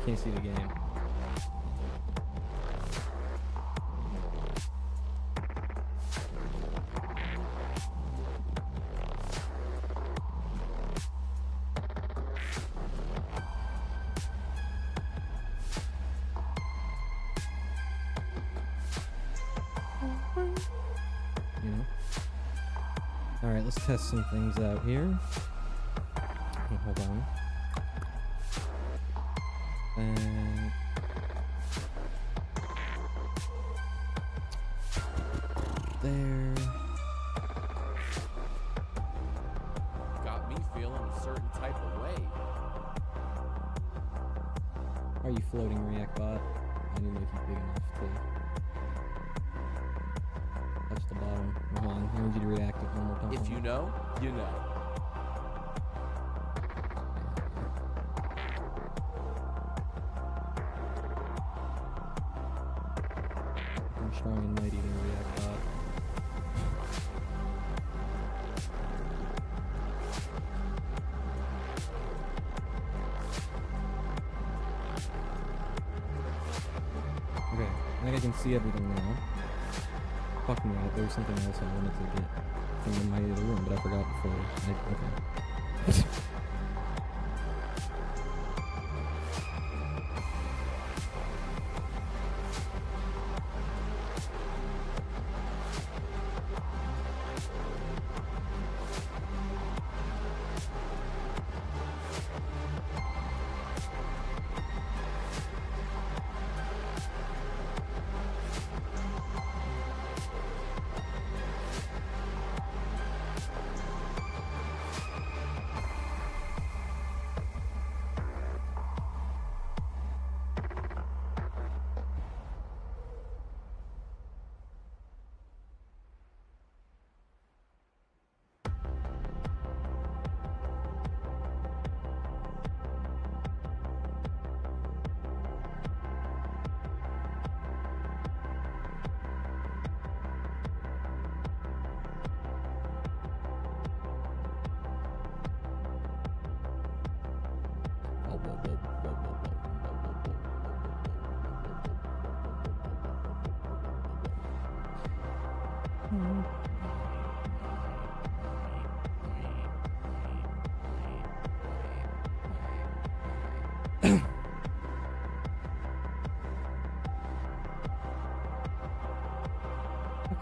Can't see the game. You know? Alright, let's test some things out here. Oh, hold on. And there. Got me feeling a certain type of way. Are you floating, React bot? I need to make you big enough to touch the bottom. Hold on, I need you to react it one more time. If you know, you know. I'm strong and mighty there, React bot. Okay, I think I can see everything now. Fuck me, there was something else I wanted to get from my other room, but I forgot before. Okay.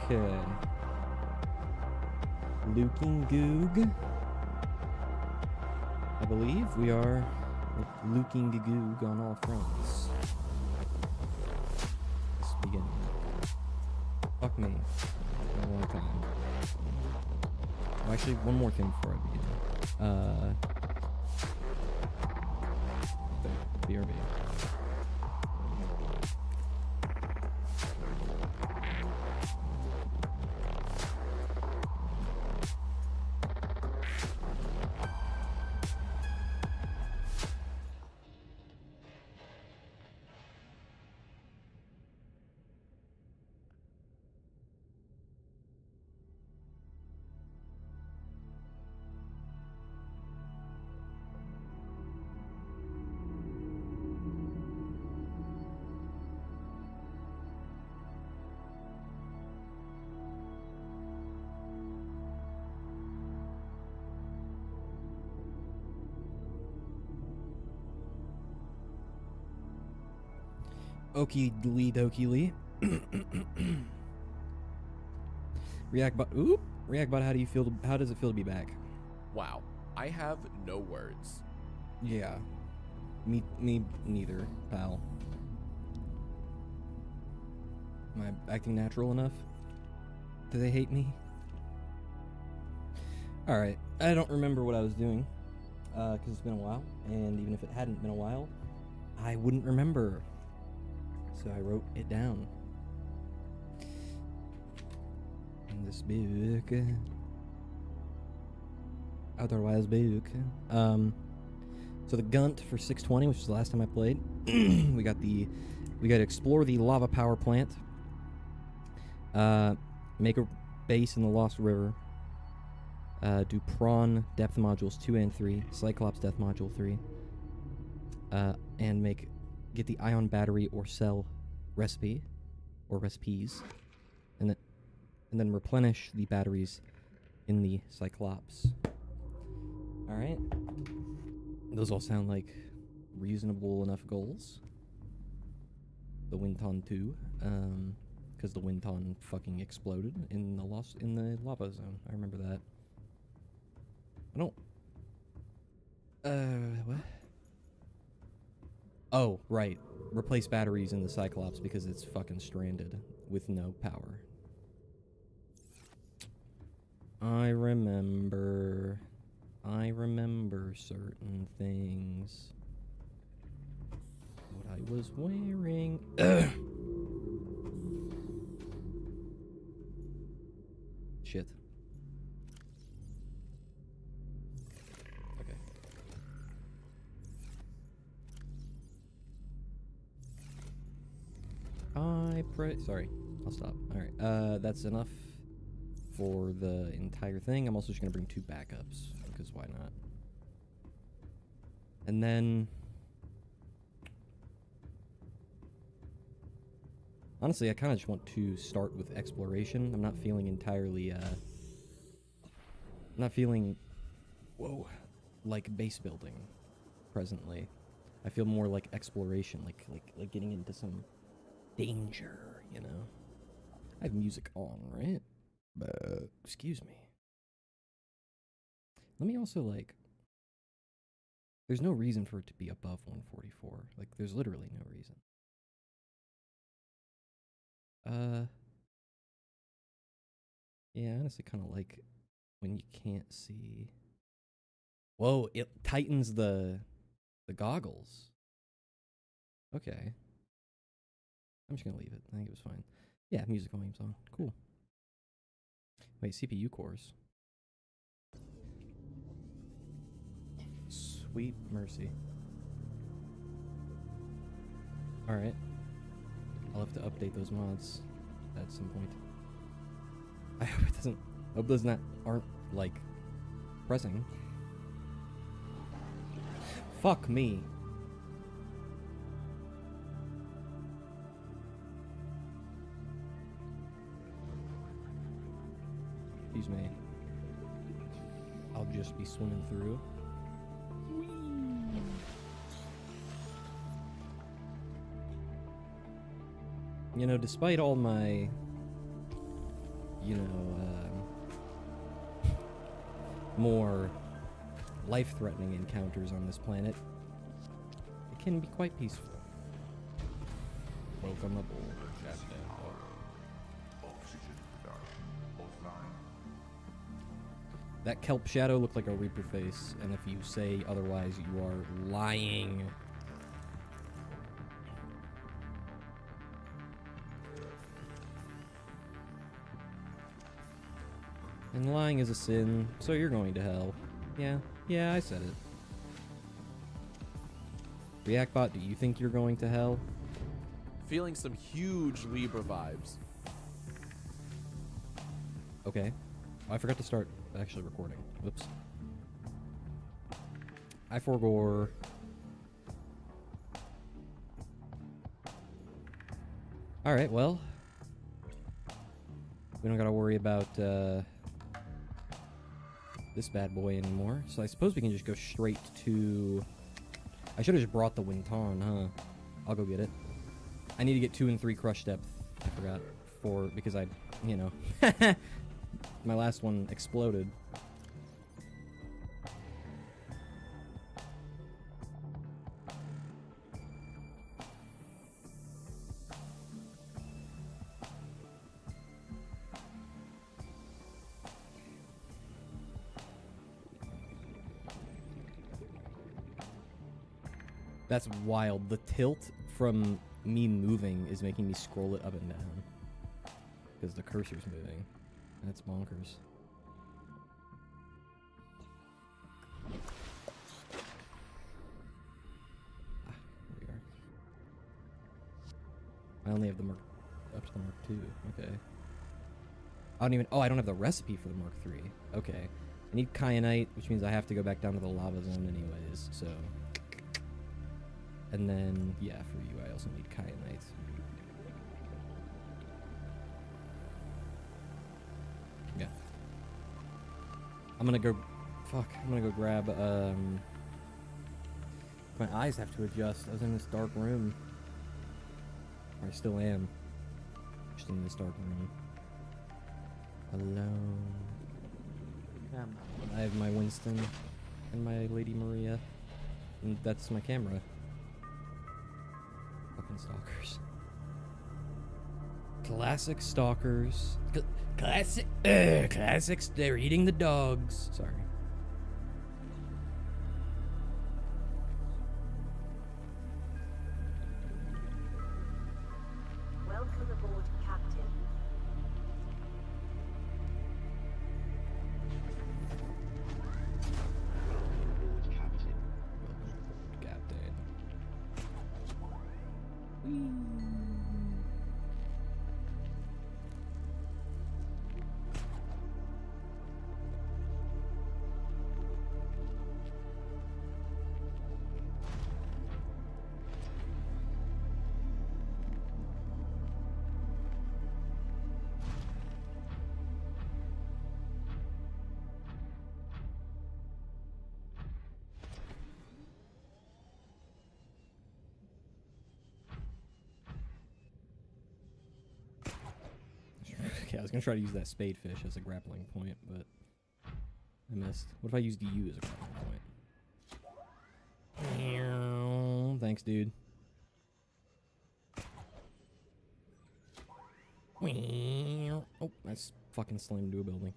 Okay. Luking Goog. I believe we are Luking Goog on all fronts. Let's begin. Fuck me. A long time. Oh, actually, one more thing before I begin. BRB. Okie dokie lee. React bot. Oop. React bot. How do you feel? How does it feel to be back? Wow, I have no words. Yeah. Me neither, pal. Am I acting natural enough? Do they hate me? Alright, I don't remember what I was doing, because it's been a while, and even if it hadn't been a while, I wouldn't remember. So I wrote it down. In this book. Otherwise book. So the Gunt for 620, which is the last time I played. we got to explore the lava power plant. Make a base in the Lost River. Do prawn depth modules 2 and 3, Cyclops depth module 3, and make get the ion battery or cell recipe, or recipes, and then replenish the batteries in the Cyclops. Alright. Those all sound like reasonable enough goals. The Winton 2, because the Winton fucking exploded in the lava zone. I remember that. I don't... what? Oh, right. Replace batteries in the Cyclops because it's fucking stranded with no power. I remember certain things. What I was wearing. Shit. Okay. Sorry, I'll stop. Alright, that's enough for the entire thing. I'm also just gonna bring 2 backups, because why not? And then... honestly, I kind of just want to start with exploration. I'm not feeling entirely, not feeling, whoa, like base building presently. I feel more like exploration, like getting into some danger, you know? I have music on, right? Excuse me. Let me also, like... there's no reason for it to be above 144. Like, there's literally no reason. Yeah, I honestly kind of like when you can't see. Whoa, it tightens the goggles. Okay. I'm just gonna leave it. I think it was fine. Yeah, music volume's on. Cool. Wait, CPU cores. Sweet mercy. Alright. I'll have to update those mods at some point. I hope it doesn't... I hope those aren't, like, pressing. Fuck me. Excuse me. I'll just be swimming through. You know, despite all my, you know, more life-threatening encounters on this planet, it can be quite peaceful. Welcome aboard, Captain. That kelp shadow looked like a Reaper face, and if you say otherwise, you are lying. And lying is a sin, so you're going to hell. Yeah, I said it. Reactbot, do you think you're going to hell? Feeling some huge Libra vibes. Okay. Oh, I forgot to start actually recording. Whoops. I forgore. Alright, well. We don't gotta worry about, this bad boy anymore. So I suppose we can just go straight to... I should have just brought the Winton, huh? I'll go get it. I need to get 2 and 3 crush depth. I forgot. Because I, you know... my last one exploded. That's wild. The tilt from me moving is making me scroll it up and down. Because the cursor's moving. That's bonkers. There we are. I only have the Mark... up to the Mark II. Okay. I don't even... oh, I don't have the recipe for the Mark III. Okay. I need kyanite, which means I have to go back down to the lava zone anyways, so... And then, yeah, for you, I also need kyanite. Yeah. I'm gonna go... Fuck, I'm gonna go grab, my eyes have to adjust. I was in this dark room. Or I still am. Just in this dark room. Alone. I have my Winston and my Lady Maria. And that's my camera. Fucking stalkers. Classic stalkers. Classics. They're eating the dogs. Sorry. Welcome aboard, Captain. Captain. Okay, I was gonna try to use that spadefish as a grappling point, but I missed. What if I used you as a grappling point? Thanks, dude. Oh, I fucking slammed into a building.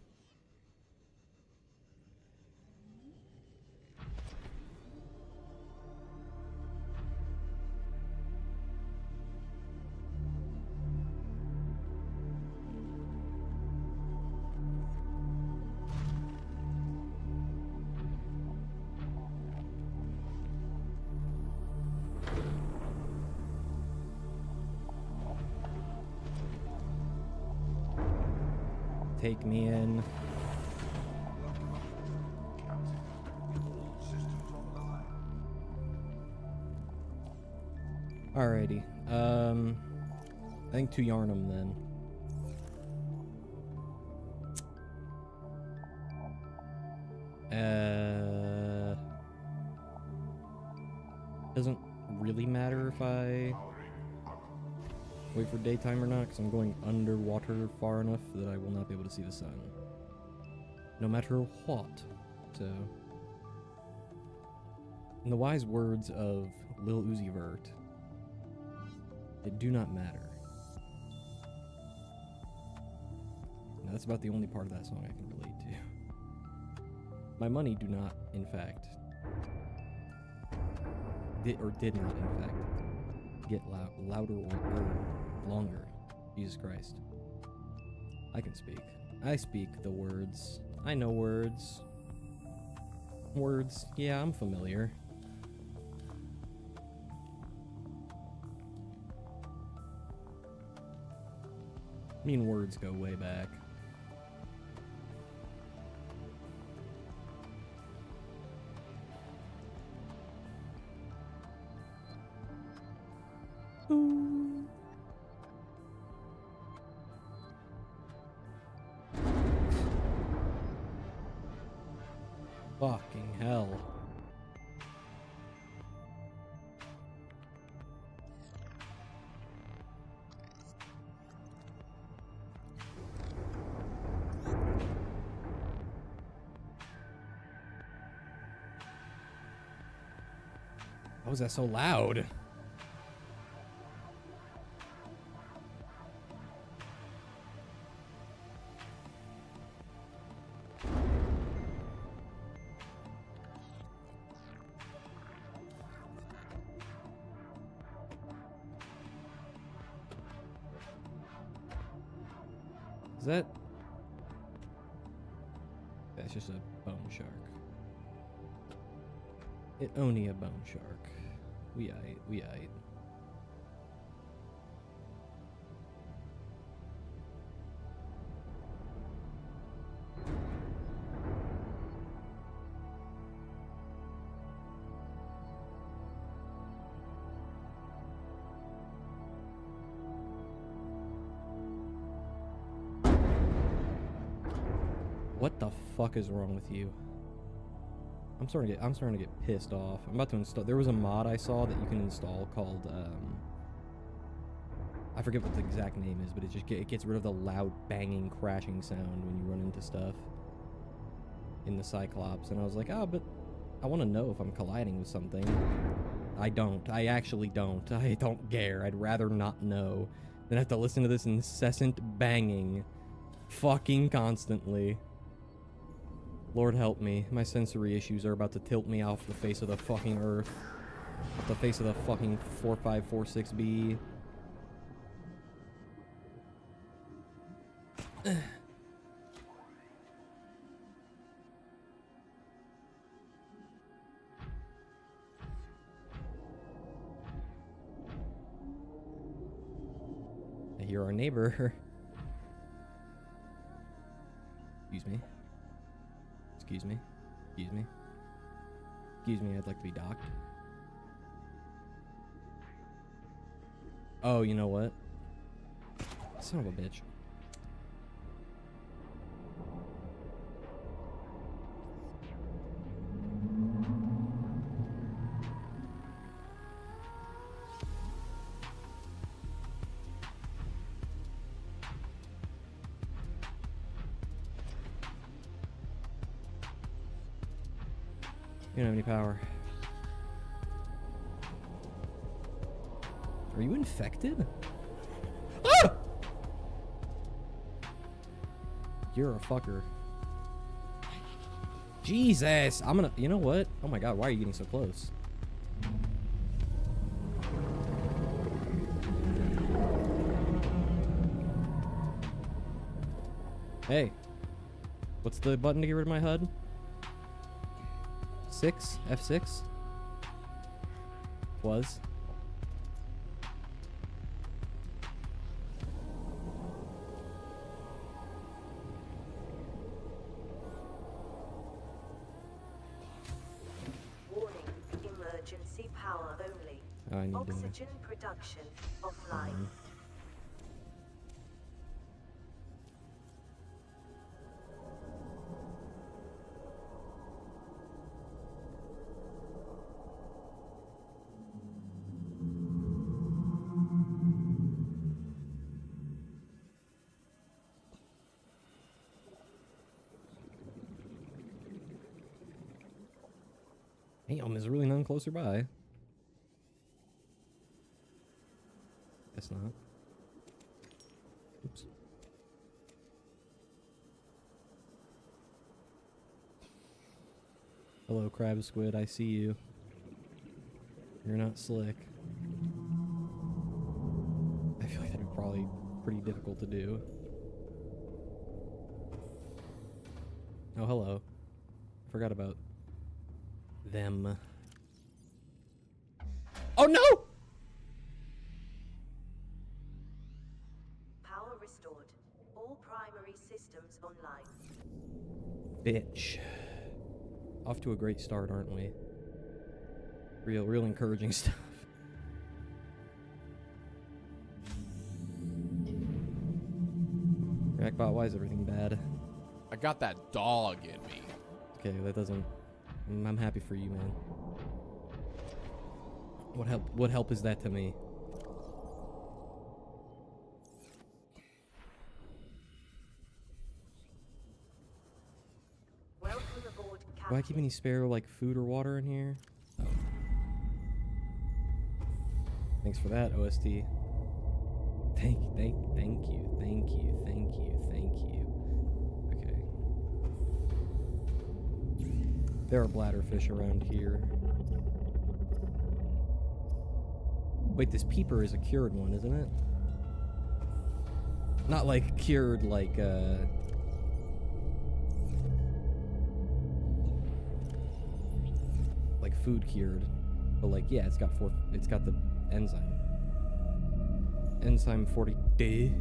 Take me in. Alrighty. I think 2 Yarnum then. Doesn't really matter if I wait for daytime or not, because I'm going underwater far enough that I will not be able to see the sun. No matter what. So, in the wise words of Lil Uzi Vert, it do not matter. And that's about the only part of that song I can relate to. My money do not, in fact, did not, in fact, get louder or longer. Jesus Christ. I can speak. I speak the words. I know words. Words, yeah, I'm familiar. Me and words go way back. Ooh. Fucking hell. Why was that so loud? Is that... That's just a bone shark. It only a bone shark. We aight. What the fuck is wrong with you? I'm starting to get pissed off. I'm about to install. There was a mod I saw that you can install called I forget what the exact name is, but it gets rid of the loud banging crashing sound when you run into stuff in the Cyclops. And I was like, oh, but I want to know if I'm colliding with something. I don't. I actually don't. I don't care. I'd rather not know than have to listen to this incessant banging fucking constantly. Lord help me. My sensory issues are about to tilt me off the face of the fucking earth. Off the face of the fucking 4546B. I hear our neighbor. Excuse me. Excuse me. Excuse me. Excuse me, I'd like to be docked. Oh, you know what? Son of a bitch. You don't have any power. Are you infected? Ah! You're a fucker. Jesus! I'm gonna... You know what? Oh my god, why are you getting so close? Hey. What's the button to get rid of my HUD? 6? F6? Was. Warning, emergency power only. I need Oxygen production offline. Damn, there's really none closer by. Guess not. Oops. Hello, crab squid. I see you. You're not slick. I feel like that'd be probably pretty difficult to do. Oh, hello. Forgot about them. Oh no! Power restored. All primary systems online. Bitch. Off to a great start, aren't we? Real encouraging stuff. Rackbot, why is everything bad? I got that dog in me. Okay, that doesn't... I'm happy for you, man. What help is that to me? Welcome aboard, Captain. Do I keep any spare, like, food or water in here? Oh. Thanks for that, OST. Thank you. Okay. There are bladderfish around here. Wait, this peeper is a cured one, isn't it? Not like cured like, like food cured. But like, yeah, it's got the enzyme. Enzyme 40D.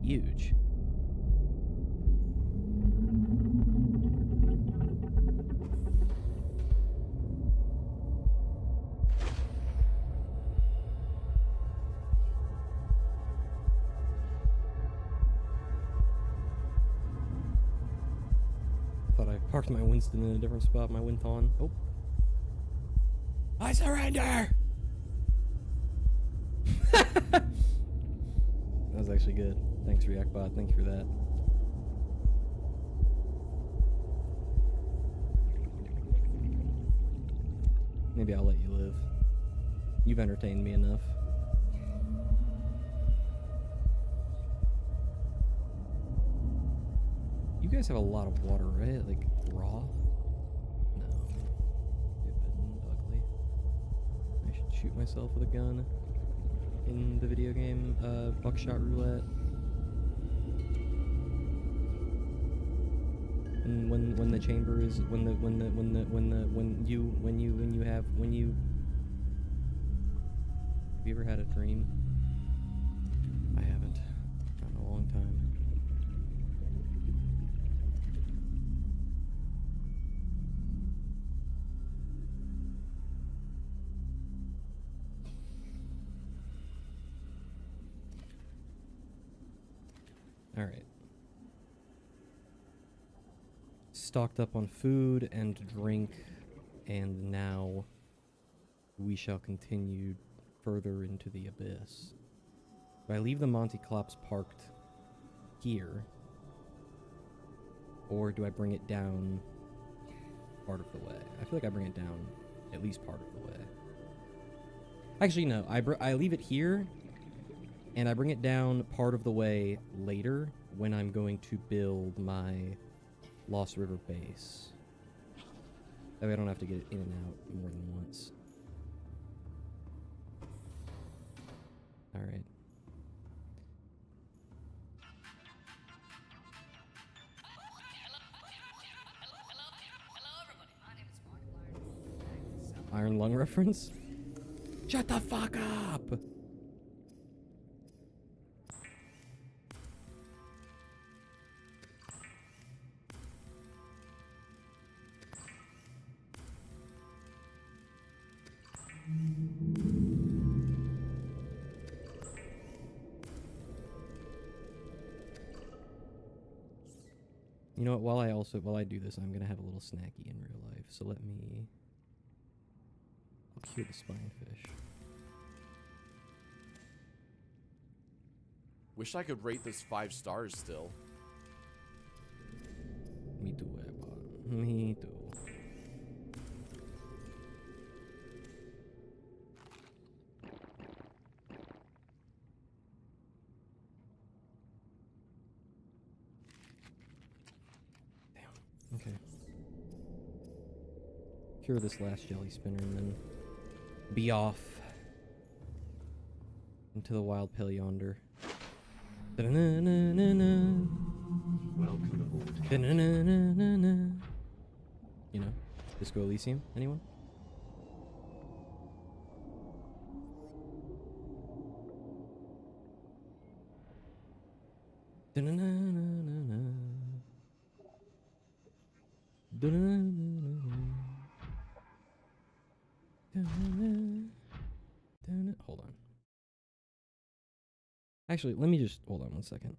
Huge. Parked my Winston in a different spot, my Winthon. Oh. I surrender! That was actually good. Thanks, ReactBot. Thank you for that. Maybe I'll let you live. You've entertained me enough. You guys have a lot of water, right? Like, raw? No. Stupid and ugly. I should shoot myself with a gun in the video game, Buckshot Roulette. And when the chamber is, when you have you ever had a dream? I haven't. Not in a long time. Alright. Stocked up on food and drink, and now we shall continue further into the abyss. Do I leave the Monty Clops parked here, or do I bring it down part of the way? I feel like I bring it down at least part of the way. Actually, no. I leave it here, and I bring it down part of the way later when I'm going to build my Lost River base. That way I don't have to get in and out more than once. Alright. Iron Lung reference? Shut the fuck up! You know what, while I do this, I'm gonna have a little snacky in real life, so let me... I'll cure the spinefish. Wish I could rate this 5 stars still. Me too, Ebba. Me too. Okay. Cure this last jelly spinner and then be off into the wild pale yonder. Da-na-na-na-na. Da-na-na-na-na-na. You know, Disco Elysium, anyone? Da-na-na-na-na-na. Hold on. Actually, let me just hold on 1 second.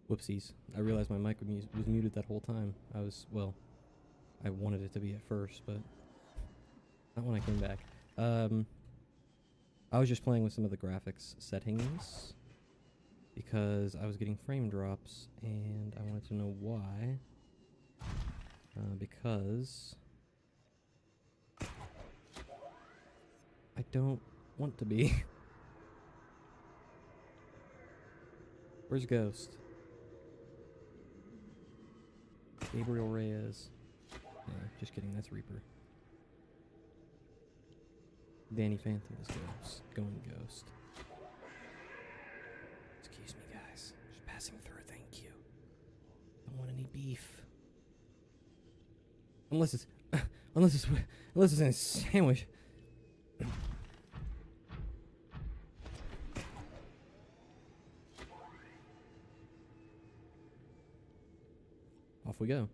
Whoopsies. I realized my mic was muted that whole time. Well, I wanted it to be at first, but not when I came back. I was just playing with some of the graphics settings because I was getting frame drops and I wanted to know why. Because I don't want to be. Where's Ghost? Gabriel Reyes. Yeah, just kidding, that's Reaper. Danny Phantom is Ghost. Going Ghost. Excuse me, guys. Just passing through, thank you. Don't want any beef. Unless it's in a sandwich. Off we go.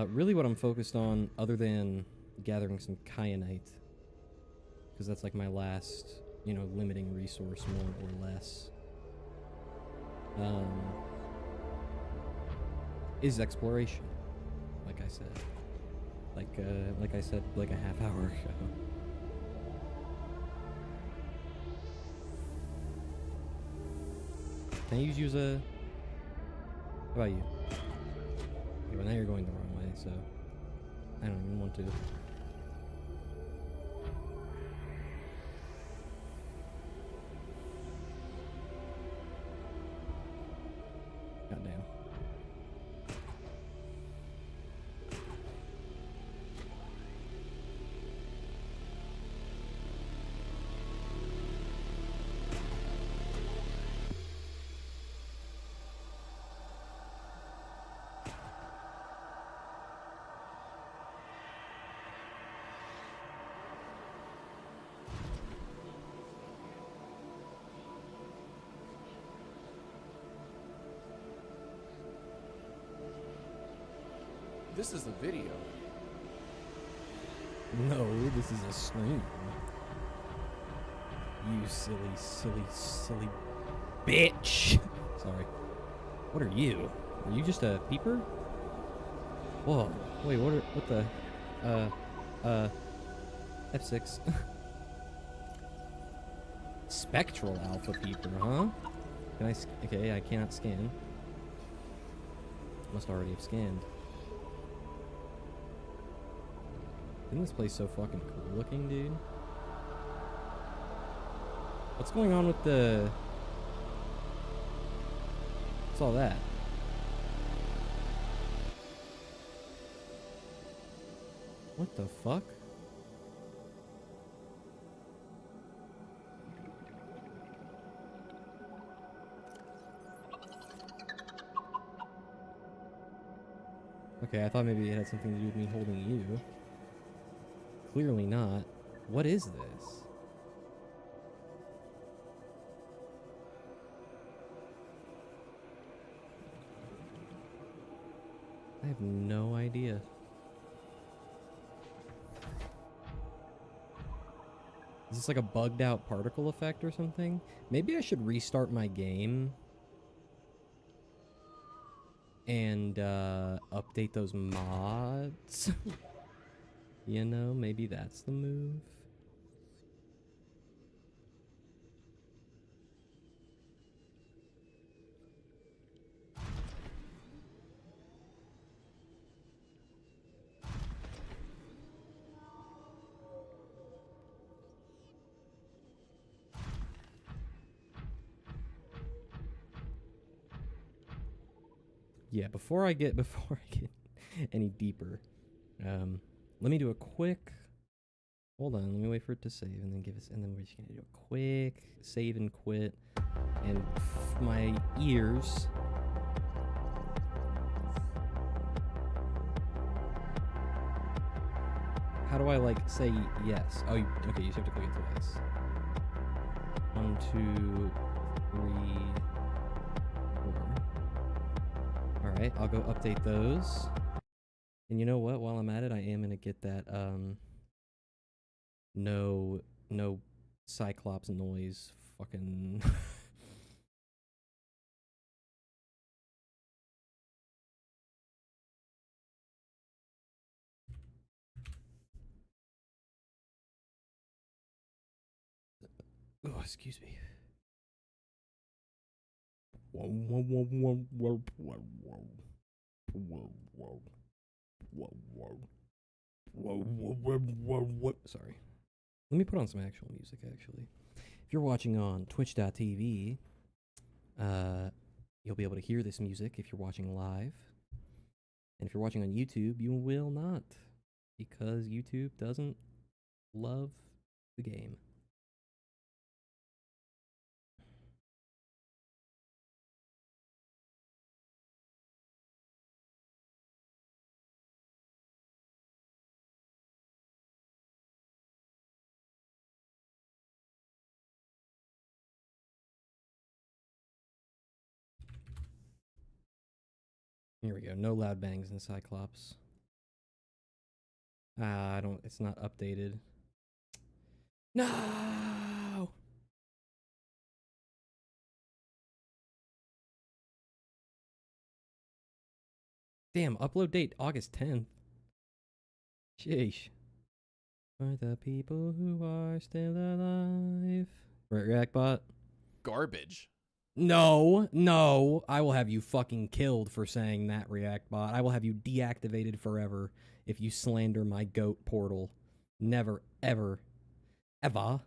Really what I'm focused on, other than gathering some kyanite, because that's like my last, you know, limiting resource, more or less, is exploration, like I said. Like I said like a half hour ago. Can I use a... How about you? Okay, well now you're going the wrong way, so I don't even want to. Goddamn. This is the video. No, this is a stream. You silly bitch. Sorry. What are you? Are you just a peeper? Whoa. Wait, what the... F6. Spectral alpha peeper, huh? Can I... Okay, I cannot scan. Must already have scanned. Isn't this place so fucking cool looking, dude? What's going on with the... What's all that? What the fuck? Okay, I thought maybe it had something to do with me holding you. Clearly not. What is this? I have no idea. Is this like a bugged out particle effect or something? Maybe I should restart my game and update those mods. You know, maybe that's the move. Yeah, before I get any deeper, let me do a quick... Hold on, let me wait for it to save and then give us... And then we're just gonna do a quick save and quit. And my ears... How do I, like, say yes? Oh, okay, you just have to click it twice. 1, 2, 3, 4. Alright, I'll go update those. And you know what? While I'm at it, I am gonna get that no Cyclops noise fucking oh, excuse me. Sorry. Let me put on some actual music, actually. If you're watching on twitch.tv, you'll be able to hear this music if you're watching live. And if you're watching on YouTube, you will not, because YouTube doesn't love the game. Here we go. No loud bangs in Cyclops. I don't. It's not updated. No! Damn, upload date August 10th. Sheesh. For the people who are still alive. Right, Reactbot? Garbage. No, no. I will have you fucking killed for saying that, Reactbot. I will have you deactivated forever if you slander my goat portal. Never, ever, ever.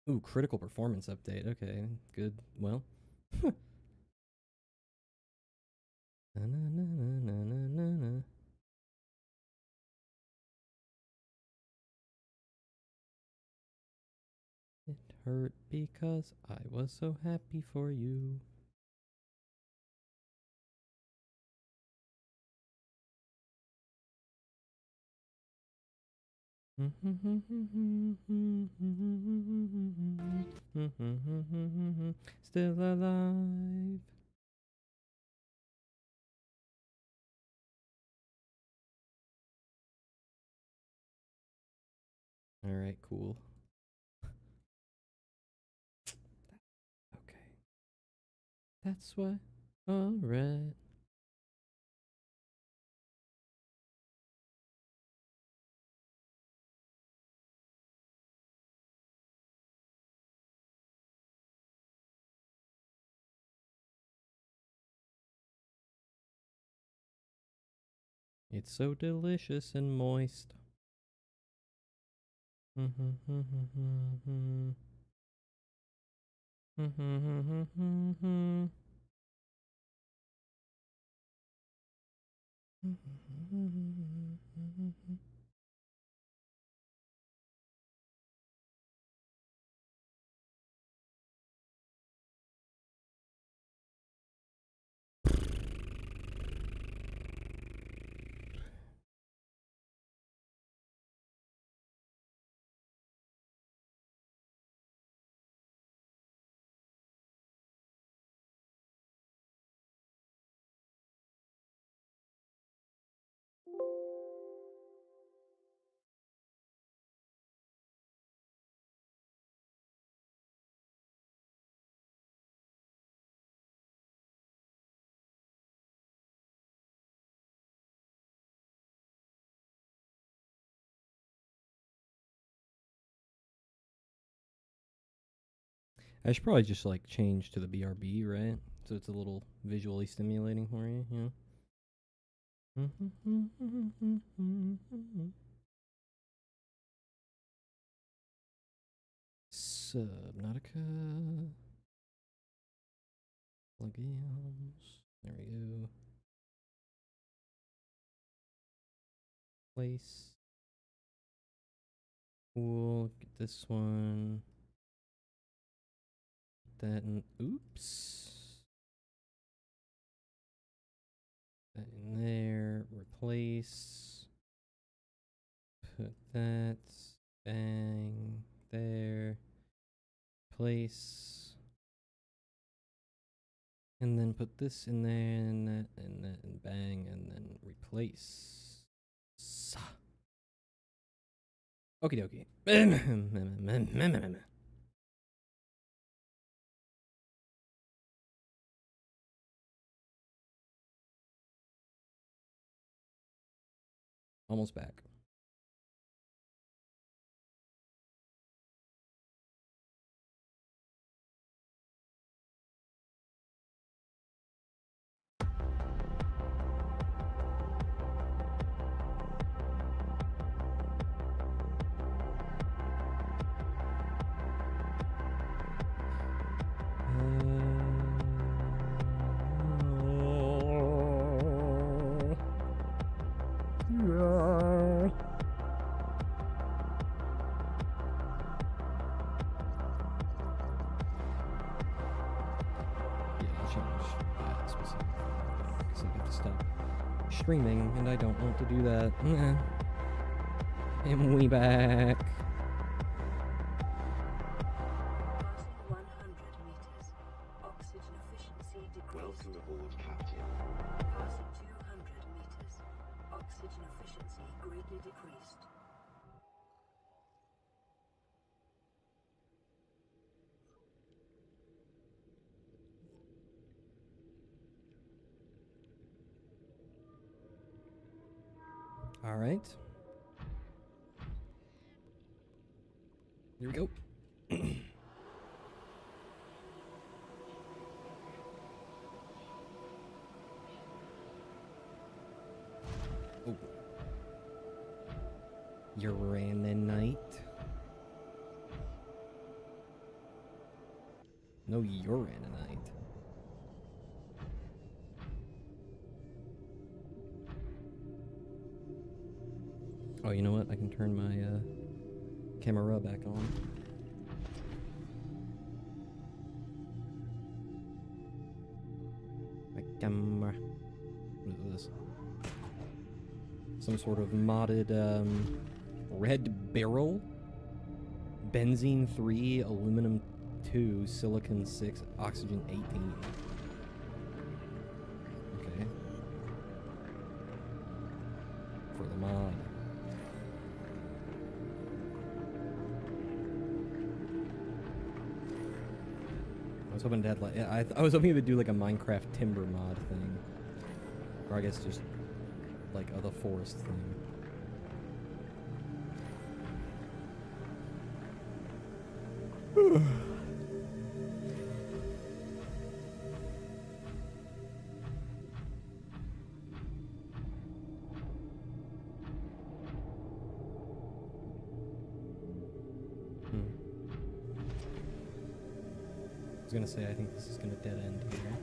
Ooh, critical performance update. Okay, good. Well. Na, na, na, na, na, na, na. It hurt because I was so happy for you. Still alive. All right, cool. Okay. That's why. All right. It's so delicious and moist. I should probably just like change to the BRB, right? So it's a little visually stimulating for you, you know? Subnautica plugins. There we go. Place. Cool. Get this one. That and oops. That in there. Replace. Put that. Bang. There. Place. And then put this in there, and that, and bang, and then replace. Okie dokie. Almost back. Streaming, and I don't want to do that. And we back. Passing 100 meters. Oxygen efficiency decreased. Welcome aboard, Captain. Passing 200 meters. Oxygen efficiency greatly decreased. All right. Here we go. Oh. Uranite. No uraninite. Oh, you know what? I can turn my camera back on. My camera. What is this? Some sort of modded red barrel, benzene 3, aluminum 2, silicon 6, oxygen 18. Okay. For the mod. I was hoping to have like I was hoping it would do like a Minecraft timber mod thing, or I guess just like the forest thing. I was gonna say I think this is gonna dead end here.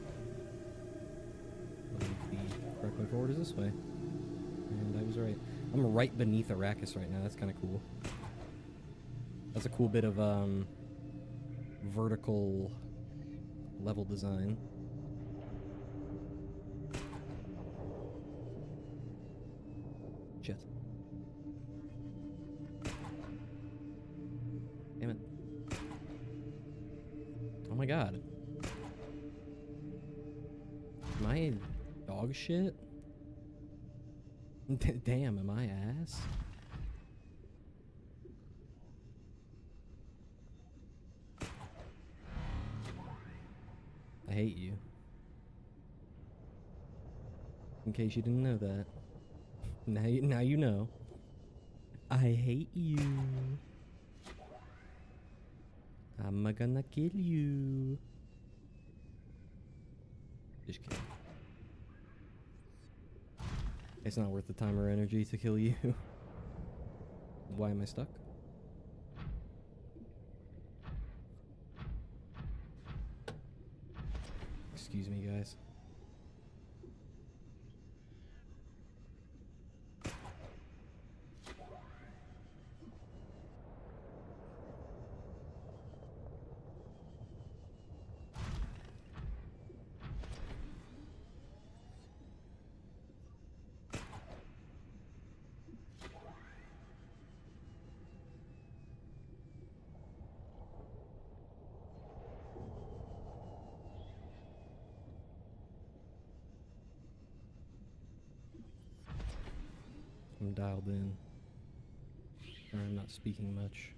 I believe the correct way forward is this way. And I was right. I'm right beneath Arrakis right now. That's kind of cool. That's a cool bit of vertical level design. Shit. Damn it. Oh my god. Am I dog shit? Damn, am I ass? I hate you. In case you didn't know that. Now you know. I hate you. I'm gonna kill you. Just kidding. It's not worth the time or energy to kill you. Why am I stuck? Excuse me, guys. I'm dialed in. Or I'm not speaking much.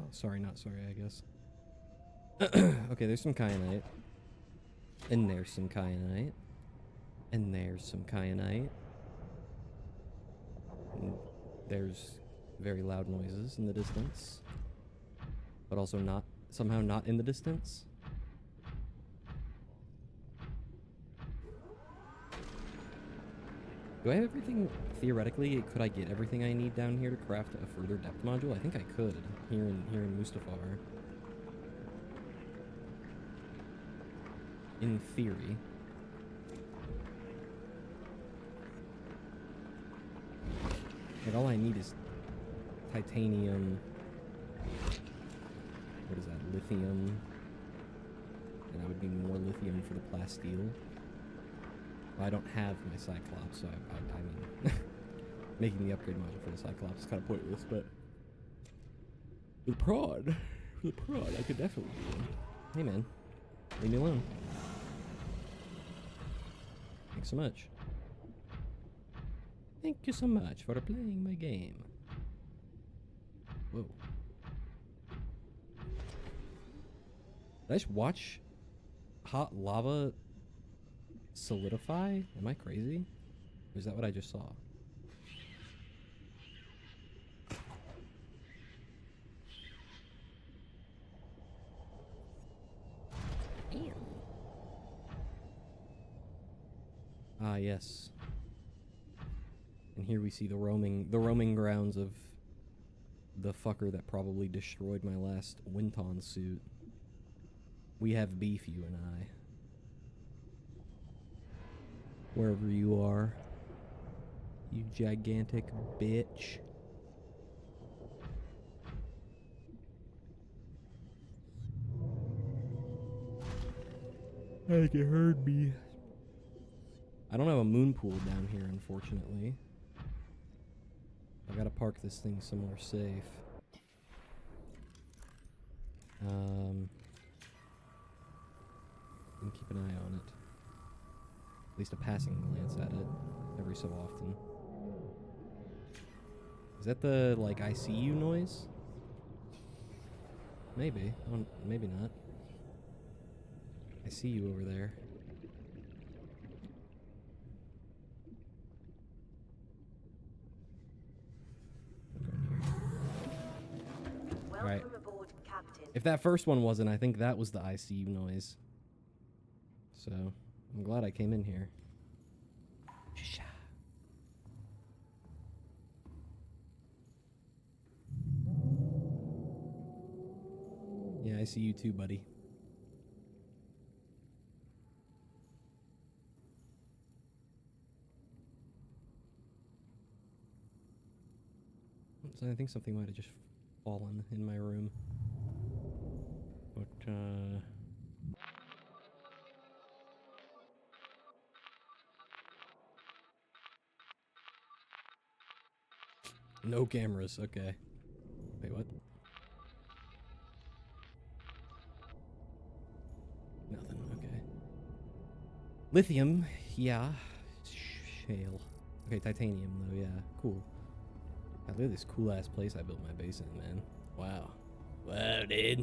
Oh, sorry, not sorry, I guess. Okay, there's some kyanite. And there's some kyanite. And there's some kyanite. And there's very loud noises in the distance. But also not, somehow not in the distance. Do I have everything, theoretically, could I get everything I need down here to craft a further depth module? I think I could, here in Mustafar. In theory. Like, all I need is titanium. What is that? Lithium. And I would need more lithium for the plasteel. Well, I don't have my Cyclops, so I mean, making the upgrade module for the Cyclops is kind of pointless, but for the prod, I could definitely do one. Hey man, leave me alone. Thanks so much. Thank you so much for playing my game. Whoa. Did I just watch hot lava solidify? Am I crazy? Or is that what I just saw? Damn. Ah, yes. And here we see the roaming grounds of the fucker that probably destroyed my last Winton suit. We have beef, you and I. Wherever you are, you gigantic bitch. I think you heard me. I don't have a moon pool down here, unfortunately. I gotta park this thing somewhere safe. And keep an eye on it. At least a passing glance at it every so often. Is that the, like, I see you noise? Maybe. Oh, maybe not. I see you over there. Alright. If that first one wasn't, I think that was the I see you noise. So, I'm glad I came in here. Yeah, I see you too, buddy. So I think something might have just fallen in my room. But, no cameras, okay. Wait, what? Nothing, okay. Lithium, yeah. Shale. Okay, titanium, though, yeah. Cool. God, look at this cool-ass place I built my base in, man. Wow. Wow, dude.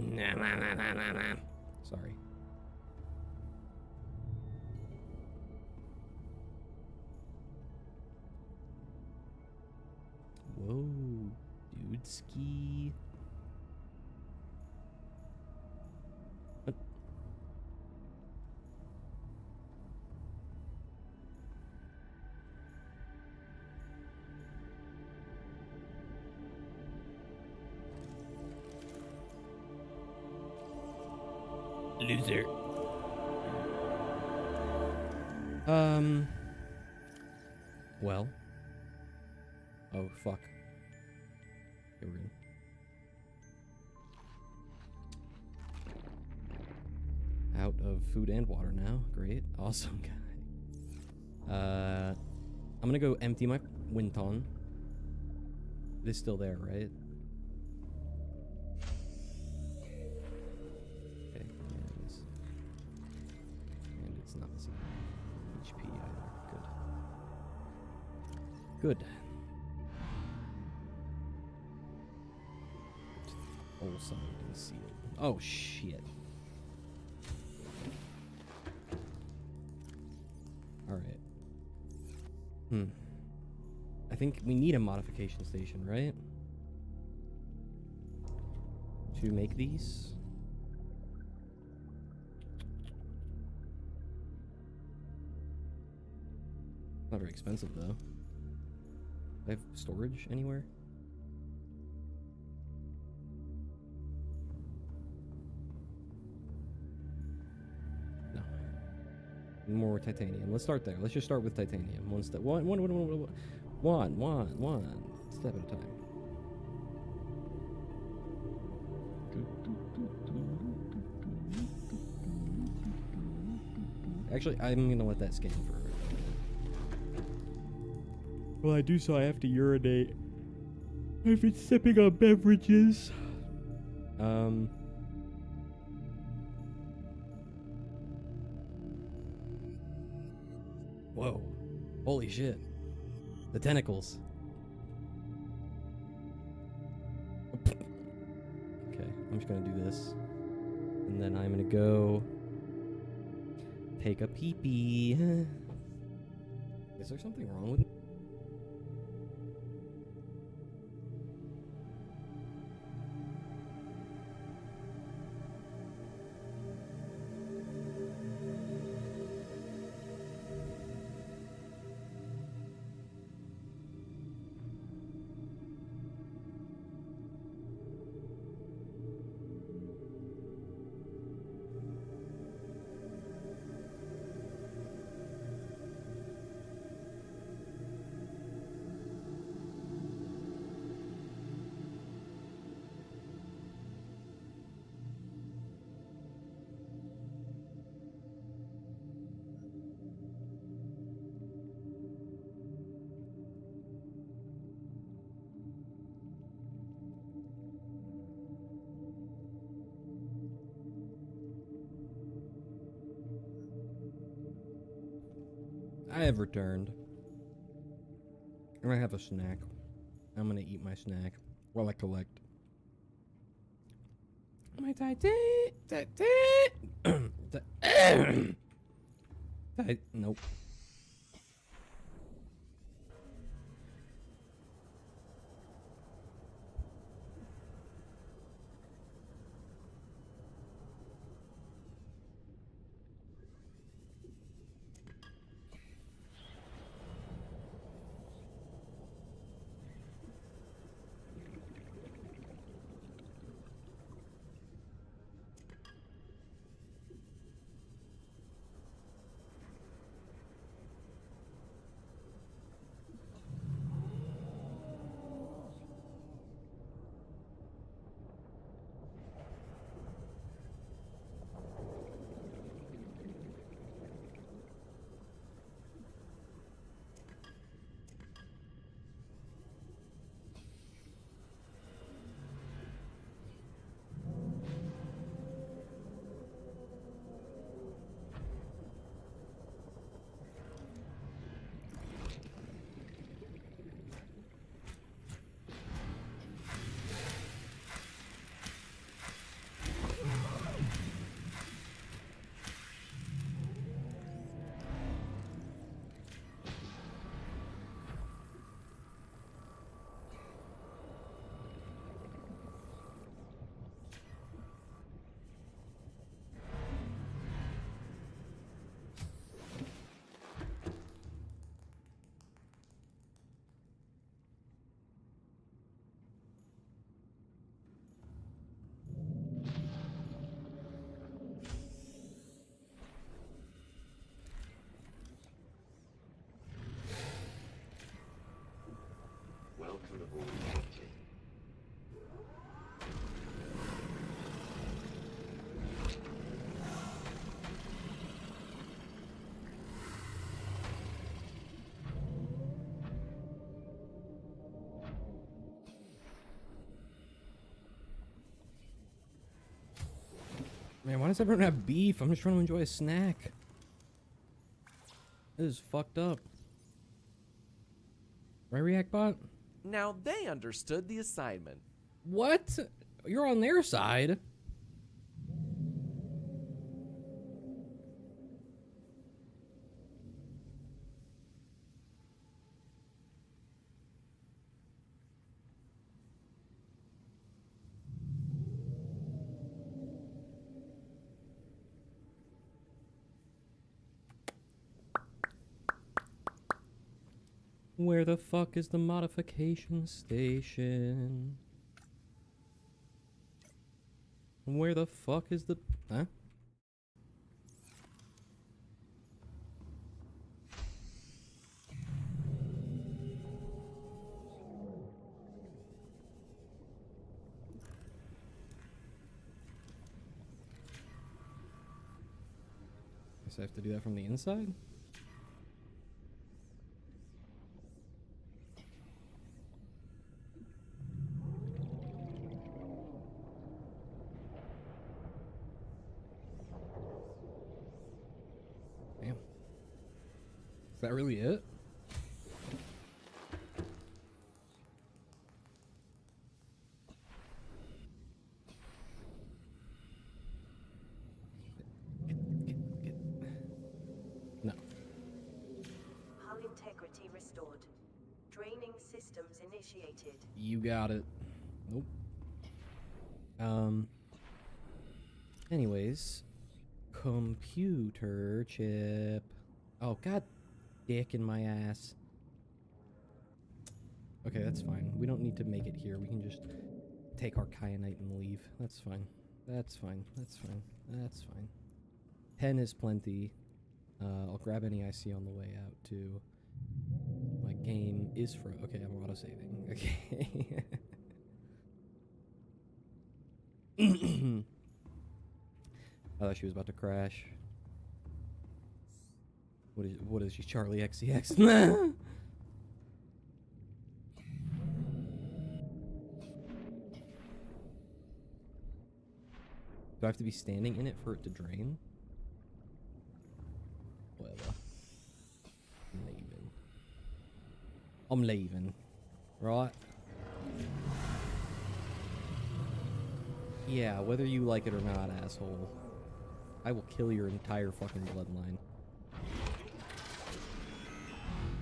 Sorry. Whoa, dude, ski. What? Loser. Well. Oh, fuck. Okay, we're in. Out of food and water now. Great. Awesome guy. I'm gonna go empty my Winton. It is still there, right? Okay, yeah, it is. And it's not missing HP either. Good. Good. All signed and sealed. Oh, shit. Alright. I think we need a modification station, right? To make these? Not very expensive, though. Do I have storage anywhere? No. More titanium. Let's start there. Let's just start with titanium. One step. One step at a time. Actually, I'm gonna let that scan for. Well, I do, so I have to urinate. I've been sipping on beverages. Whoa. Holy shit. The tentacles. Okay, I'm just gonna do this. And then I'm gonna go take a pee-pee. Is there something wrong with it? I have returned. I'm gonna have a snack. I'm gonna eat my snack while I collect. My nope. Welcome aboard, Captain. Man, why does everyone have beef? I'm just trying to enjoy a snack. This is fucked up. Right, React Bot? Now they understood the assignment. What? You're on their side. Where the fuck is the modification station? Where the fuck is the... Huh? Guess I have to do that from the inside? Damn. Is that really it? No. Hull integrity restored. Draining systems initiated. You got it. Nope. Anyways. Computer chip. Oh, god. Dick in my ass. Okay, that's fine. We don't need to make it here. We can just take our kyanite and leave. That's fine. That's fine. That's fine. That's fine. 10 is plenty. I'll grab any I see on the way out, too. My game is for... Okay, I'm auto-saving. Okay. I thought she was about to crash. What is she, Charlie XCX? Do I have to be standing in it for it to drain? Whatever. I'm leaving. I'm leaving. Right? Yeah, whether you like it or not, asshole. I will kill your entire fucking bloodline.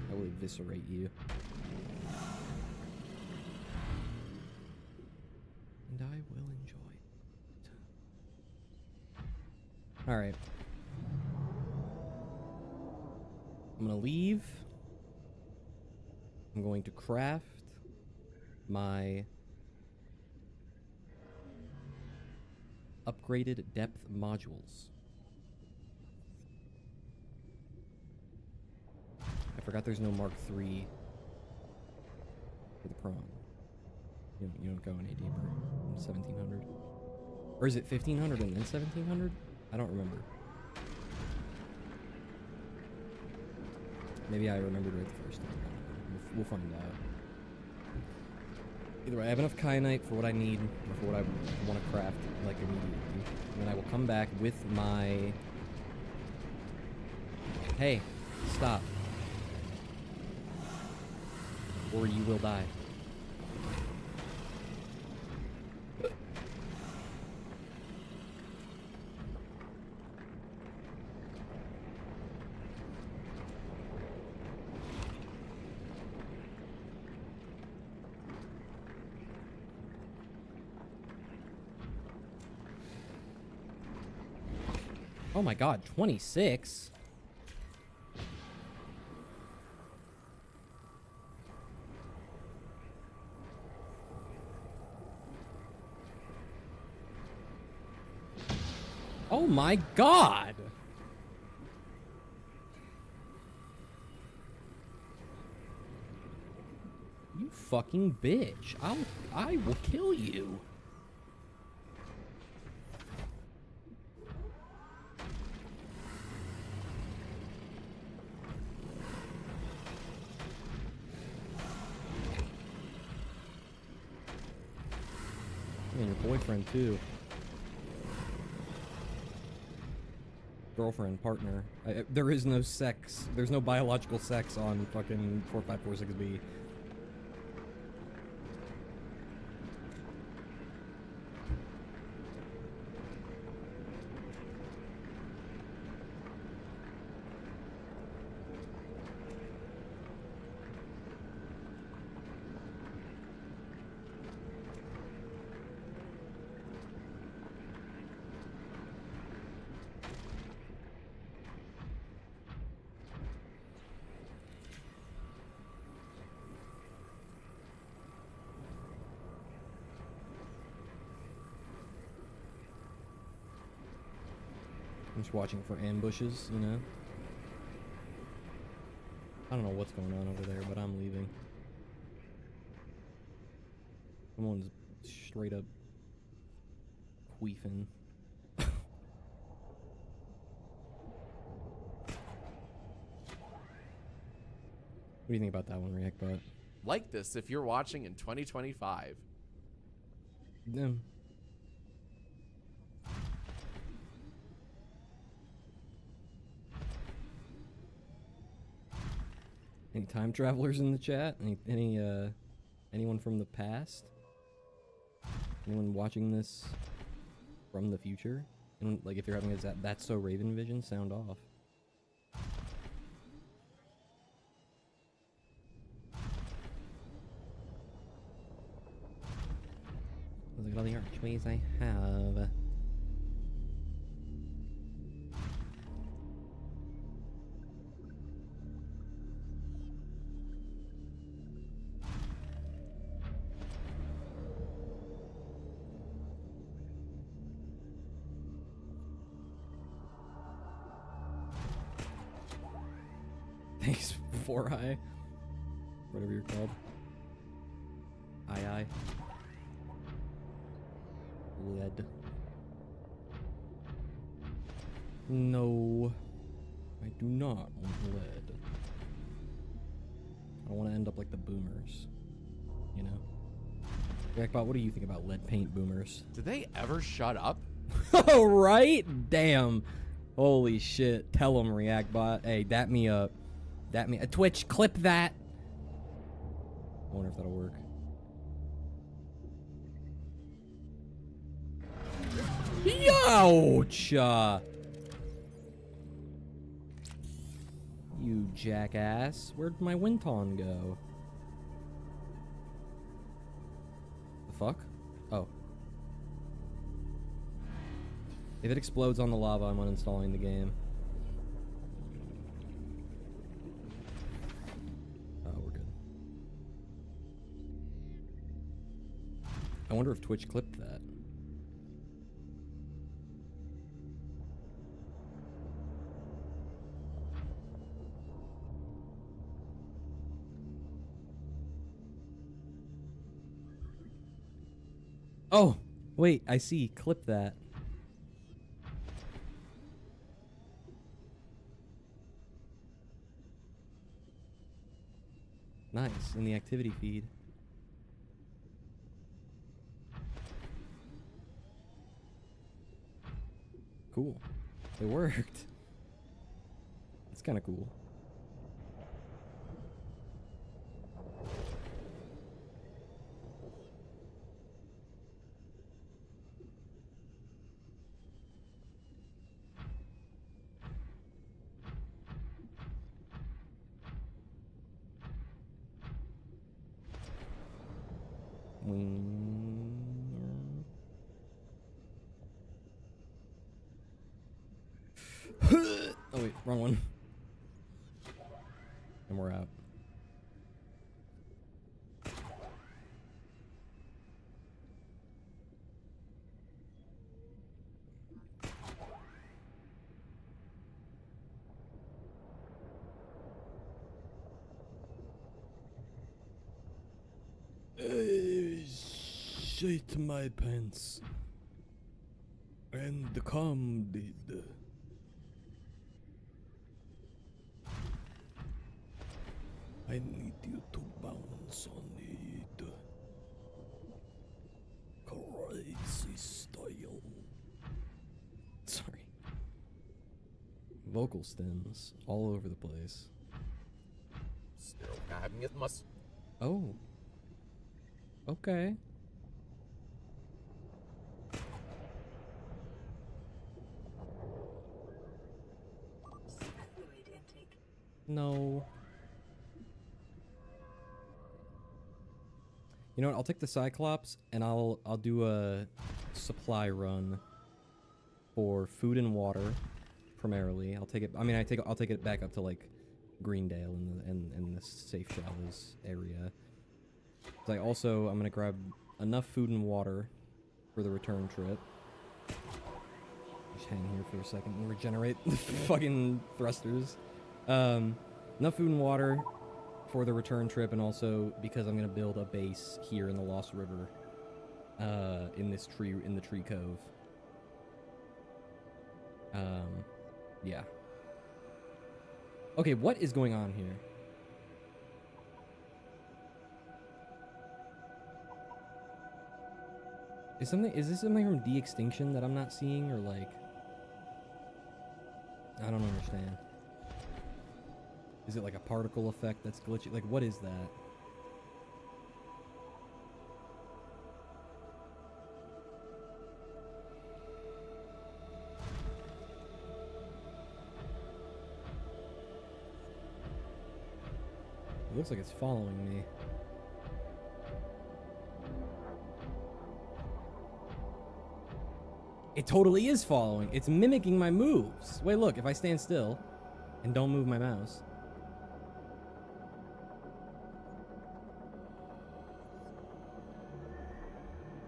I will eviscerate you. And I will enjoy it. Alright. I'm gonna leave. I'm going to craft my upgraded depth modules. I forgot there's no Mark III for the prawn. You don't go any deeper than 1700. Or is it 1500 and then 1700? I don't remember. Maybe I remembered right the first time. We'll find out. Either way, I have enough kyanite for what I need, or for what I want to craft, like, immediately. And then I will come back with my... Hey, stop. Or you will die. Oh my god, 26? Oh my god! You fucking bitch. I will kill you. And your boyfriend too. Girlfriend, partner. There is no sex. There's no biological sex on fucking 4546B. I'm just watching for ambushes, you know? I don't know what's going on over there, but I'm leaving. Someone's straight up queefing. What do you think about that one, Reactbot? Like this if you're watching in 2025. Any time travelers in the chat? Anyone from the past? Anyone watching this from the future? And like, if you're having a That's So Raven vision, sound off. Look at all the archways I have. Thanks, 4i. Whatever you're called. Aye. Lead. No. I do not want lead. I don't want to end up like the boomers. You know? Jackbot, what do you think about lead paint boomers? Do they ever shut up? Oh, right? Damn. Holy shit. Tell them, Reactbot. Hey, dat me up. Twitch, clip that. I wonder if that'll work. Ouch! You jackass. Where'd my Winton go? The fuck? Oh. If it explodes on the lava, I'm uninstalling the game. Oh, we're good. I wonder if Twitch clipped that. Oh, wait, I see. Clip that. Nice, in the activity feed. Cool. It worked. It's kind of cool. Oh wait, wrong one. And we're out. Shit my pants. And come did. I need you to bounce on it. Crazy style. Sorry. Vocal stems all over the place. Oh. Okay. No. You know what? I'll take the Cyclops and I'll do a supply run for food and water primarily. I'll take it. I mean, I'll take it back up to like Greendale in the Safe Shallows area. I'm gonna grab enough food and water for the return trip. Just hang here for a second and regenerate the fucking thrusters. Enough food and water for the return trip, and also because I'm gonna build a base here in the Lost River, in this tree, in the tree cove. Yeah. Okay, what is going on here? Is this something from de-extinction that I'm not seeing, or like, I don't understand. Is it like a particle effect that's glitchy? Like, what is that? It looks like it's following me. It totally is following. It's mimicking my moves. Wait, look, if I stand still and don't move my mouse.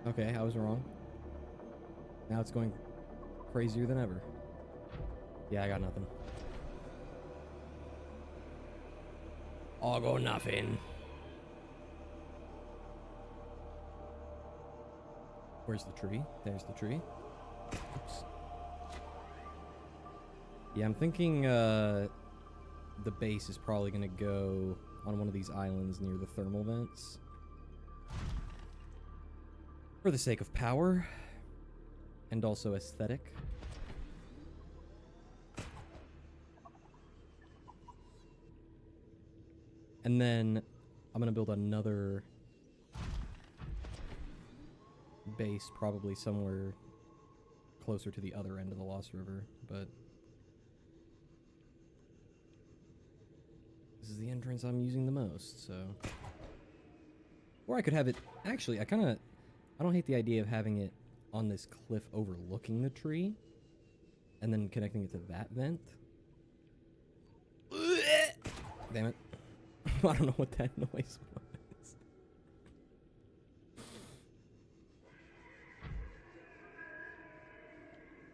Okay, I was wrong. Now it's going crazier than ever. Yeah, I got nothing. I'll go nothing. Where's the tree? There's the tree. Oops. Yeah, I'm thinking the base is probably going to go on one of these islands near the thermal vents. For the sake of power. And also aesthetic. And then I'm going to build another base probably somewhere closer to the other end of the Lost River, but this is the entrance I'm using the most, so. Or I could have it, actually, I don't hate the idea of having it on this cliff overlooking the tree, and then connecting it to that vent. Damn it. I don't know what that noise was.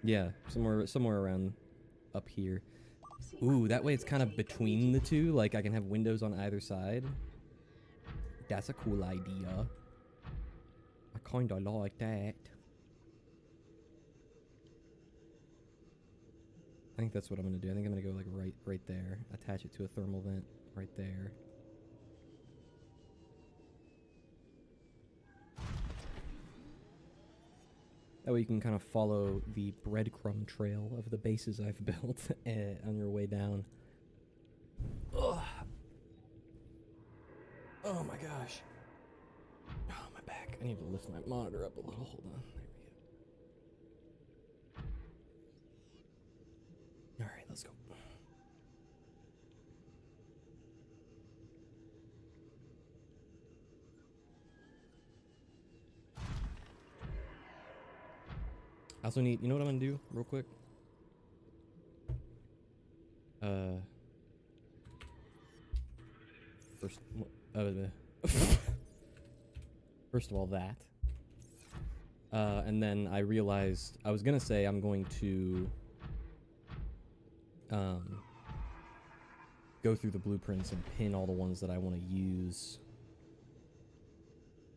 Yeah, somewhere around up here. Ooh, that way it's kind of between the two, like I can have windows on either side. That's a cool idea. I kinda like that. I think that's what I'm gonna do. I think I'm gonna go like right there. Attach it to a thermal vent right there. That way you can kind of follow the breadcrumb trail of the bases I've built on your way down. Ugh. Oh my gosh. Oh, my back. I need to lift my monitor up a little. Hold on. There we go. Alright, let's go. I also need, you know what I'm gonna do real quick? First of all, that. And then I realized, I was gonna say I'm going to go through the blueprints and pin all the ones that I want to use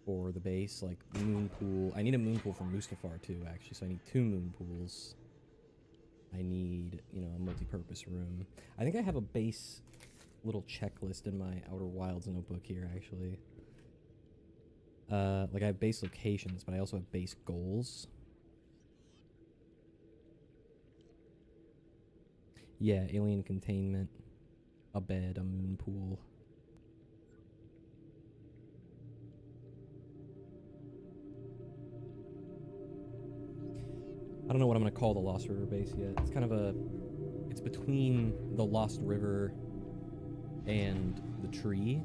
for the base, like moon pool. I need a moon pool for Mustafar too, actually, so I need 2 moon pools. I need, you know, a multi-purpose room. I think I have a base little checklist in my Outer Wilds notebook here, actually. Like I have base locations, but I also have base goals. Yeah, alien containment, a bed, a moon pool. I don't know what I'm going to call the Lost River base yet. It's kind of it's between the Lost River and the tree.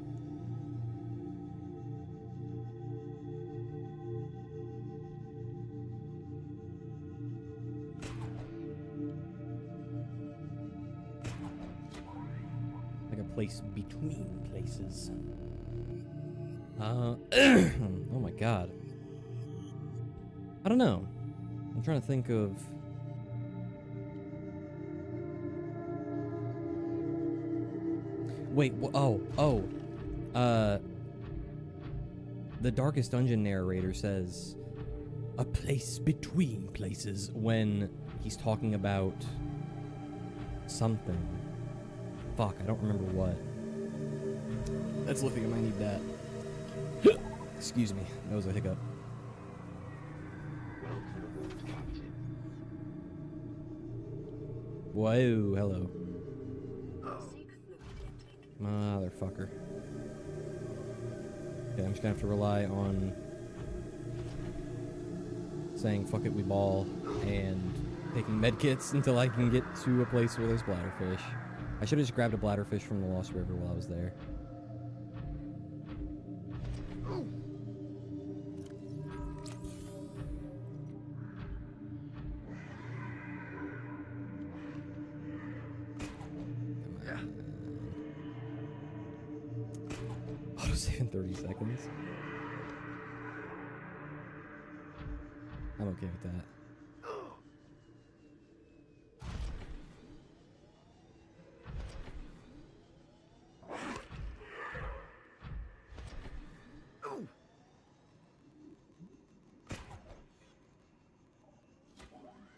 Like a place between places. Oh my god. I don't know. I'm trying to think of Wait, oh. The Darkest Dungeon narrator says, a place between places, when he's talking about something. Fuck, I don't remember what. That's lithium, I need that. Excuse me, that was a hiccup. Welcome aboard, Captain. Whoa, hello. Motherfucker. Okay, I'm just gonna have to rely on saying fuck it, we ball, and taking medkits until I can get to a place where there's bladderfish. I should have just grabbed a bladderfish from the Lost River while I was there. Autosave in 30 seconds. I'm okay with that.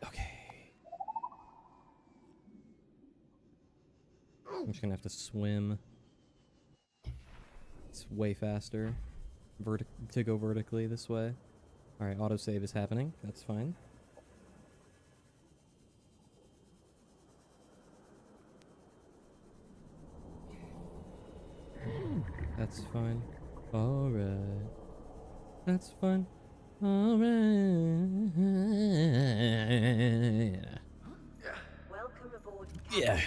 Okay. I'm just gonna have to swim. It's way faster to go vertically this way. Alright, autosave is happening. That's fine. That's fine. Alright. That's fine. Alright. Welcome aboard. Yeah.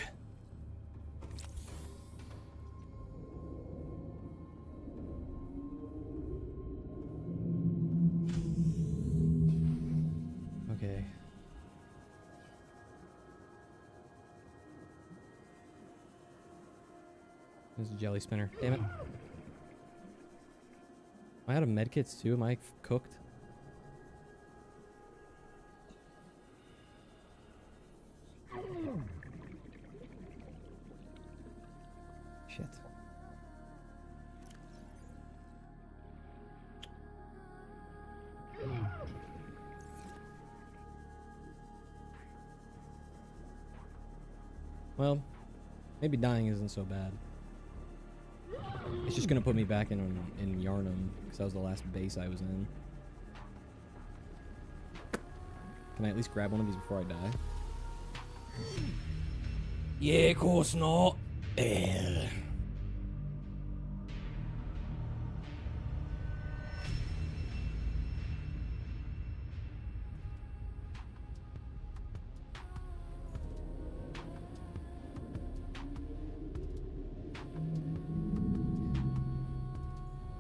Okay. There's a jelly spinner. Damn it. I had a medkits too. Am I cooked? Shit. Well, maybe dying isn't so bad. It's just gonna put me back in Yarnum, because that was the last base I was in. Can I at least grab one of these before I die? Yeah, of course not.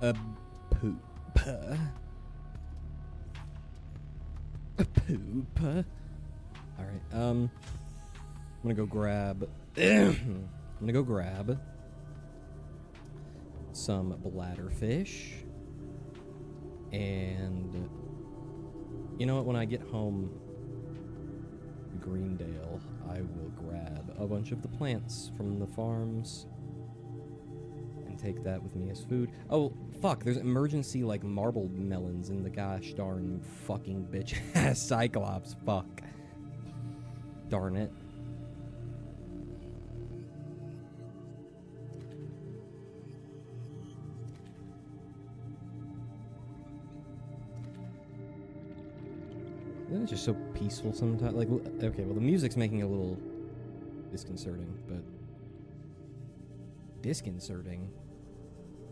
A poop. A poop. Alright, I'm gonna go grab some bladderfish. And you know what, when I get home to Greendale, I will grab a bunch of the plants from the farms and take that with me as food. Oh, fuck, there's emergency, like, marble melons in the gosh darn fucking bitch ass Cyclops. Fuck. Darn it. Isn't it just so peaceful sometimes? Like, okay, well, the music's making it a little disconcerting, but... Disconcerting?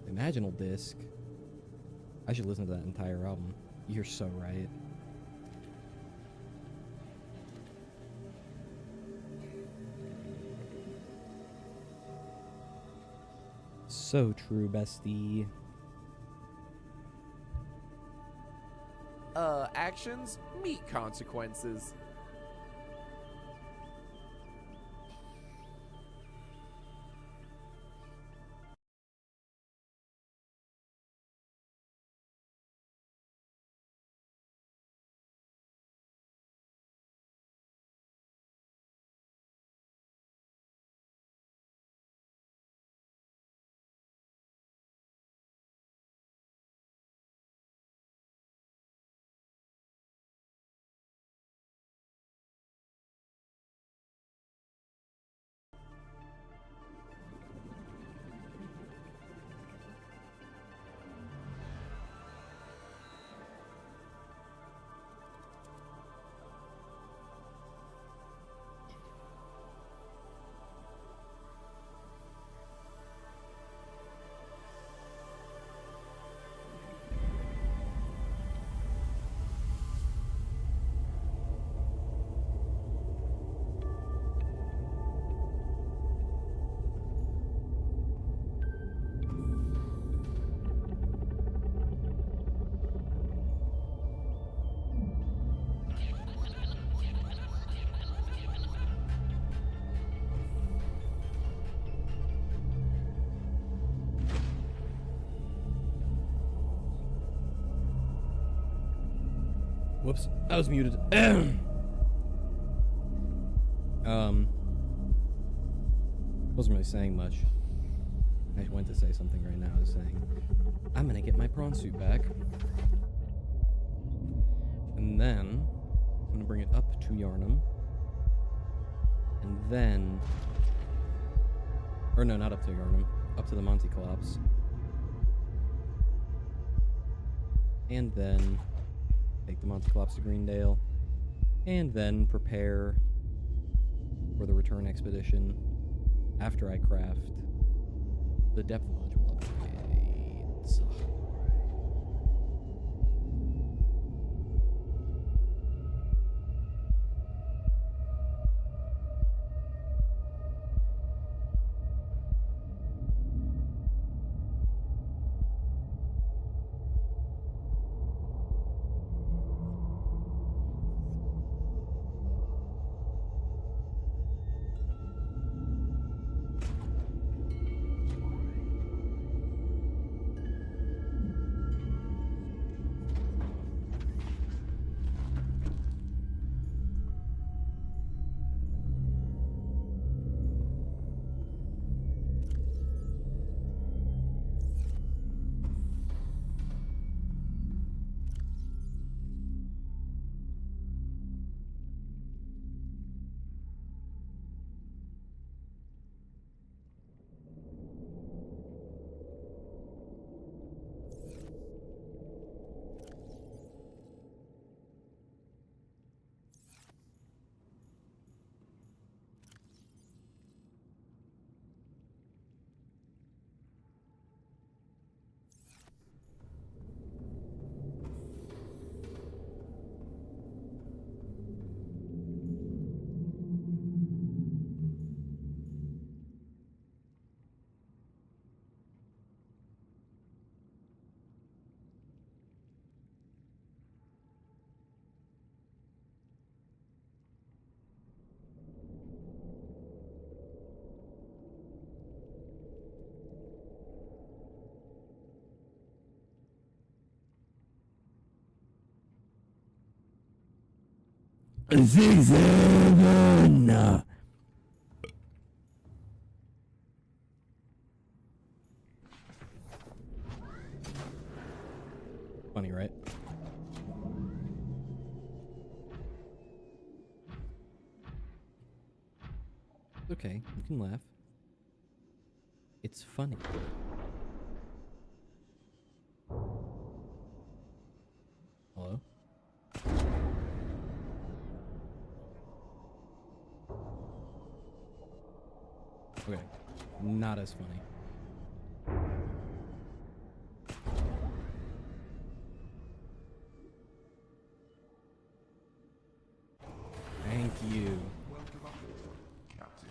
Imaginal disc. I should listen to that entire album. You're so right. So true, bestie. Actions meet consequences. Whoops, I was muted. Wasn't really saying much. I went to say something right now. I was saying, I'm gonna get my prawn suit back. And then, I'm gonna bring it up to Yarnum. And then... Or no, not up to Yarnum. Up to the Monticlops. And then, take the Monticlops to Greendale. And then prepare for the return expedition after I craft the depth module upgrades. Season. Funny, right? Okay, you can laugh. It's funny. Hello? Okay, not as funny. Thank you. Welcome aboard, Captain.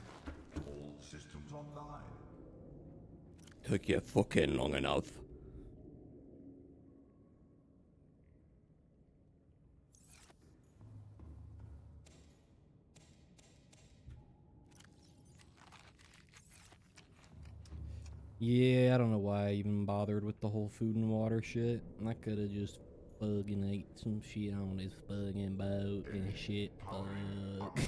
All systems online. Took you fucking long enough. Yeah, I don't know why I even bothered with the whole food and water shit. I could have just fucking ate some shit on this fucking boat and shit. Fuck.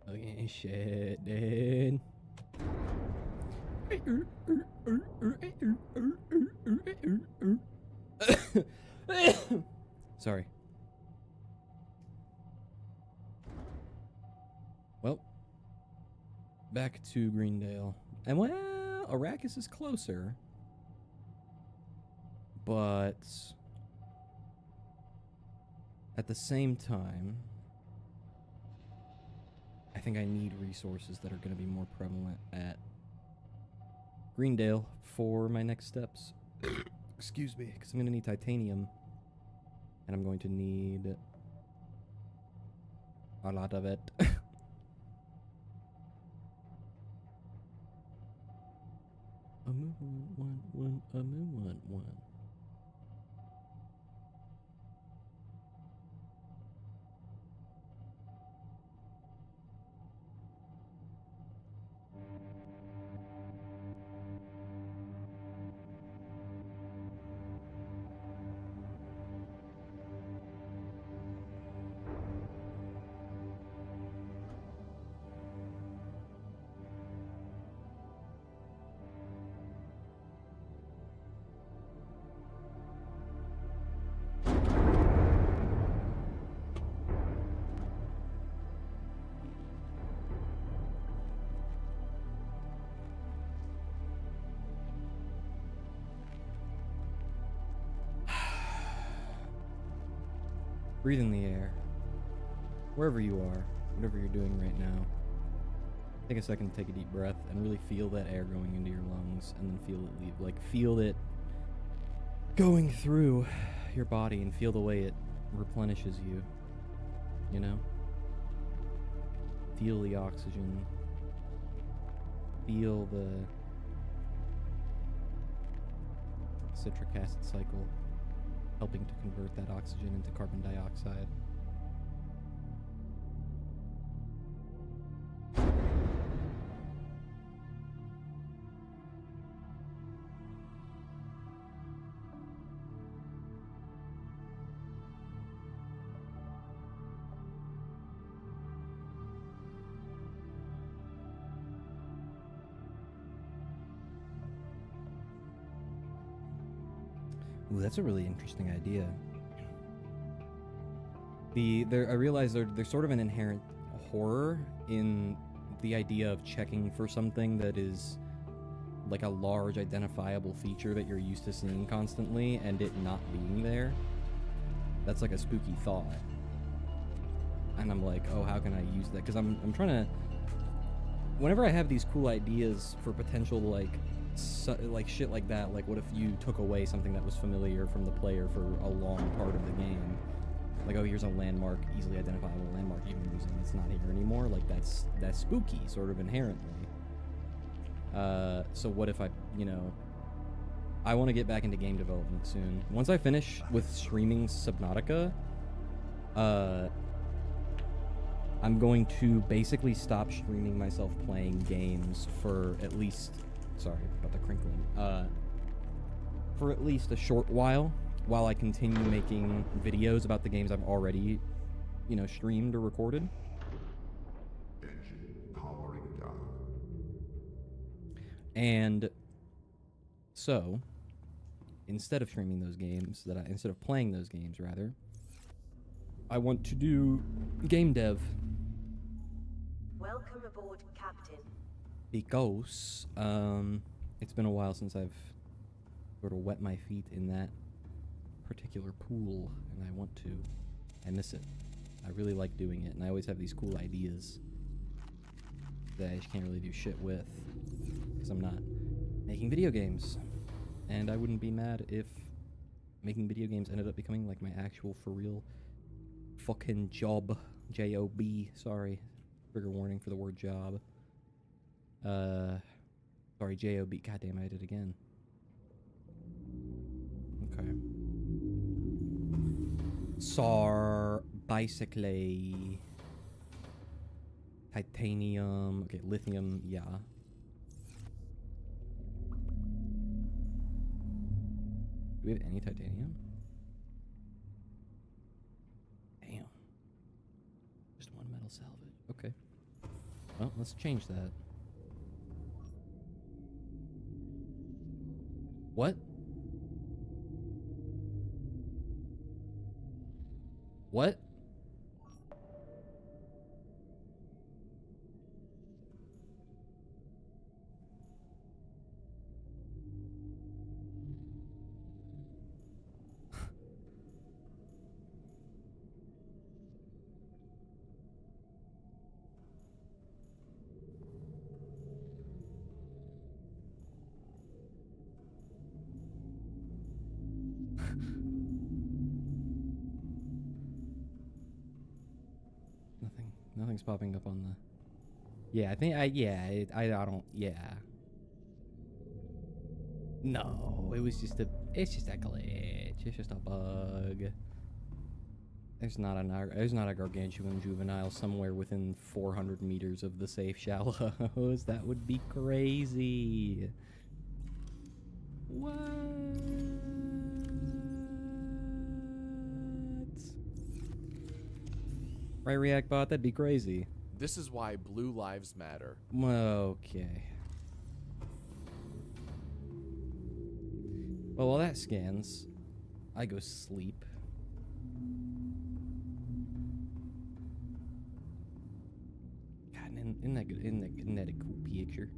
Fucking shit, dude. Sorry. Well, back to Greendale. And well, Arrakis is closer. But at the same time, I think I need resources that are going to be more prevalent at Greendale for my next steps. Excuse me, because I'm going to need titanium. And I'm going to need a lot of it. A moo one, a moo one. breathing the air. Wherever you are, whatever you're doing right now, take a second to take a deep breath and really feel that air going into your lungs and then feel it leave. Like, feel it going through your body and feel the way it replenishes you, you know? Feel the oxygen. Feel the citric acid cycle helping to convert that oxygen into carbon dioxide. Ooh, that's a really interesting idea. I realize there's sort of an inherent horror in the idea of checking for something that is like a large identifiable feature that you're used to seeing constantly and it not being there. That's like a spooky thought. And I'm like, oh, how can I use that? Because I'm trying to... Whenever I have these cool ideas for potential, like shit like that, like what if you took away something that was familiar from the player for a long part of the game? Like, oh, here's a landmark, easily identifiable landmark you've been using, it's not here anymore. Like, that's spooky, sort of inherently. So what if I want to get back into game development soon. Once I finish with streaming Subnautica, I'm going to basically stop streaming myself playing games for at least... Sorry about the crinkling. For at least a short while I continue making videos about the games I've already, streamed or recorded. Engine powering down. And so, instead of streaming those games, instead of playing those games, rather, I want to do game dev. Welcome aboard, Captain. Because it's been a while since I've sort of wet my feet in that particular pool, and I miss it. I really like doing it, and I always have these cool ideas that I just can't really do shit with because I'm not making video games. And I wouldn't be mad if making video games ended up becoming like my actual for real fucking job. J-O-B, sorry. Trigger warning for the word job. Sorry, J-O-B. Goddamn, I did it again. Okay. Bicycle. Titanium. Okay, lithium, yeah. Do we have any titanium? Damn. Just one metal salvage. Okay. Well, let's change that. What? What? Nothing's popping up on the... Yeah, I think I don't... Yeah. No, it's just a glitch. It's just a bug. There's not a gargantuan juvenile somewhere within 400 meters of the safe shallows. That would be crazy. What? Right, React Bot? That'd be crazy. This is why blue lives matter. Okay. Well, while that scans, I go sleep. God, isn't that good? Isn't that a cool picture?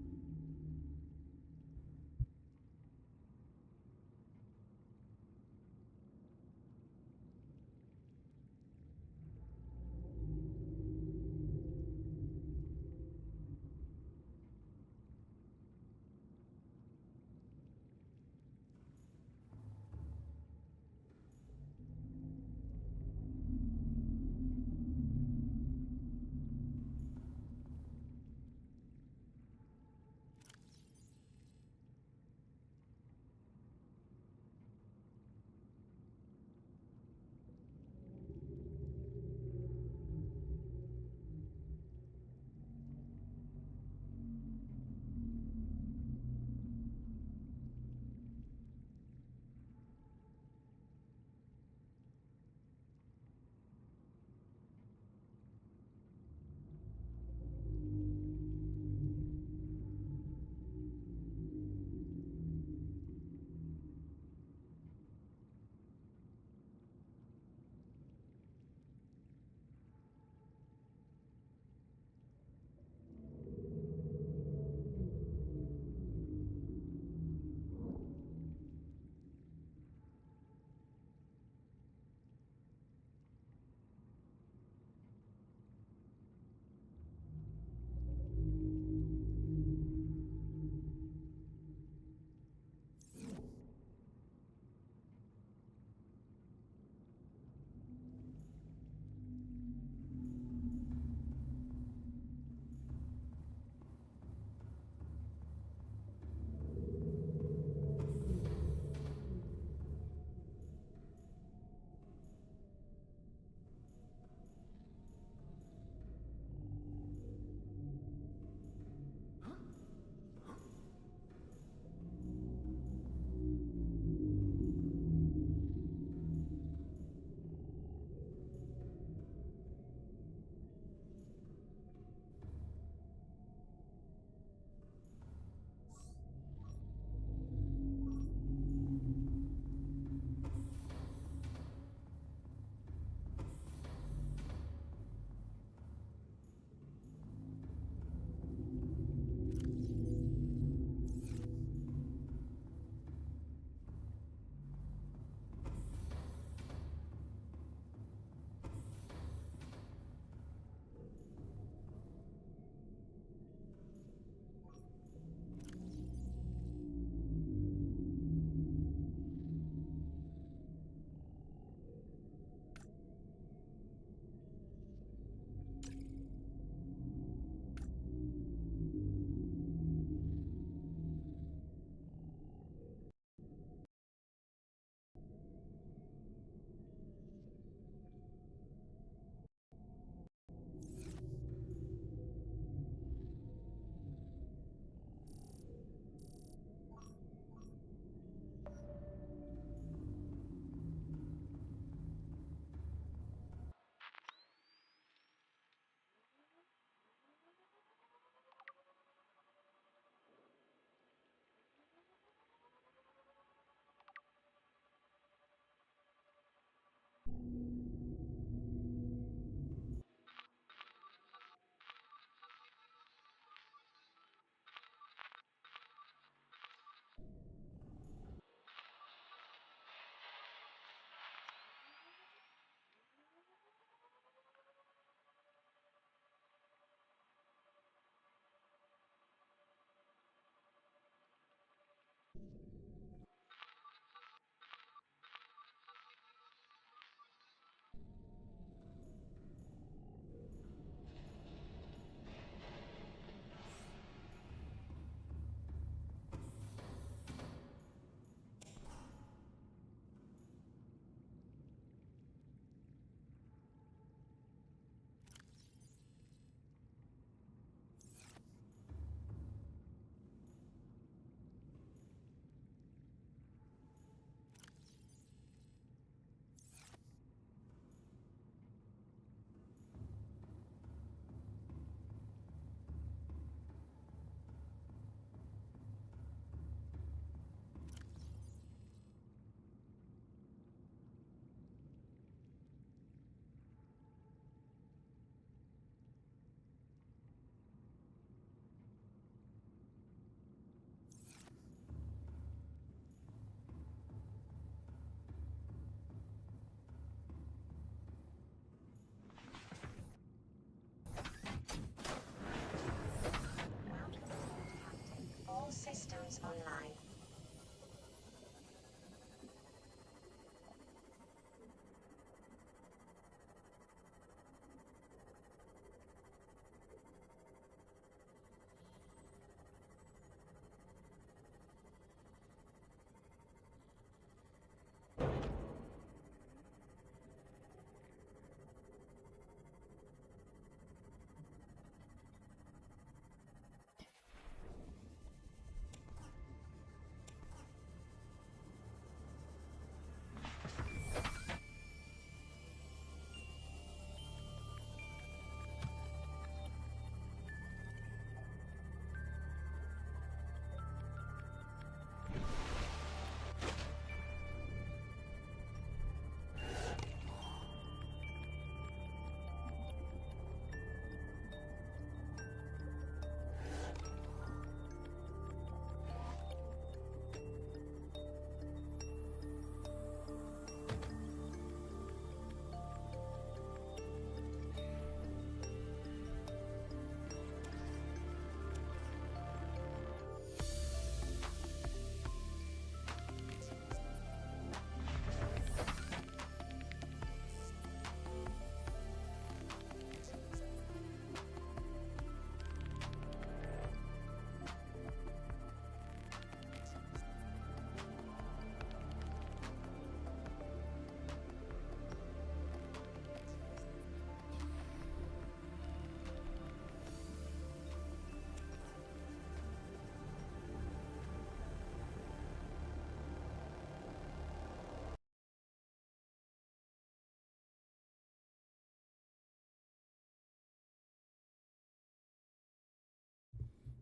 All systems online.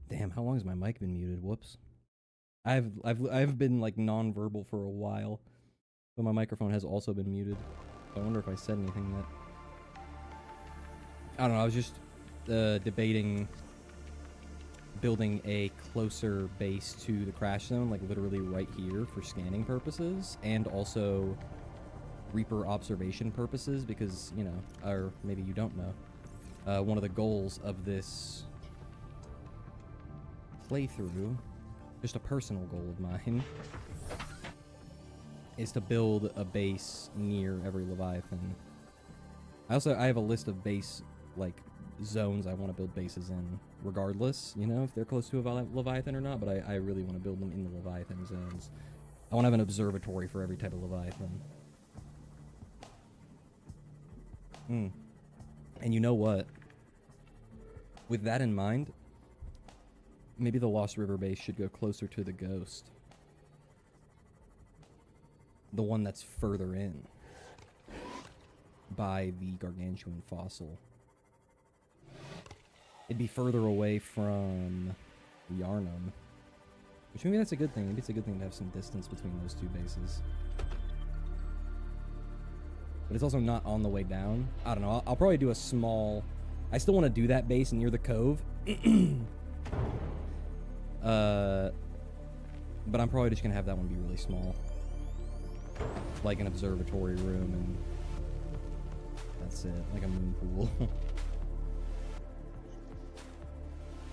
Damn, how long has my mic been muted? Whoops. I've been like non-verbal for a while, but my microphone has also been muted. I wonder if I said anything yet. I don't know. I was just debating building a closer base to the crash zone, like literally right here for scanning purposes, and also Reaper observation purposes, because, you know, or maybe you don't know, one of the goals of this playthrough, just a personal goal of mine, is to build a base near every Leviathan. I have a list of base, like, zones I want to build bases in, regardless, you know, if they're close to a Leviathan or not, but I really want to build them in the Leviathan zones. I want to have an observatory for every type of Leviathan. And you know what? With that in mind, maybe the Lost River base should go closer to the Ghost. The one that's further in by the Gargantuan fossil. It'd be further away from Yarnum. Which maybe that's a good thing. Maybe it's a good thing to have some distance between those two bases. But it's also not on the way down. I don't know. I'll probably do a small... I still want to do that base near the cove. But I'm probably just going to have that one be really small. Like an observatory room, and that's it. Like a moon pool. I'm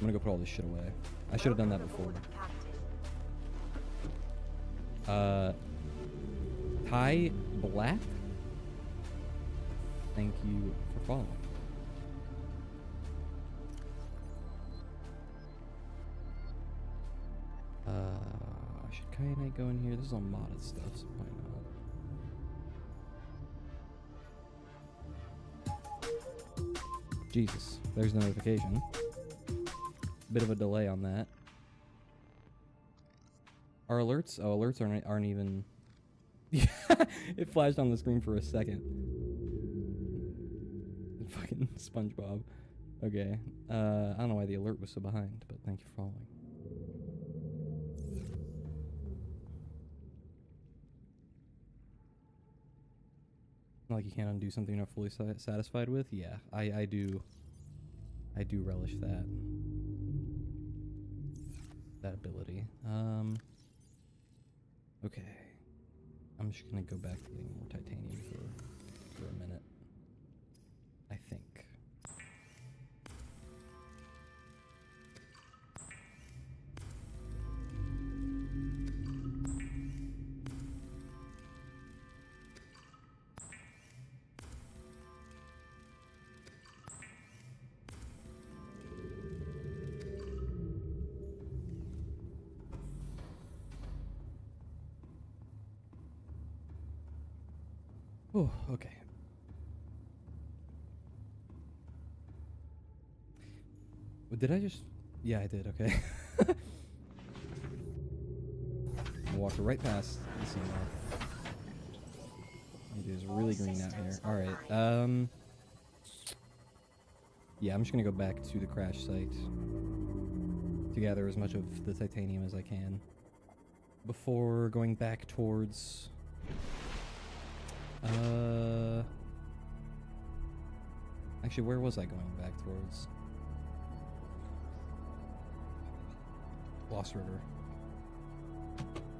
going to go put all this shit away. I should have done that before. Ty Black? Thank you for following. Should Kai and I go in here? This is all modded stuff, so why not? Jesus, there's the notification. Bit of a delay on that. Our alerts? Oh, alerts aren't even... It flashed on the screen for a second. Fucking SpongeBob. Okay. I don't know why the alert was so behind, but thank you for following. Like you can't undo something you're not fully satisfied with? Yeah, I do relish that. That ability. Okay. I'm just gonna go back to getting more titanium for a minute. I think. Oh, okay. Did I just... Yeah, I did, okay. I walked right past the scene now. It is really green out here. Alright, yeah, I'm just gonna go back to the crash site to gather as much of the titanium as I can before going back towards... Actually, where was I going back towards? Lost River.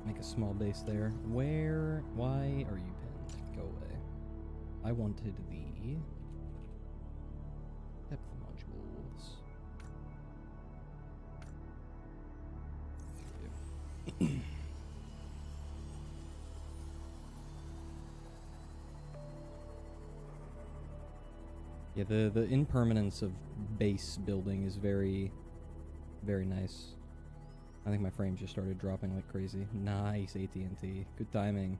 Make a small base there. Where? Why are you pinned? Go away. I wanted the depth modules. Yeah, the impermanence of base building is very, very nice. I think my frames just started dropping like crazy. Nice, AT&T. Good timing.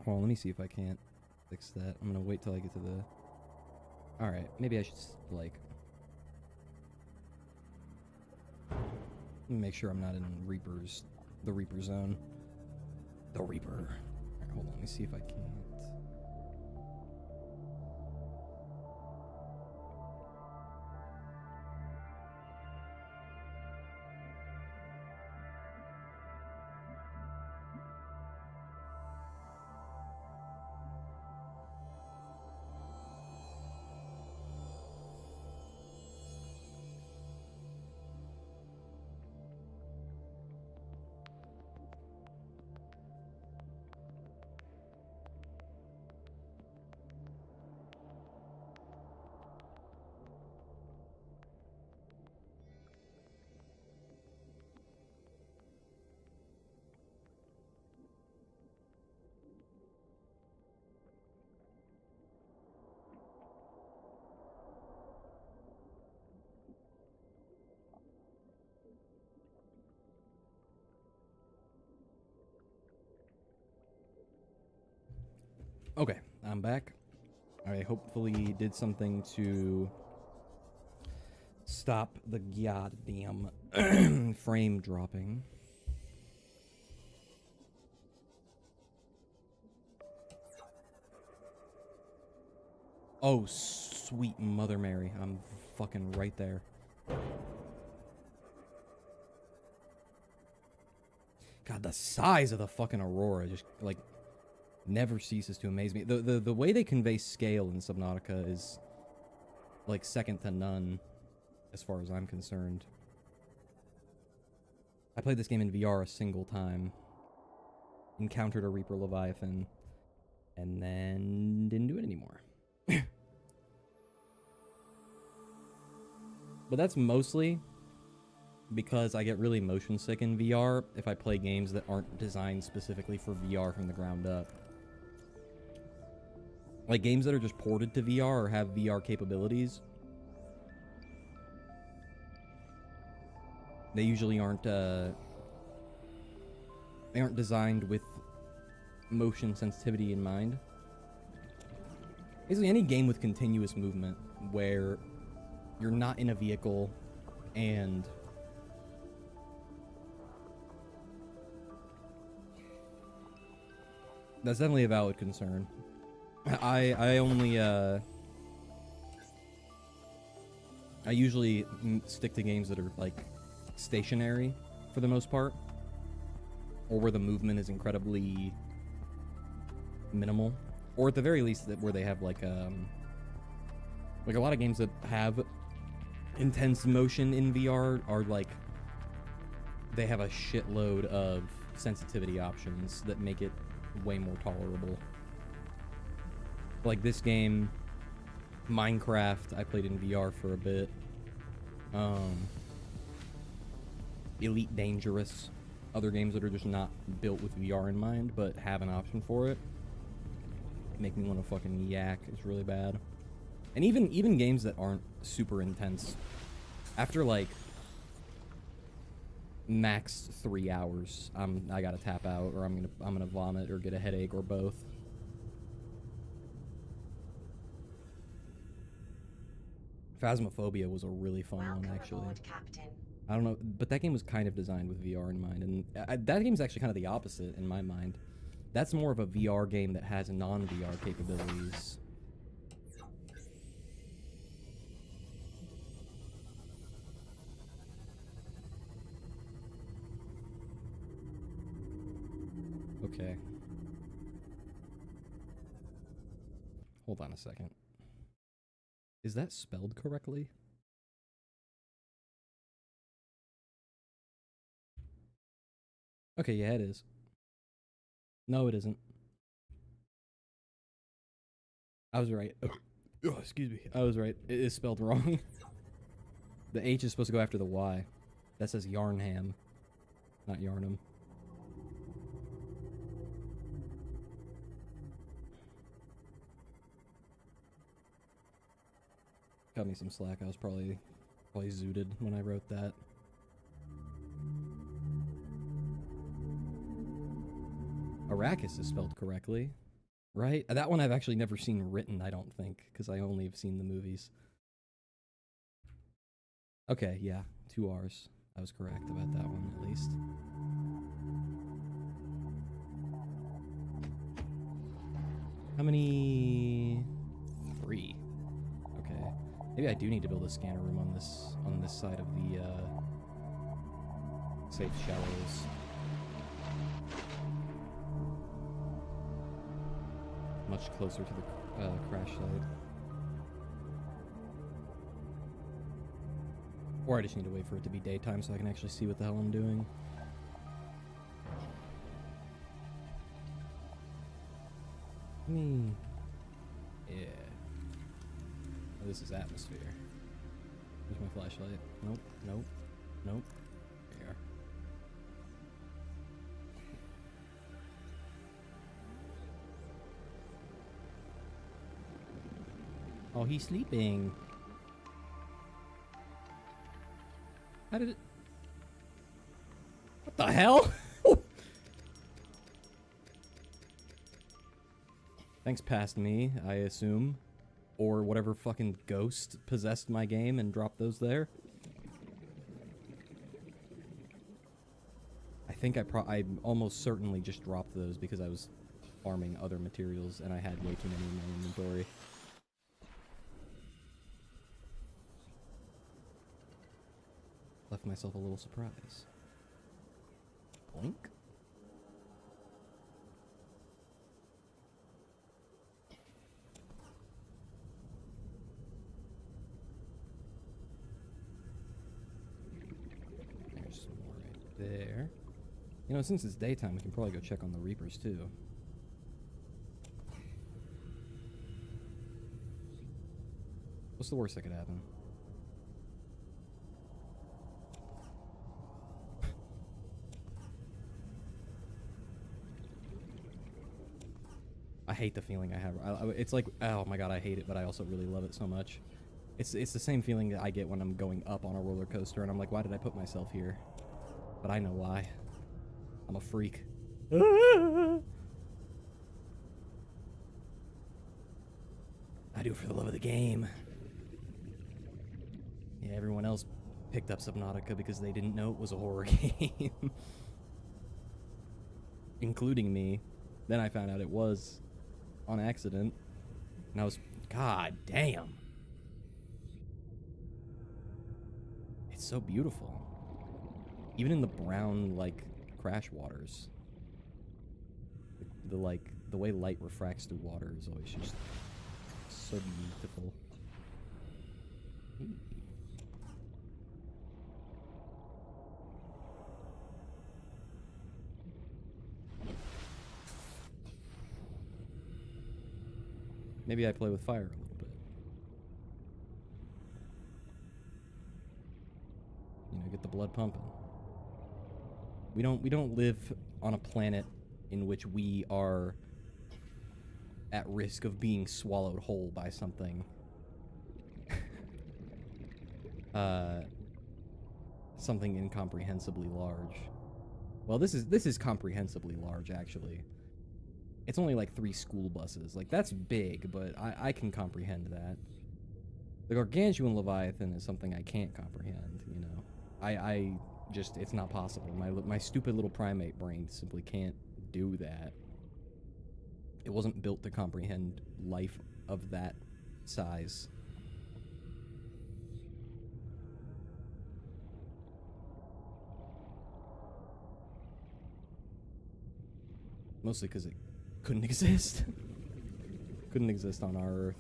Hold on, let me see if I can't fix that. I'm gonna wait till I get to the... Alright, maybe I should, like... Make sure I'm not in the Reaper zone. The Reaper. Alright, hold on, let me see if I can't. Okay, I'm back. I hopefully did something to stop the goddamn frame dropping. Oh, sweet Mother Mary. I'm fucking right there. God, the size of the fucking Aurora just, like... never ceases to amaze me. The way they convey scale in Subnautica is like second to none as far as I'm concerned. I played this game in VR a single time, encountered a Reaper Leviathan, and then didn't do it anymore. But that's mostly because I get really motion sick in VR if I play games that aren't designed specifically for VR from the ground up. Like games that are just ported to VR or have VR capabilities. They usually aren't designed with motion sensitivity in mind. Basically any game with continuous movement where you're not in a vehicle and that's definitely a valid concern. I only I usually stick to games that are like stationary for the most part, or where the movement is incredibly minimal, or at the very least that where they have like a lot of games that have intense motion in VR are like they have a shitload of sensitivity options that make it way more tolerable. Like this game, Minecraft, I played in VR for a bit. Elite Dangerous, other games that are just not built with VR in mind, but have an option for it, make me want to fucking yak. It's really bad. And even games that aren't super intense, after like max 3 hours, I gotta tap out, or I'm gonna vomit or get a headache or both. Phasmophobia was a really fun one, actually. Aboard, Captain. I don't know, but that game was kind of designed with VR in mind, and that game's actually kind of the opposite in my mind. That's more of a VR game that has non-VR capabilities. Okay. Hold on a second. Is that spelled correctly? Okay, yeah, it is. No, it isn't. I was right. Oh, excuse me. I was right. It is spelled wrong. The H is supposed to go after the Y. That says Yarnham, not Yarnum. Cut me some slack. I was probably zooted when I wrote that. Arrakis is spelled correctly, right? That one I've actually never seen written, I don't think, because I only have seen the movies. Okay, yeah, 2 R's. I was correct about that one, at least. How many? 3. Okay. Maybe I do need to build a scanner room on this side of the safe shallows. Much closer to the crash site. Or I just need to wait for it to be daytime so I can actually see what the hell I'm doing. Yeah. Oh, this is atmosphere. Where's my flashlight? Nope, nope, nope. There. Oh, he's sleeping. How did it... What the hell? Thanks past me, I assume. Or whatever fucking ghost possessed my game and dropped those there. I think I almost certainly just dropped those because I was farming other materials and I had way too many in my inventory. Left myself a little surprise. Boink. There's some more right there. You know, since it's daytime, we can probably go check on the Reapers too. What's the worst that could happen? I hate the feeling I have. It's like, oh my god, I hate it, but I also really love it so much. It's the same feeling that I get when I'm going up on a roller coaster, and I'm like, why did I put myself here? But I know why. I'm a freak. I do it for the love of the game. Yeah, everyone else picked up Subnautica because they didn't know it was a horror game. Including me. Then I found out it was on accident. And I was, god damn. It's so beautiful. Even in the brown, like, crash waters. The way light refracts through water is always just so beautiful. Maybe I play with fire a little bit. You know, get the blood pumping. We don't live on a planet in which we are at risk of being swallowed whole by something. Something incomprehensibly large. Well, this is comprehensibly large, actually. It's only like 3 school buses. Like, that's big, but I can comprehend that. The gargantuan Leviathan is something I can't comprehend, you know. I just, it's not possible. My stupid little primate brain simply can't do that. It wasn't built to comprehend life of that size. Mostly because it couldn't exist. Couldn't exist on our Earth.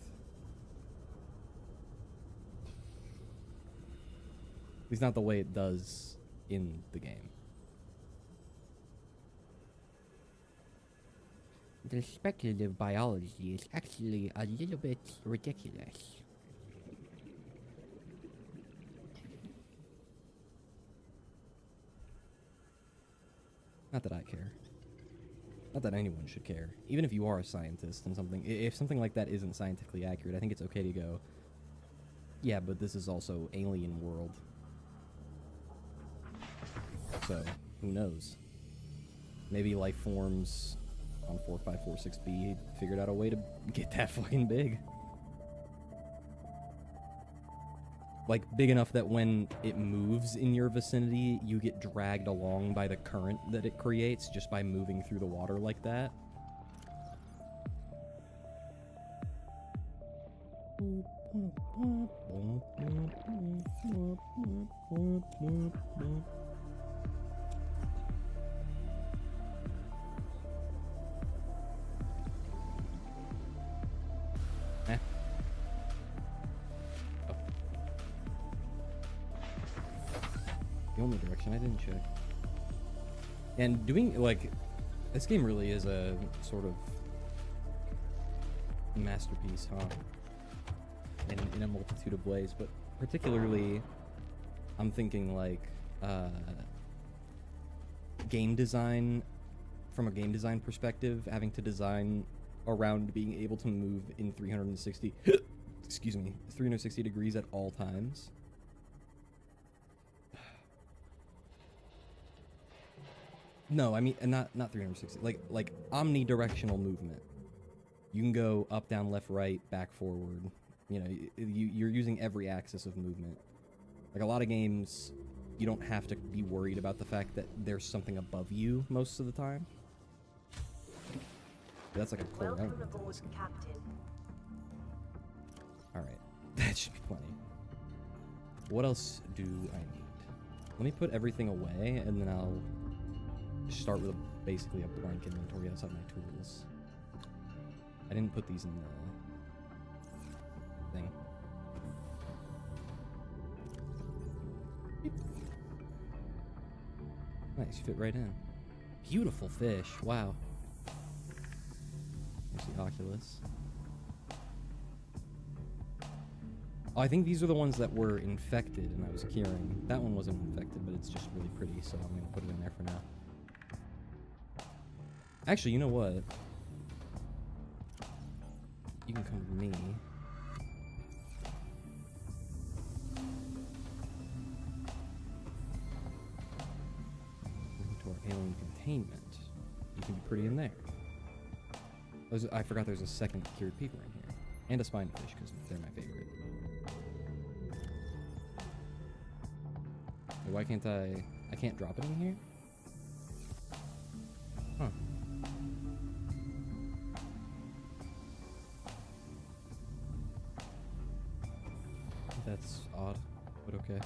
At least not the way it does in the game. The speculative biology is actually a little bit ridiculous. Not that I care. Not that anyone should care. Even if you are a scientist and something, if something like that isn't scientifically accurate, I think it's okay to go, yeah, but this is also alien world. So, who knows? Maybe life forms on 4546b figured out a way to get that fucking big. Like, big enough that when it moves in your vicinity, you get dragged along by the current that it creates just by moving through the water like that. The only direction I didn't check. And doing, like, this game really is a sort of masterpiece, huh? In a multitude of ways, but particularly, I'm thinking, like, game design, from a game design perspective, having to design around being able to move in 360, excuse me, 360 degrees at all times. No, I mean, not 360, like omnidirectional movement. You can go up, down, left, right, back, forward. You know, you're using every axis of movement. Like, a lot of games, you don't have to be worried about the fact that there's something above you most of the time. That's like a core element. Welcome aboard, Captain. Alright, that should be plenty. What else do I need? Let me put everything away, and then I'll start with basically a blank inventory outside my tools. I didn't put these in the thing. Beep. Nice, fit right in. Beautiful fish, wow. There's the Oculus. Oh, I think these are the ones that were infected and I was curing. That one wasn't infected, but it's just really pretty, so I'm gonna put it in there for now. Actually, you know what? You can come with me. Into our alien containment. You can be pretty in there. I forgot there's a second cured people in here. And a spine fish, because they're my favorite. Why can't I can't drop it in here? Huh. That's odd, but okay.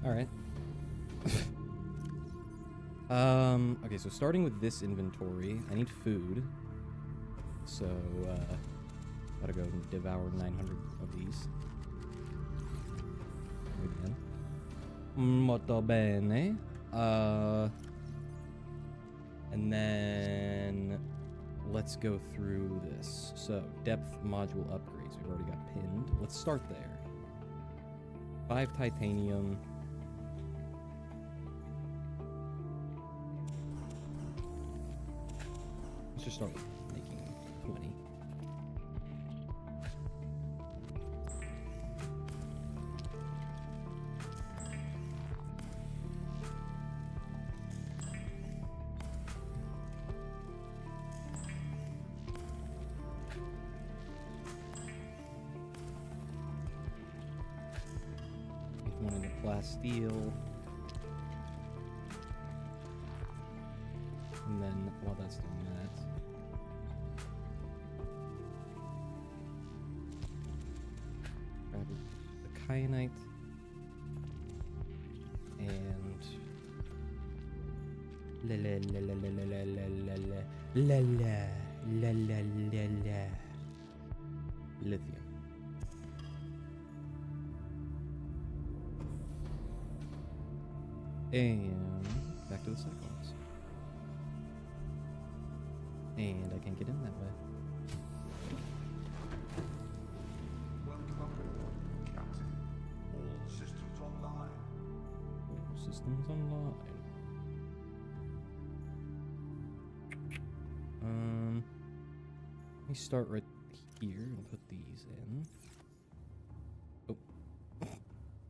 Alright. Okay, so starting with this inventory, I need food. So, gotta go devour 900 of these. Again. Molto bene. And then let's go through this. So, depth module upgrades. We've already got pinned. Let's start there. 5 titanium. Let's just start with making 20. One in the plasteel. And then while that's doing that, grab the kyanite and la la la la la la la la la la la la la lithium. And back to the Cyclops. And I can't get in that way. Welcome aboard, Captain. All systems online. All systems online. Let me start right here and put these in. Oh.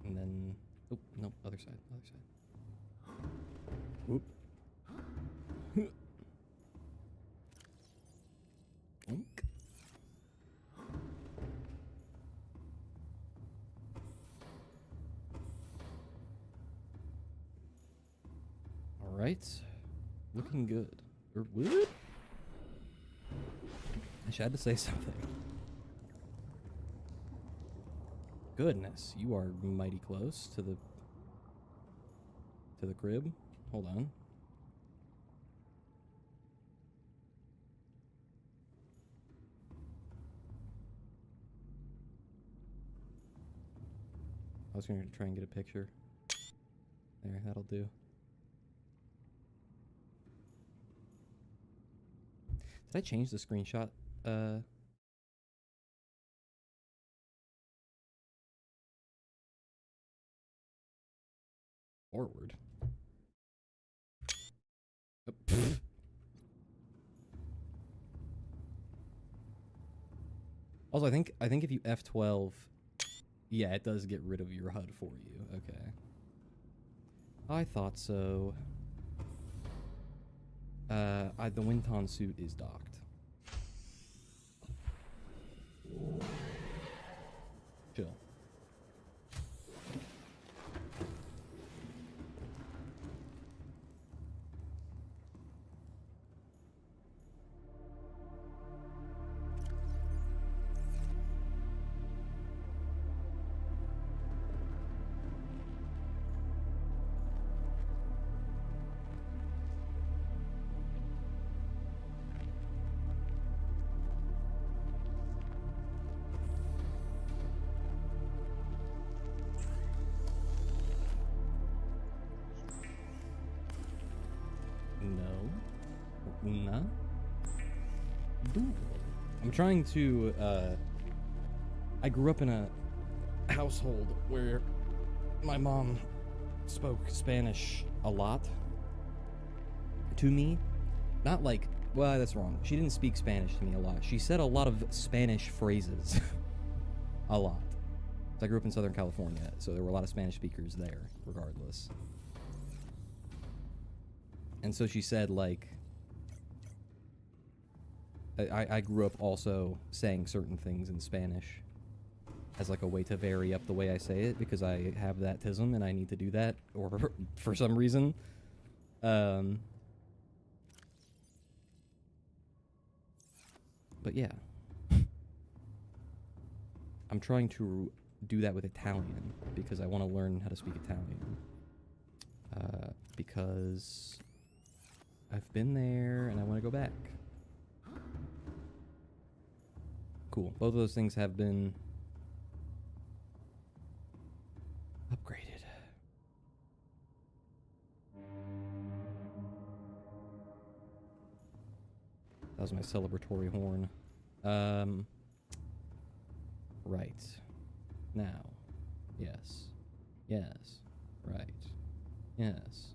And then, oh, no, other side, other side. Whoop. Oink. All right, looking good. Or what? I should have to say something. Goodness, you are mighty close to the crib. Hold on. I was going to try and get a picture. There, that'll do. Did I change the screenshot? Forward. Oh, also, I think if you F12, yeah, it does get rid of your HUD for you. Okay. I thought so. The Winton suit is docked. Chill. No. I'm trying to, I grew up in a household where my mom spoke Spanish a lot to me. Not like, well, that's wrong. She didn't speak Spanish to me a lot. She said a lot of Spanish phrases. A lot. So I grew up in Southern California, so there were a lot of Spanish speakers there, regardless. And so she said, like, I grew up also saying certain things in Spanish as like a way to vary up the way I say it, because I have that tism and I need to do that, or for some reason. But yeah. I'm trying to do that with Italian, because I want to learn how to speak Italian. Because I've been there and I want to go back. Cool. Both of those things have been upgraded. That was my celebratory horn. Right. Now. Yes. Yes. Right. Yes.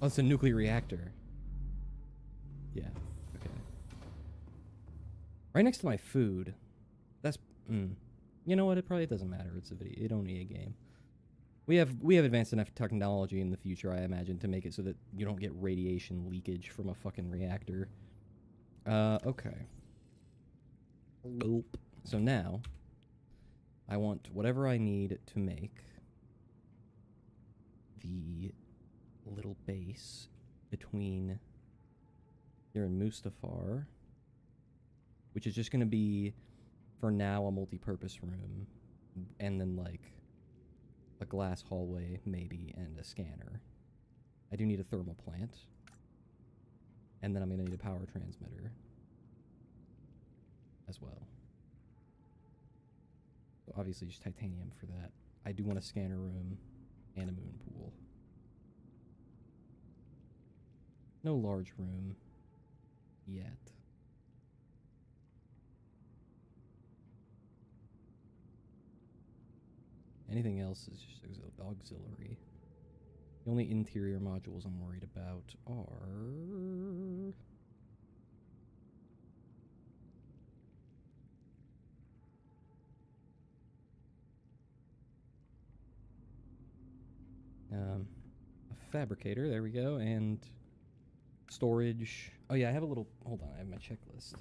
Oh, it's a nuclear reactor. Yeah. Okay. Right next to my food. That's... You know what? It probably doesn't matter. It's a video. It only a game. We have advanced enough technology in the future, I imagine, to make it so that you don't get radiation leakage from a fucking reactor. Okay. Nope. So now, I want whatever I need to make the little base between here and Mustafar, which is just going to be, for now, a multi-purpose room, and then, like, a glass hallway, maybe, and a scanner. I do need a thermal plant. And then I'm going to need a power transmitter as well. So obviously just titanium for that. I do want a scanner room and a moon pool. No large room yet. Anything else is just auxiliary. The only interior modules I'm worried about are... a fabricator, there we go, and storage. Oh yeah, I have a little... Hold on, I have my checklist.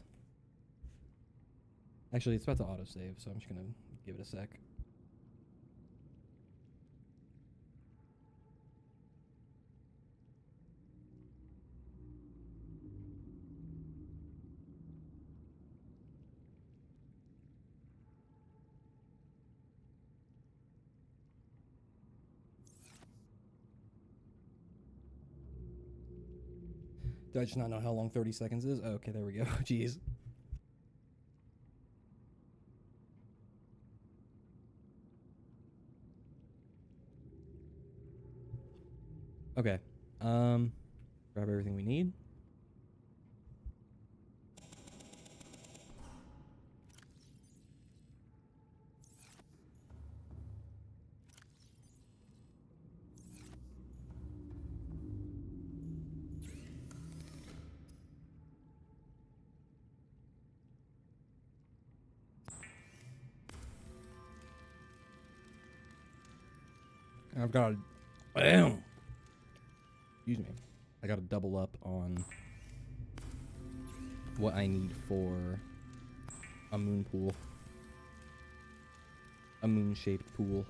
Actually, it's about to autosave, so I'm just gonna give it a sec. Do I just not know how long 30 seconds is? Oh, okay, there we go. Jeez. Okay. Grab everything we need. I've got to... Bam! Excuse me. I got to double up on what I need for a moon pool. A moon-shaped pool.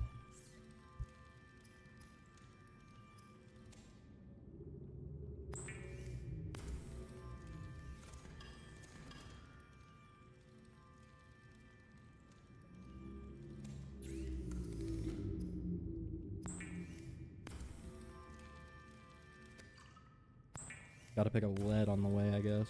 Gotta pick up lead on the way, I guess.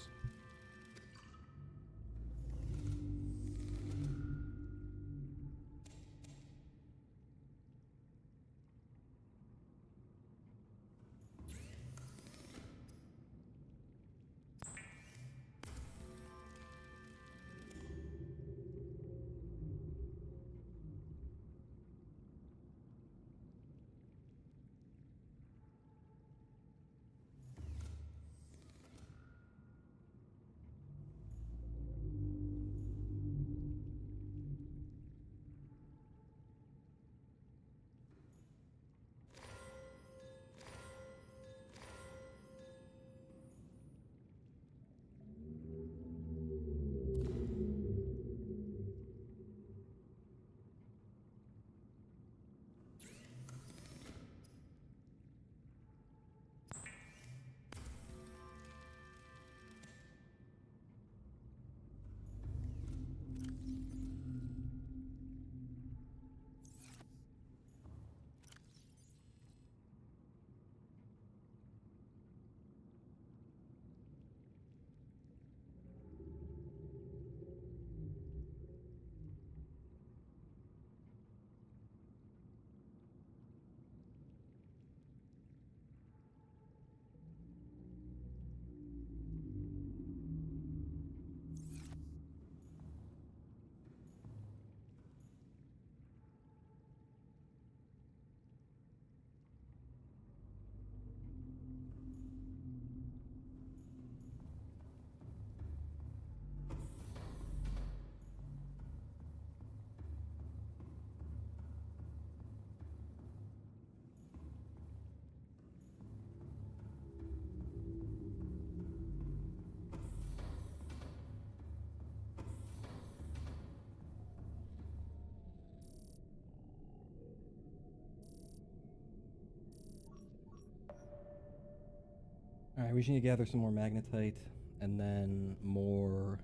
we just need to gather some more magnetite and then more.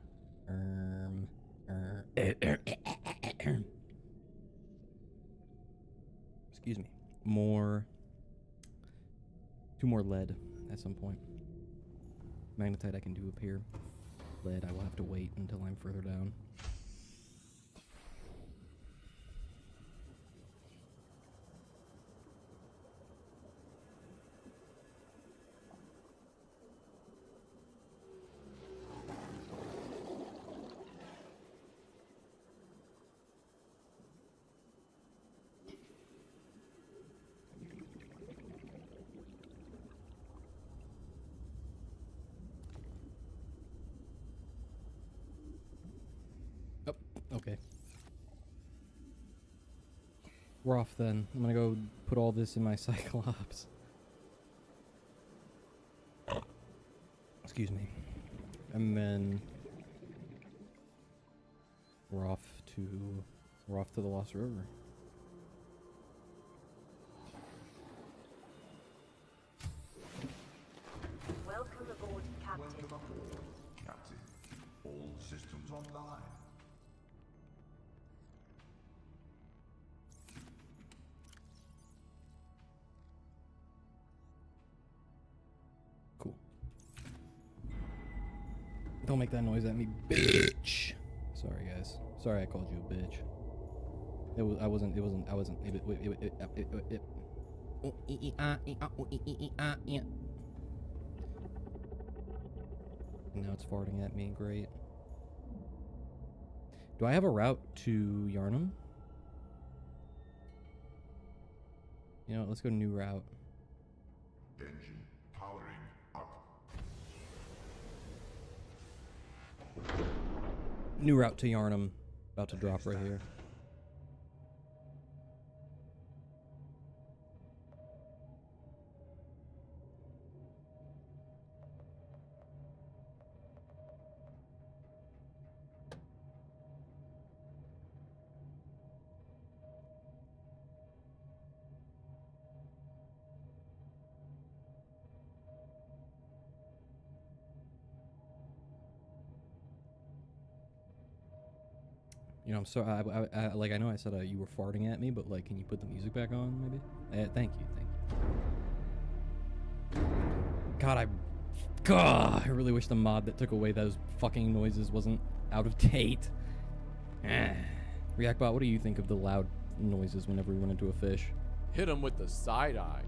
Excuse me. More. 2 more lead at some point. Magnetite I can do up here. Lead I will have to wait until I'm further down. Okay. We're off then. I'm gonna go put all this in my Cyclops. Excuse me. And then we're off to the Lost River. Welcome aboard, Captain. Welcome aboard, Captain. All systems online. Cool. Don't make that noise at me, bitch. Sorry, guys. Sorry I called you a bitch. I wasn't. And now it's farting at me. Great. Do I have a route to Yarnum? You know what, let's go new route. Engine powering up. New route to Yarnum. About to drop right here. You know, I'm sorry. Like I know I said you were farting at me, but like, can you put the music back on, maybe? Thank you. God, I really wish the mod that took away those fucking noises wasn't out of date. Reactbot, what do you think of the loud noises whenever we run into a fish? Hit him with the side eye.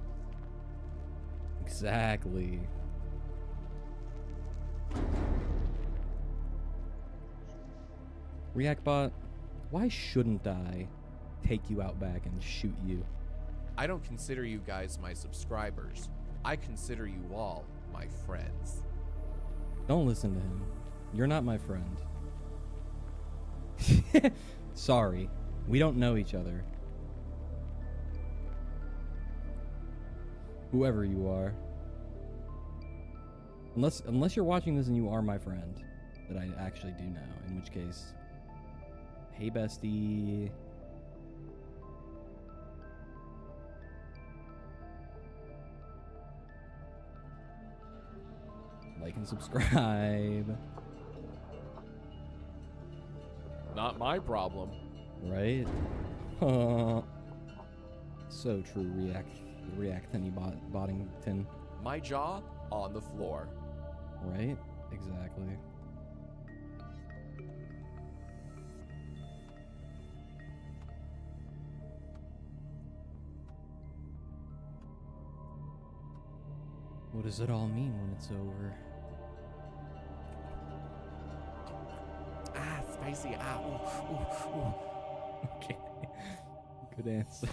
Exactly. Reactbot, why shouldn't I take you out back and shoot you? I don't consider you guys my subscribers. I consider you all my friends. Don't listen to him. You're not my friend. Sorry. We don't know each other. Whoever you are. Unless you're watching this and you are my friend. That I actually do know. In which case... Hey, bestie. Like and subscribe. Not my problem. Right? So true, React any Boddington. My jaw on the floor. Right? Exactly. What does it all mean when it's over? Ah, spicy. Ah, ooh, ooh, ooh. Okay. Good answer.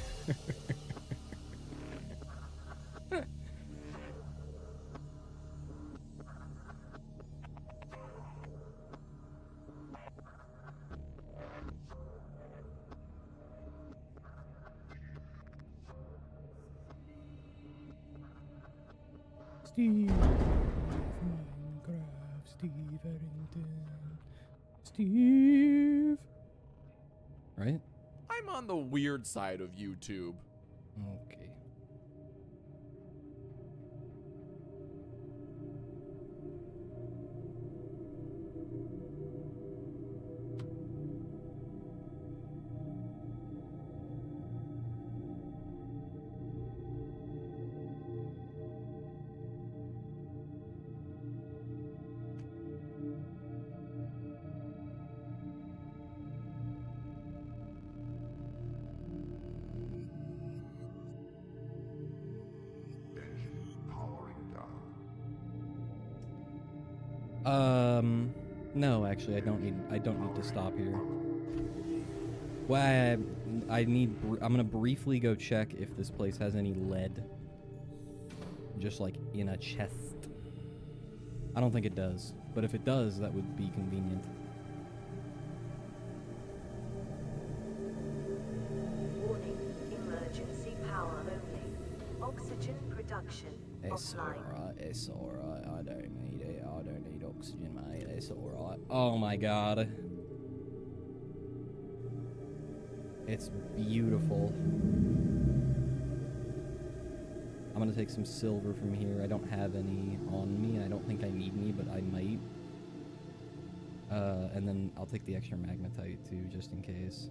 Steve Minecraft, Steve Eddington, Steve. Right? I'm on the weird side of YouTube. Okay. No, actually, I don't need to stop here. Well, I'm gonna briefly go check if this place has any lead. Just like in a chest. I don't think it does, but if it does, that would be convenient. Warning, emergency power only. Oxygen production It's offline. alright, it's alright. I don't need it. I don't need oxygen, mate. It's alright. Oh my god. It's beautiful. I'm gonna take some silver from here. I don't have any on me. I don't think I need any, but I might. And then I'll take the extra magnetite too, just in case.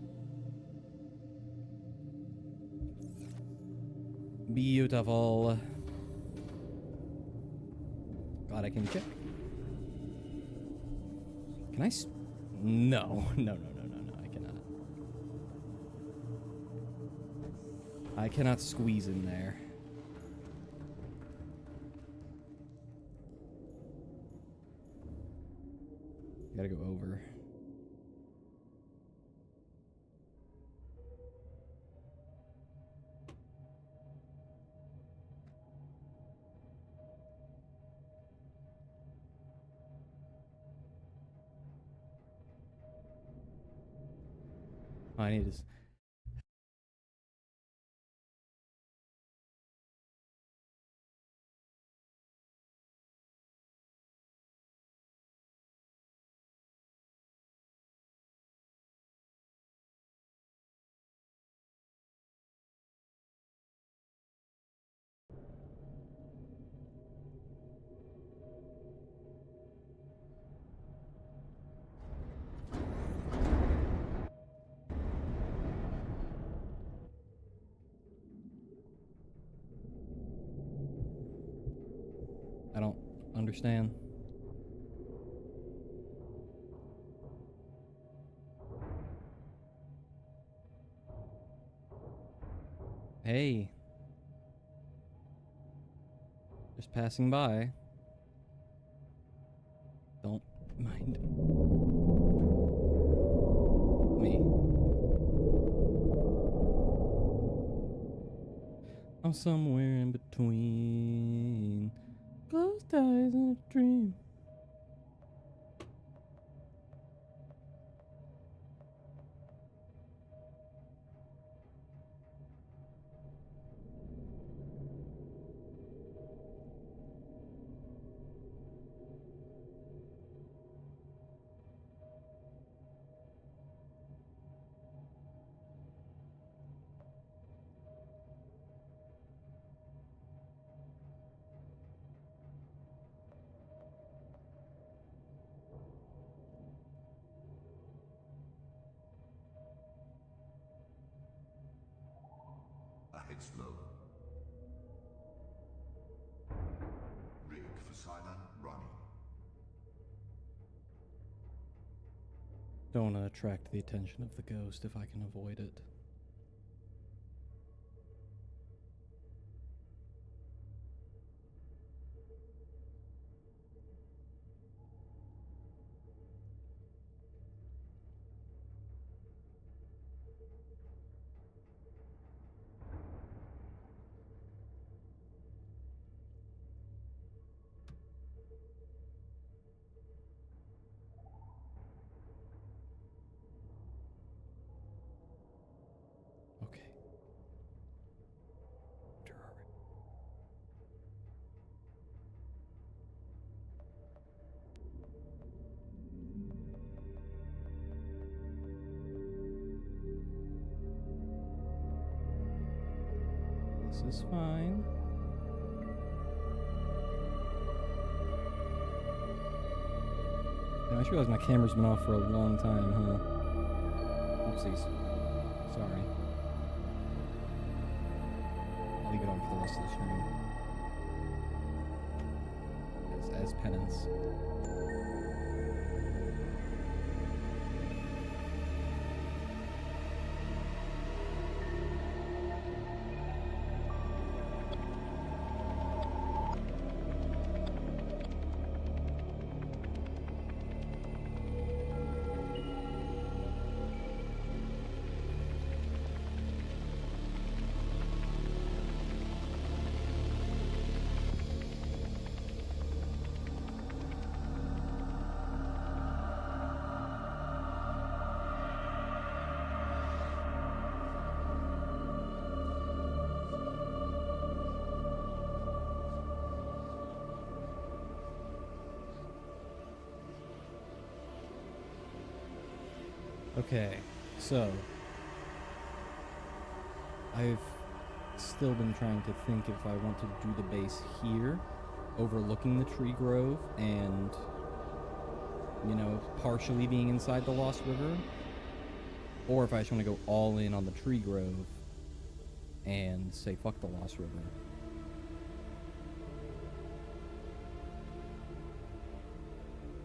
Beautiful. God, I can check. Can I No, no, I cannot. I cannot squeeze in there. Gotta go over. I need to. I don't understand. Hey. Just passing by. Don't mind me. I'm somewhere in between. Closed eyes in a dream. Ahead slow. Rig for silent running. Don't want to attract the attention of the ghost if I can avoid it. Okay. Where are we? This is fine. I just realized my camera's been off for a long time, huh? Oopsies. Sorry. I'll leave it on for the rest of the stream. As penance. Okay, so I've still been trying to think if I want to do the base here, overlooking the tree grove and, you know, partially being inside the Lost River, or if I just want to go all in on the tree grove and say fuck the Lost River.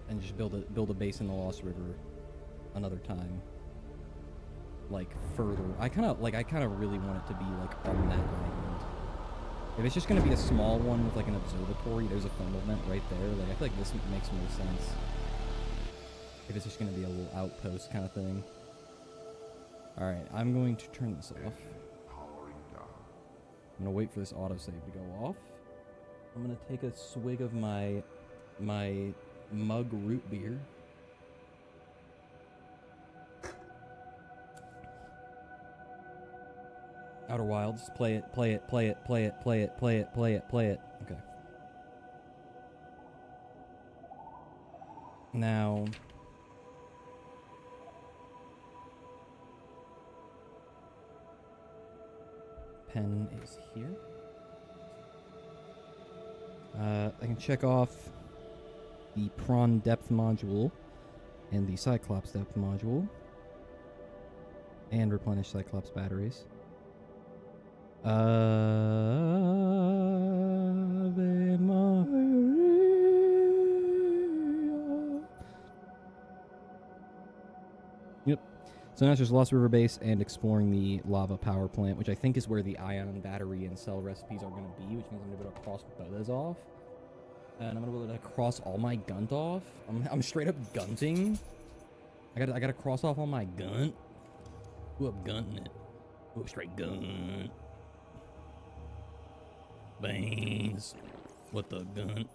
And just build a base in the Lost River another time. Like further. I kind of really want it to be like on that island. If it's just going to be a small one with like an observatory, there's a firmament right there. Like I feel like this makes more sense. If it's just going to be a little outpost kind of thing. All right, I'm going to turn this off. Powering down. I'm going to wait for this autosave to go off. I'm going to take a swig of my mug root beer. Outer Wilds, play it. Okay. Now, pen is here. I can check off the prawn depth module and the Cyclops depth module and replenish Cyclops batteries. Ave Maria. Yep. So now it's just Lost River Base and exploring the lava power plant, which I think is where the ion battery and cell recipes are going to be, which means I'm going to be able to cross those off. And I'm going to be able to cross all my gunt off. I'm straight up gunting. I gotta cross off all my gunt. Ooh, I'm gunting it. Ooh, straight gunt. Bangs. What the gun?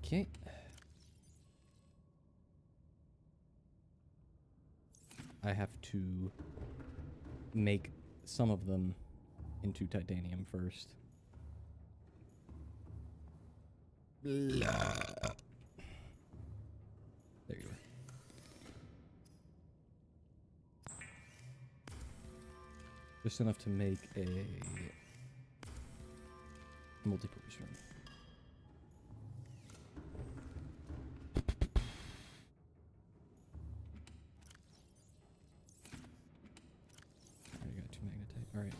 Okay. I have to make some of them into titanium first. Blah. There you are. Just enough to make a multi-purpose room. I got 2 magnetite. All right.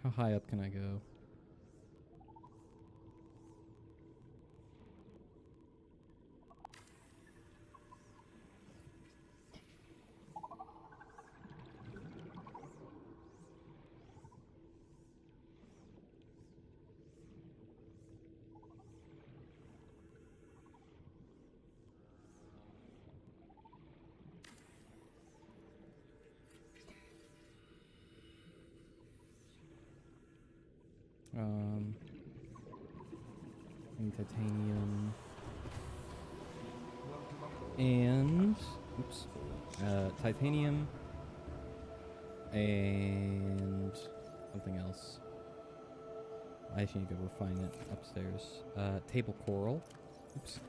How high up can I go? And titanium. And oops. Titanium and something else. I actually need to go refine it upstairs. Table coral. Oops.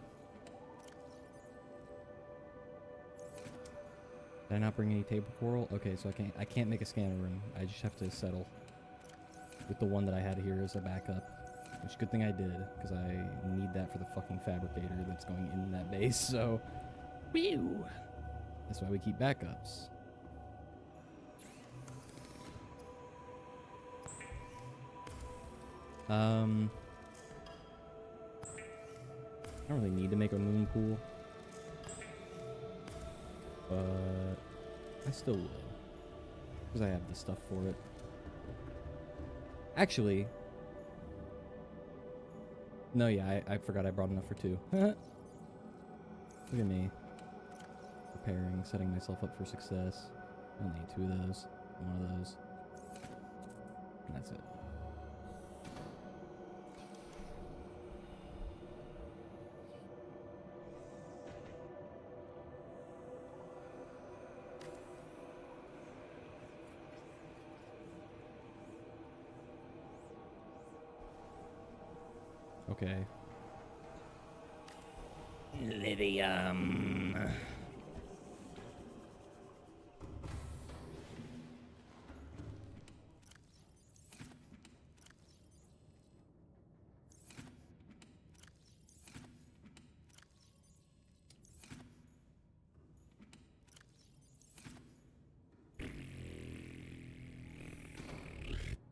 Did I not bring any table coral? Okay, so I can't make a scanner room. I just have to settle with the one that I had here as a backup. Which is a good thing I did, because I need that for the fucking fabricator that's going in that base, so... Whew! That's why we keep backups. I don't really need to make a moon pool. But I still will. Because I have the stuff for it. Actually... No, yeah, I forgot I brought enough for 2. Look at me. Preparing, setting myself up for success. I only need 2 of those. 1 of those. And that's it. Okay. Lithium.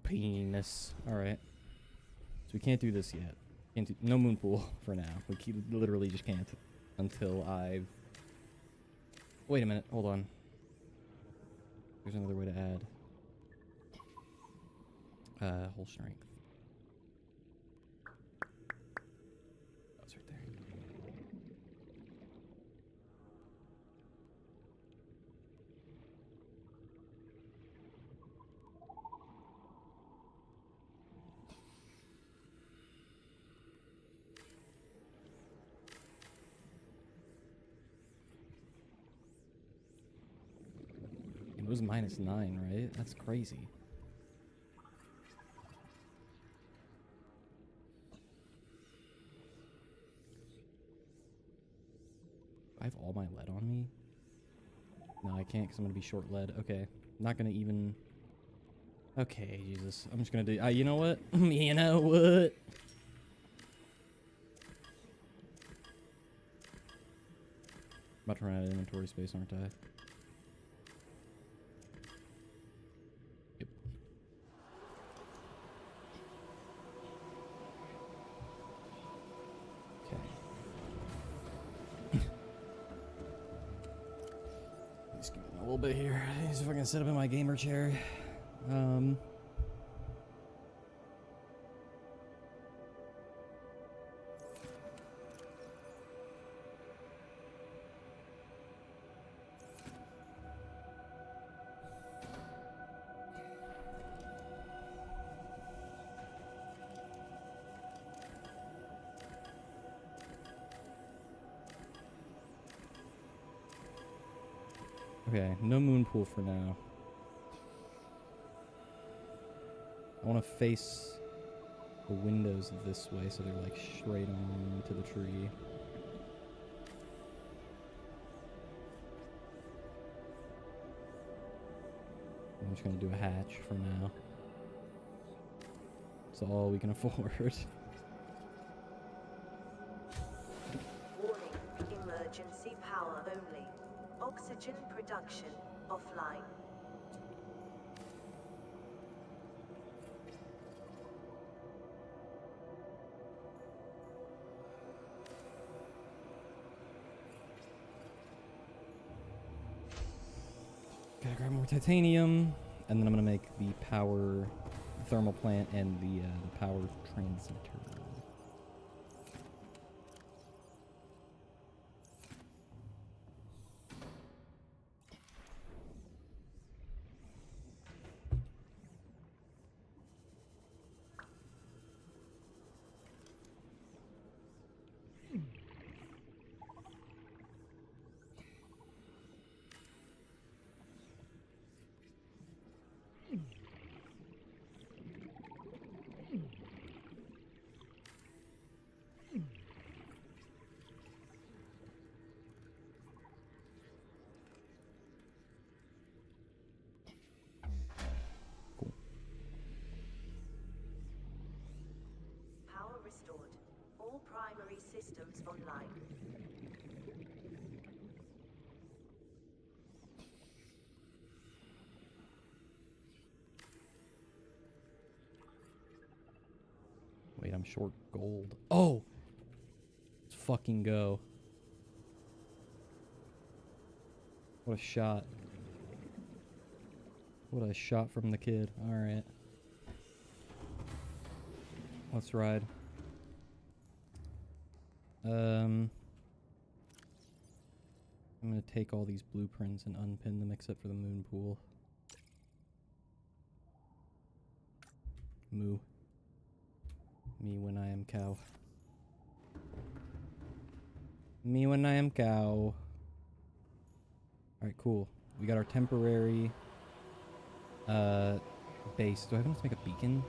Penis. Alright. So we can't do this yet. Can't do, no moon pool for now. We literally just can't until I've... Wait a minute. Hold on. There's another way to add. Whole strength. Oh, it's right there. It was -9, right? That's crazy. I have all my lead on me? No, I can't because I'm going to be short lead. Okay. I'm not going to even... Okay, Jesus. I'm just going to do... you know what? You know what? I'm about to run out of inventory space, aren't I? Yep. Okay. Just give me a little bit here. See if I can set up in my gamer chair. Okay, no moon pool for now. I want to face the windows this way so they're like straight on to the tree. I'm just going to do a hatch for now. It's all we can afford. Warning, emergency power only. Oxygen production offline. Gotta grab more titanium, and then I'm gonna make the power thermal plant and the power transmitter. Power restored. All primary systems online. Wait, I'm short gold. Oh! Let's fucking go. What a shot. What a shot from the kid. Alright. Let's ride. I'm gonna take all these blueprints and unpin them except for the moon pool. Moo. Me when I am cow. Me when I am cow. Alright, cool. We got our temporary base. Do I have enough to make a beacon?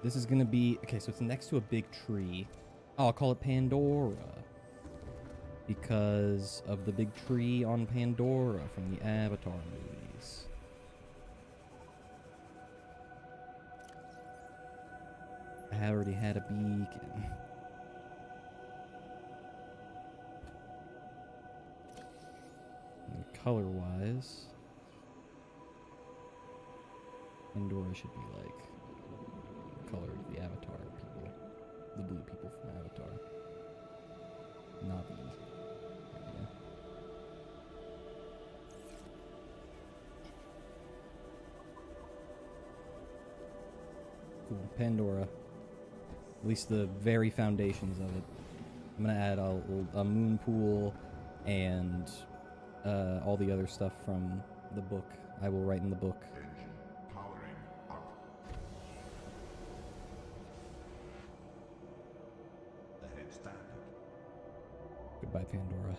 This is gonna be... Okay, so it's next to a big tree. Oh, I'll call it Pandora. Because of the big tree on Pandora from the Avatar movies. I already had a beacon. And color-wise, Pandora should be like the color of the Avatar people. The blue people from Avatar. Navi. area. Cool. Pandora. At least the very foundations of it. I'm gonna add a moon pool and all the other stuff from the book. I will write in the book. Engine powering up. Ahead standard. Goodbye, Pandora.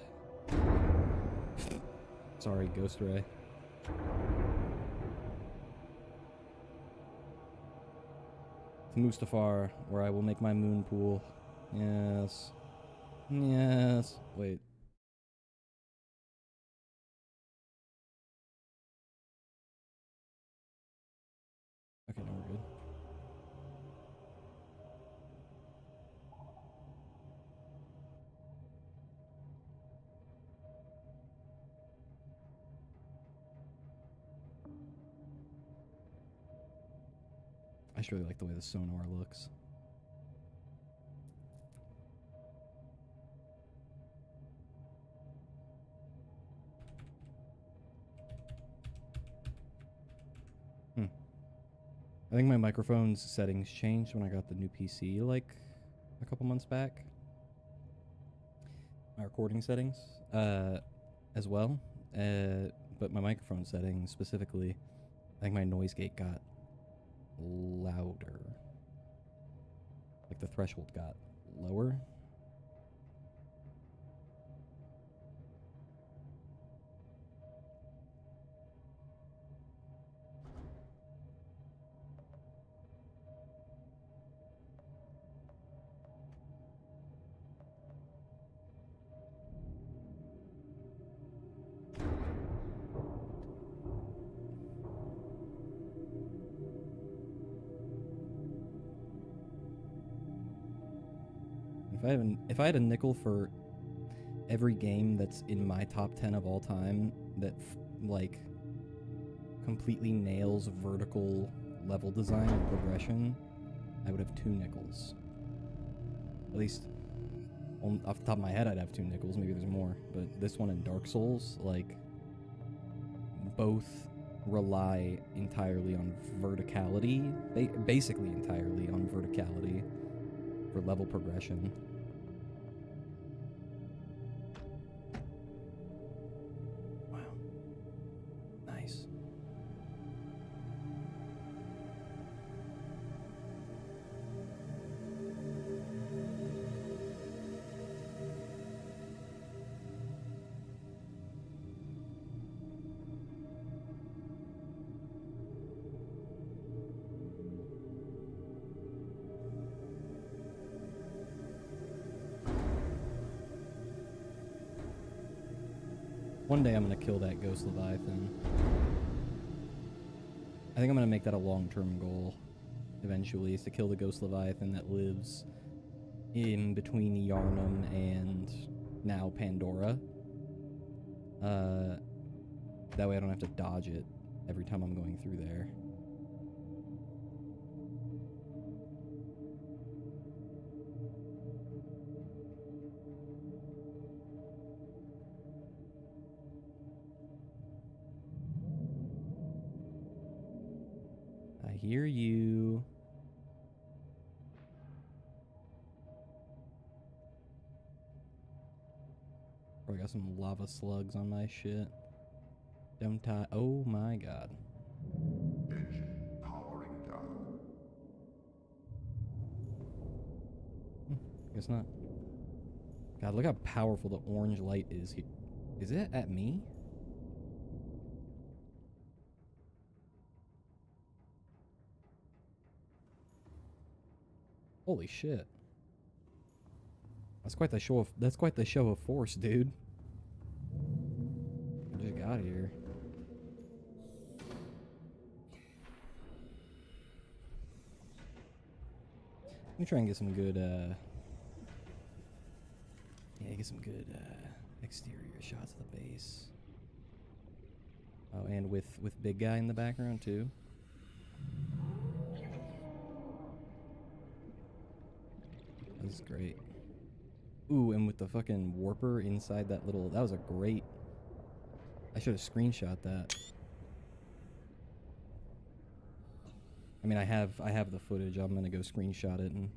Sorry, Ghost Ray. To Mustafar, where I will make my moon pool. Yes. Yes. Wait. Okay, now we're good. I just really like the way the sonar looks. I think my microphone's settings changed when I got the new PC like a couple months back. My recording settings as well. But my microphone settings specifically, I think my noise gate got louder. Like the threshold got lower. If I had a nickel for every game that's in my top 10 of all time that like completely nails vertical level design and progression, I would have 2 nickels. At least off the top of my head I'd have 2 nickels, maybe there's more, but this one and Dark Souls, like, both rely entirely on verticality, basically entirely on verticality for level progression. Wow. Nice. One day I'm gonna kill that Ghost Leviathan. I think I'm gonna make that a long-term goal eventually, is to kill the Ghost Leviathan that lives in between Yharnam and now Pandora. That way I don't have to dodge it every time I'm going through there. I hear you. Probably got some lava slugs on my shit. Don't I? Oh my god. Engine powering down. Guess not. God, look how powerful the orange light is here. Is it at me? Holy shit. That's quite the show of force, dude. What you got here? Let me try and get some good get some good exterior shots of the base. Oh, and with big guy in the background too. This is great. Ooh, and with the fucking warper inside that little... That was a great... I should have screenshot that. I mean, I have the footage. I'm gonna go screenshot it, and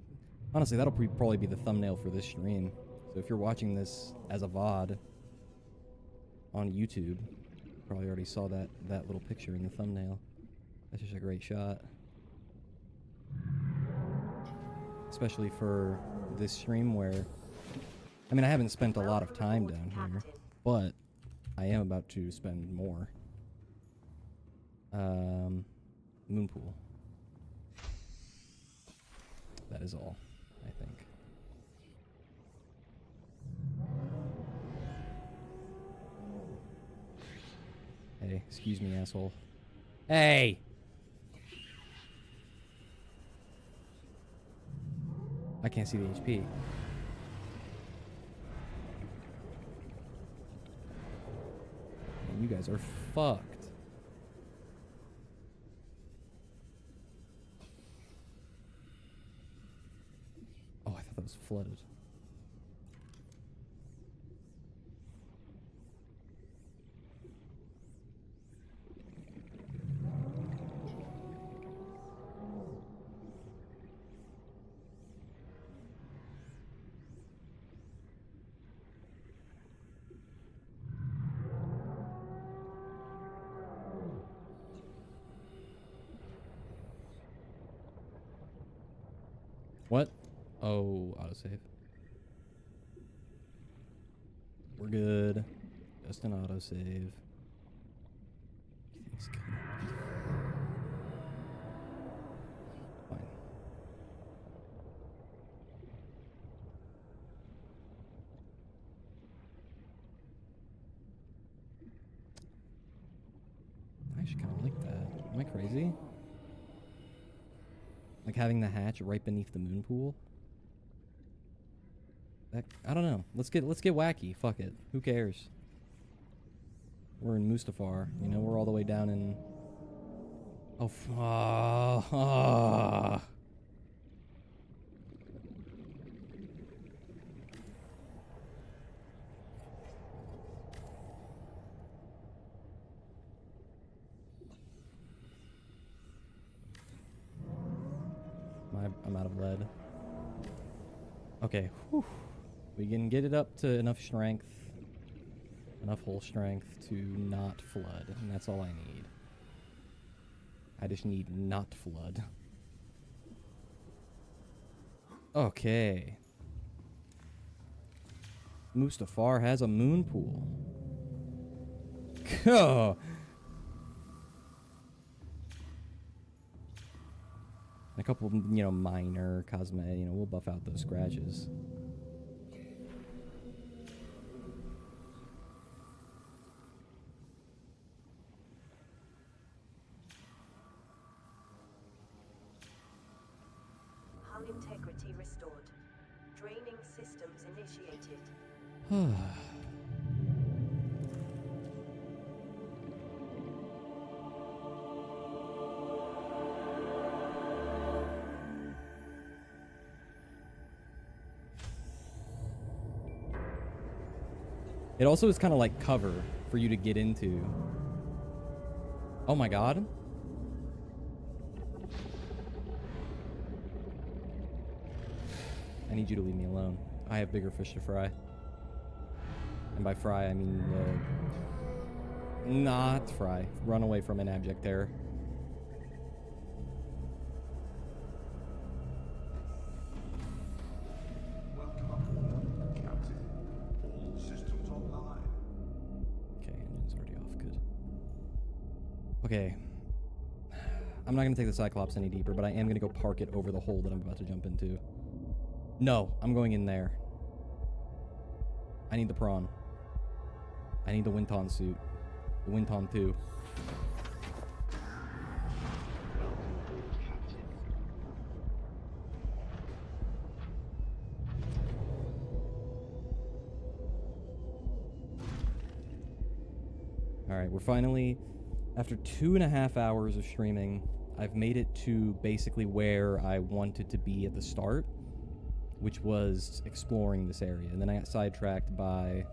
honestly, that'll probably be the thumbnail for this stream. So if you're watching this as a VOD on YouTube, you probably already saw that little picture in the thumbnail. That's just a great shot. Especially for this stream where... I mean, I haven't spent a lot of time down here, but I am about to spend more. Moon pool. That is all, I think. Hey, excuse me, asshole. Hey! I can't see the HP. Man, you guys are fucked. Oh, I thought that was flooded. What? Oh, autosave. We're good. Just an autosave. It's gonna be fine. I actually kind of like that. Am I crazy? Like having the hatch right beneath the moon pool? That, I don't know. Let's get wacky. Fuck it. Who cares? We're in Mustafar. You know, we're all the way down in... Oh, I'm out of lead. Okay. Whew. We can get it up to enough strength. Enough hull strength to not flood. And that's all I need. I just need not flood. Okay. Mustafar has a moon pool. Oh. A couple, you know, minor cosmetic, you know, we'll buff out those scratches. Hull integrity restored. Draining systems initiated. It also is kind of like cover for you to get into. Oh my god. I need you to leave me alone. I have bigger fish to fry. And by fry, I mean, not fry. Run away from an abject terror. Welcome aboard, Captain. All systems online. Okay, engine's already off. Good. Okay. I'm not going to take the Cyclops any deeper, but I am going to go park it over the hole that I'm about to jump into. No, I'm going in there. I need the prawn. I need the Winton suit. The Winton 2. Welcome aboard, Captain. Alright, we're finally, after 2.5 hours of streaming, I've made it to basically where I wanted to be at the start, which was exploring this area. And then I got sidetracked by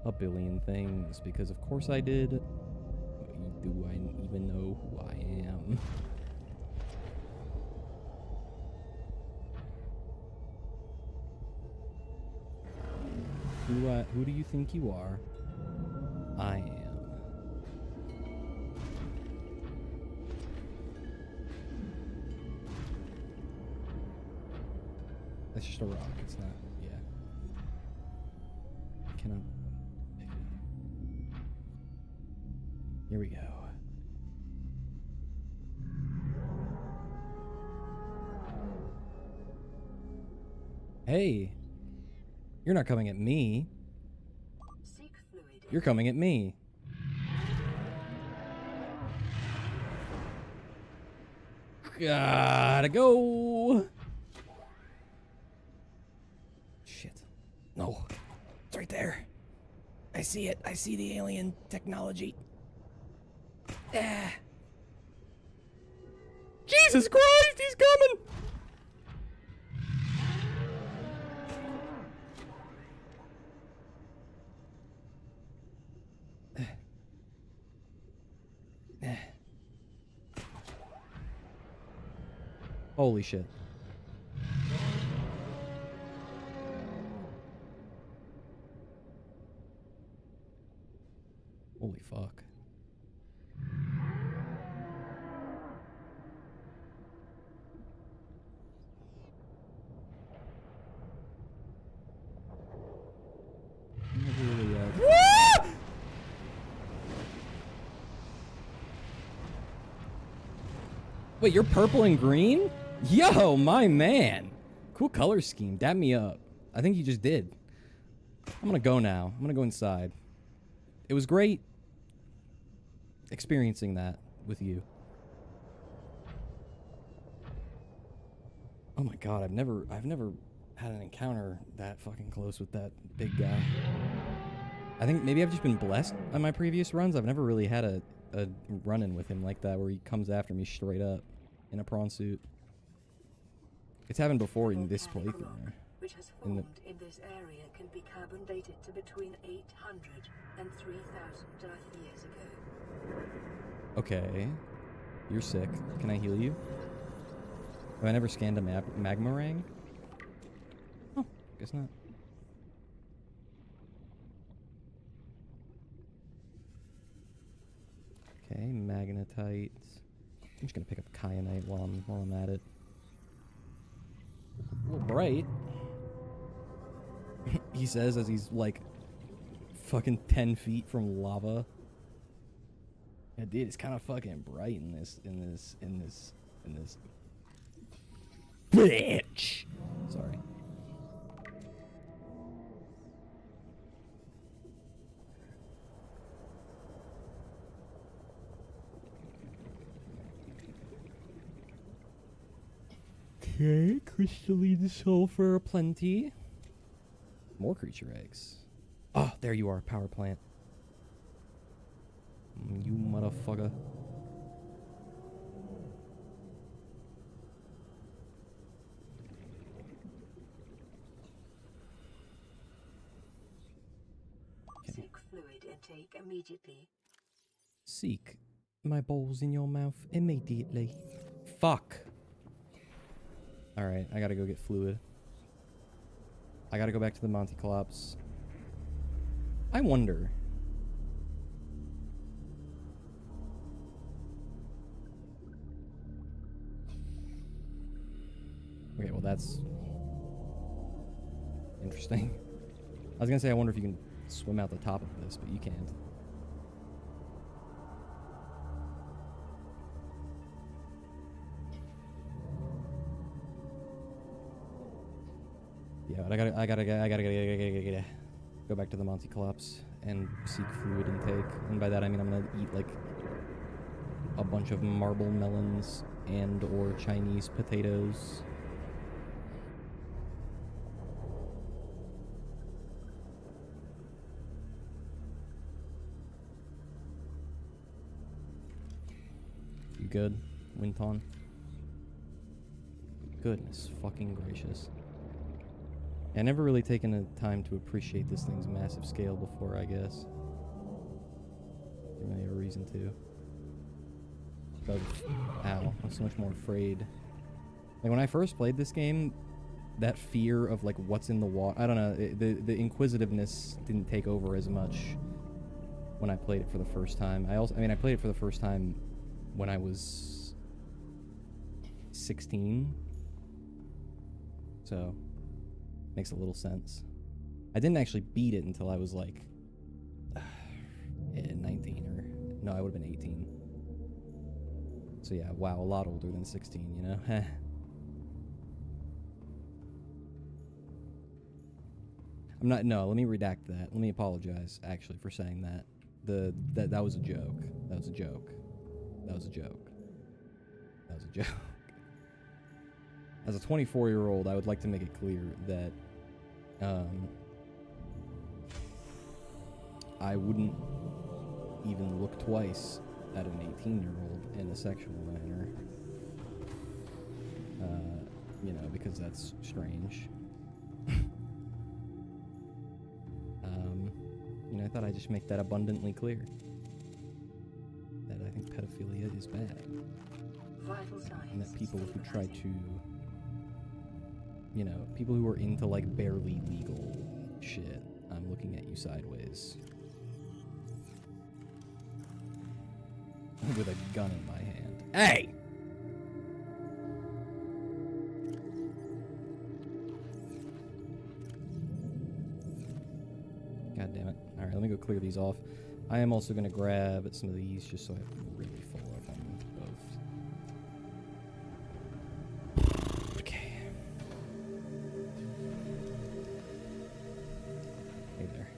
a billion things, because of course I did. Do I even know who I am? Who do you think you are? I am. That's just a rock, it's not, yeah. I cannot pick it up. Here we go. Hey! You're not coming at me. Seek fluid. You're coming at me. Gotta go! Shit. No. It's right there. I see it. I see the alien technology. Ah. Jesus Christ, he's coming! Holy shit. Holy fuck. Never really, Wait, you're purple and green? Yo, my man. Cool color scheme. Dab me up. I think you just did. I'm gonna go now. I'm gonna go inside. It was great experiencing that with you. Oh my god, I've never had an encounter that fucking close with that big guy. I think maybe I've just been blessed on my previous runs. I've never really had a run-in with him like that where he comes after me straight up in a prawn suit. It's happened before in this playthrough. Which has formed in this area can be carbon dated to between 800 and 3,000 Earth years ago. Okay. You're sick. Can I heal you? Have I never scanned a magma ring? Oh, guess not. Okay, magnetite. I'm just gonna pick up kyanite while I'm at it. A little bright. He says as he's like fucking 10 feet from lava. Yeah, dude, it's kind of fucking bright in this bitch. Sorry. Okay, crystalline sulfur plenty. More creature eggs. Oh, there you are, power plant. You motherfucker. Okay. Seek fluid intake immediately. Seek my balls in your mouth immediately. Fuck. Alright, I gotta go get fluid. I gotta go back to the Monticlops. I wonder. Okay, well that's interesting. I was gonna say I wonder if you can swim out the top of this, but you can't. god, I gotta go back to the Monticelops and seek fluid intake. And by that I mean I'm gonna eat like a bunch of marble melons and or Chinese potatoes. You good, Winton? Goodness fucking gracious. I never really taken the time to appreciate this thing's massive scale before, I guess. Didn't really have a reason to. But, ow, I'm so much more afraid. Like, when I first played this game, that fear of, like, what's in the water... I don't know, the inquisitiveness didn't take over as much when I played it for the first time. I played it for the first time when I was 16. So... makes a little sense. I didn't actually beat it until I was like 19 or no, I would have been 18. So yeah, wow, a lot older than 16, you know? I'm not, no, let me redact that. Let me apologize actually for saying that. That was a joke. That was a joke. That was a joke. That was a joke. As a 24-year-old, I would like to make it clear that I wouldn't even look twice at an 18-year-old in a sexual manner. You know, because that's strange. You know, I thought I'd just make that abundantly clear. That I think pedophilia is bad. And that people who try to... you know, people who are into, like, barely legal shit, I'm looking at you sideways. With a gun in my hand. Hey! God damn it. Alright, let me go clear these off. I am also going to grab some of these just so I have really full of them both. Okay. Hey there.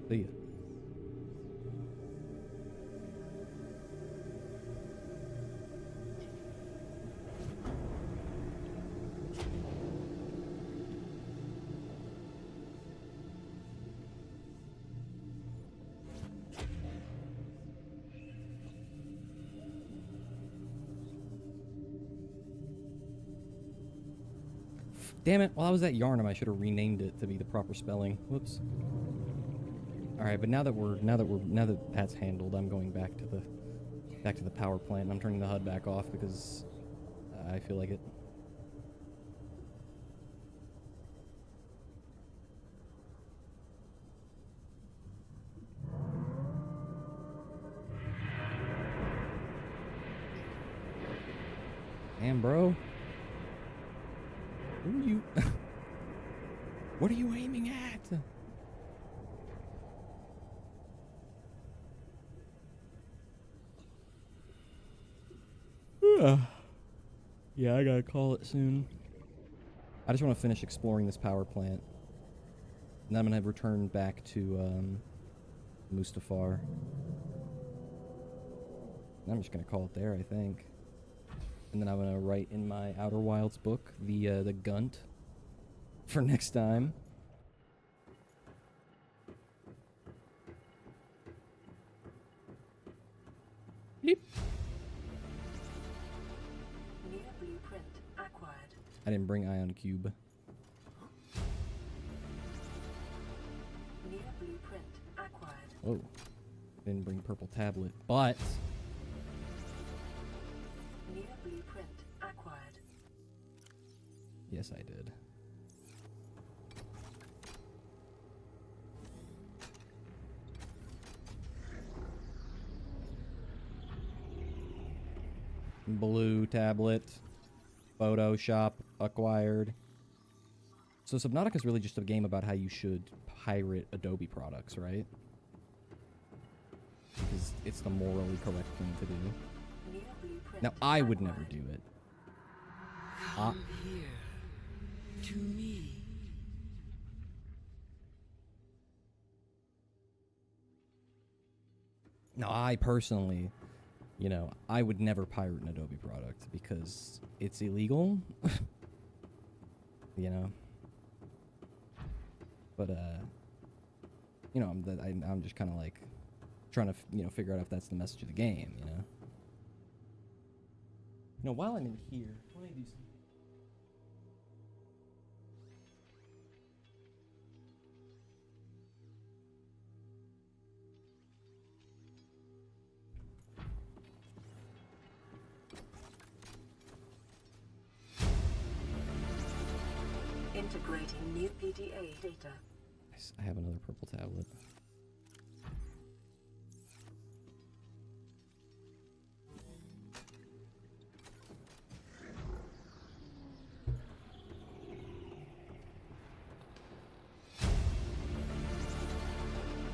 See ya. Damn it, while I was at Yarnum, I should have renamed it to be the proper spelling. Whoops. Alright, but now that Pat's handled, I'm going back to the power plant, and I'm turning the HUD back off because I feel like it. Damn, bro. Who are you? What are you aiming at? Yeah, I gotta call it soon. I just want to finish exploring this power plant. And then I'm gonna return back to Mustafar. And I'm just gonna call it there, I think. And then I'm gonna write in my Outer Wilds book the Gunt for next time. Bleep. New blueprint acquired. I didn't bring Ion Cube. New blueprint acquired. Oh, didn't bring Purple Tablet, but New blueprint acquired. yes, I did. Blue tablet, Photoshop acquired. So Subnautica is really just a game about how you should pirate Adobe products, right? because it's the morally correct thing to do. New blueprint Now, I would never acquired. do it. Come here to me. Now, I personally, you know, I would never pirate an Adobe product because it's illegal. You know? But, you know, I'm just kind of like trying to, you know, figure out if that's the message of the game, you know? You know, while I'm in here, let me do something. Integrating new PDA data. I have another purple tablet.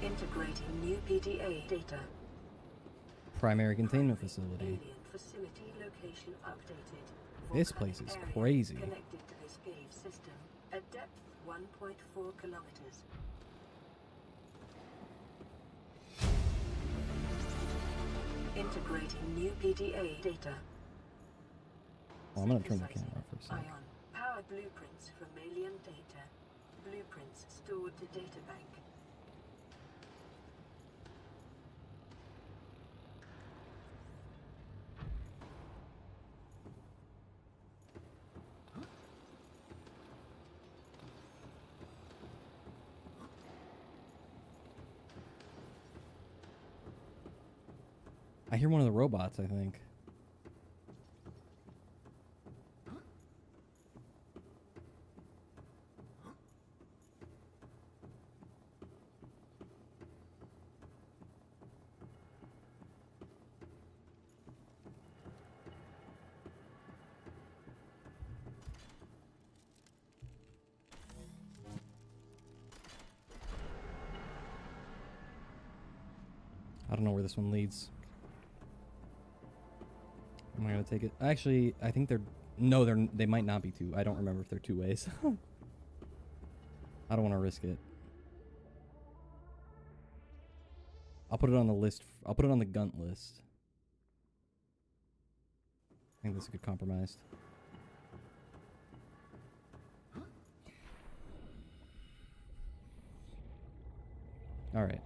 Integrating new PDA data. Primary containment facility. Alien facility location updated. This place Volcanic is area crazy. Connected to this cave system at depth 1.4 kilometers. Integrating new PDA data. Oh, I'm gonna turn the Synthesizing camera off for a second. Ion. Powered blueprints from alien data. Blueprints stored to data bank. I hear one of the robots, I think. I don't know where this one leads. Am I gonna take it? Actually, I think they're... No, they might not be two. I don't remember if they're two ways. I don't want to risk it. I'll put it on the list. I'll put it on the Gunt list. I think that's a good compromise. Alright.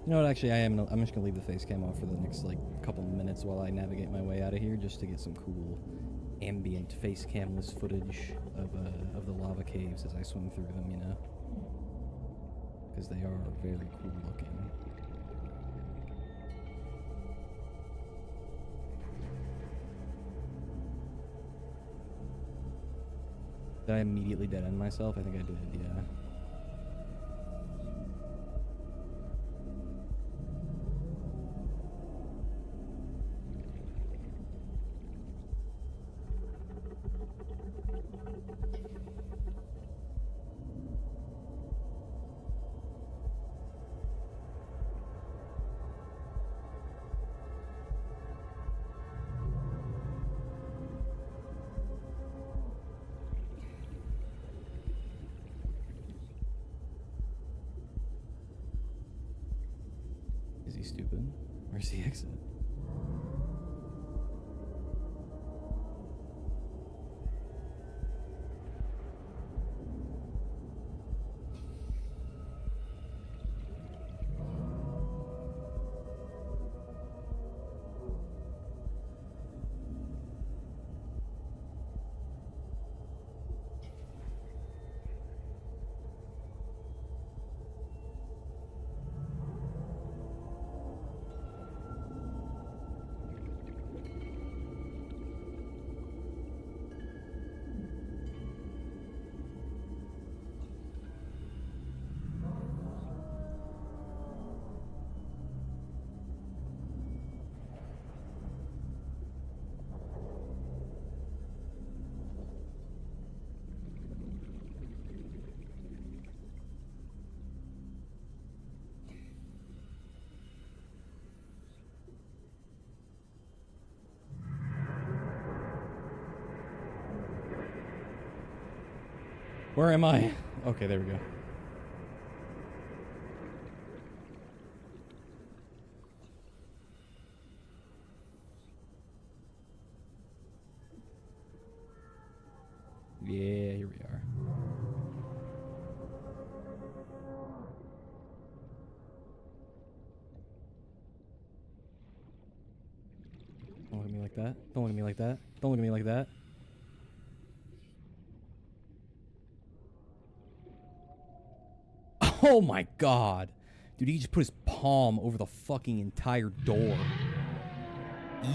You know what, actually, I'm just gonna leave the face cam off for the next, like, couple minutes while I navigate my way out of here, just to get some cool ambient face camless footage of the lava caves as I swim through them, you know? Because they are very cool looking. Did I immediately dead end myself? I think I did, yeah. Is he stupid? Where's the exit? Where am I? Okay, there we go. Yeah, here we are. Don't look at me like that. Don't look at me like that. Don't look at me like that. Oh my god. Dude, he just put his palm over the fucking entire door.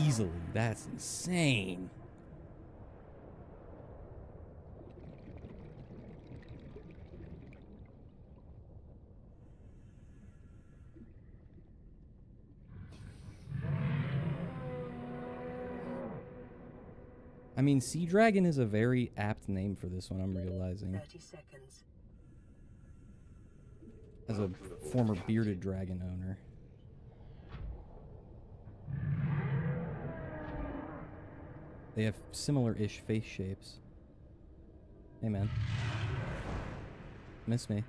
Easily. That's insane. I mean, Sea Dragon is a very apt name for this one, I'm realizing. 30 seconds. As a former bearded dragon owner. They have similar-ish face shapes. Hey, man. Miss me.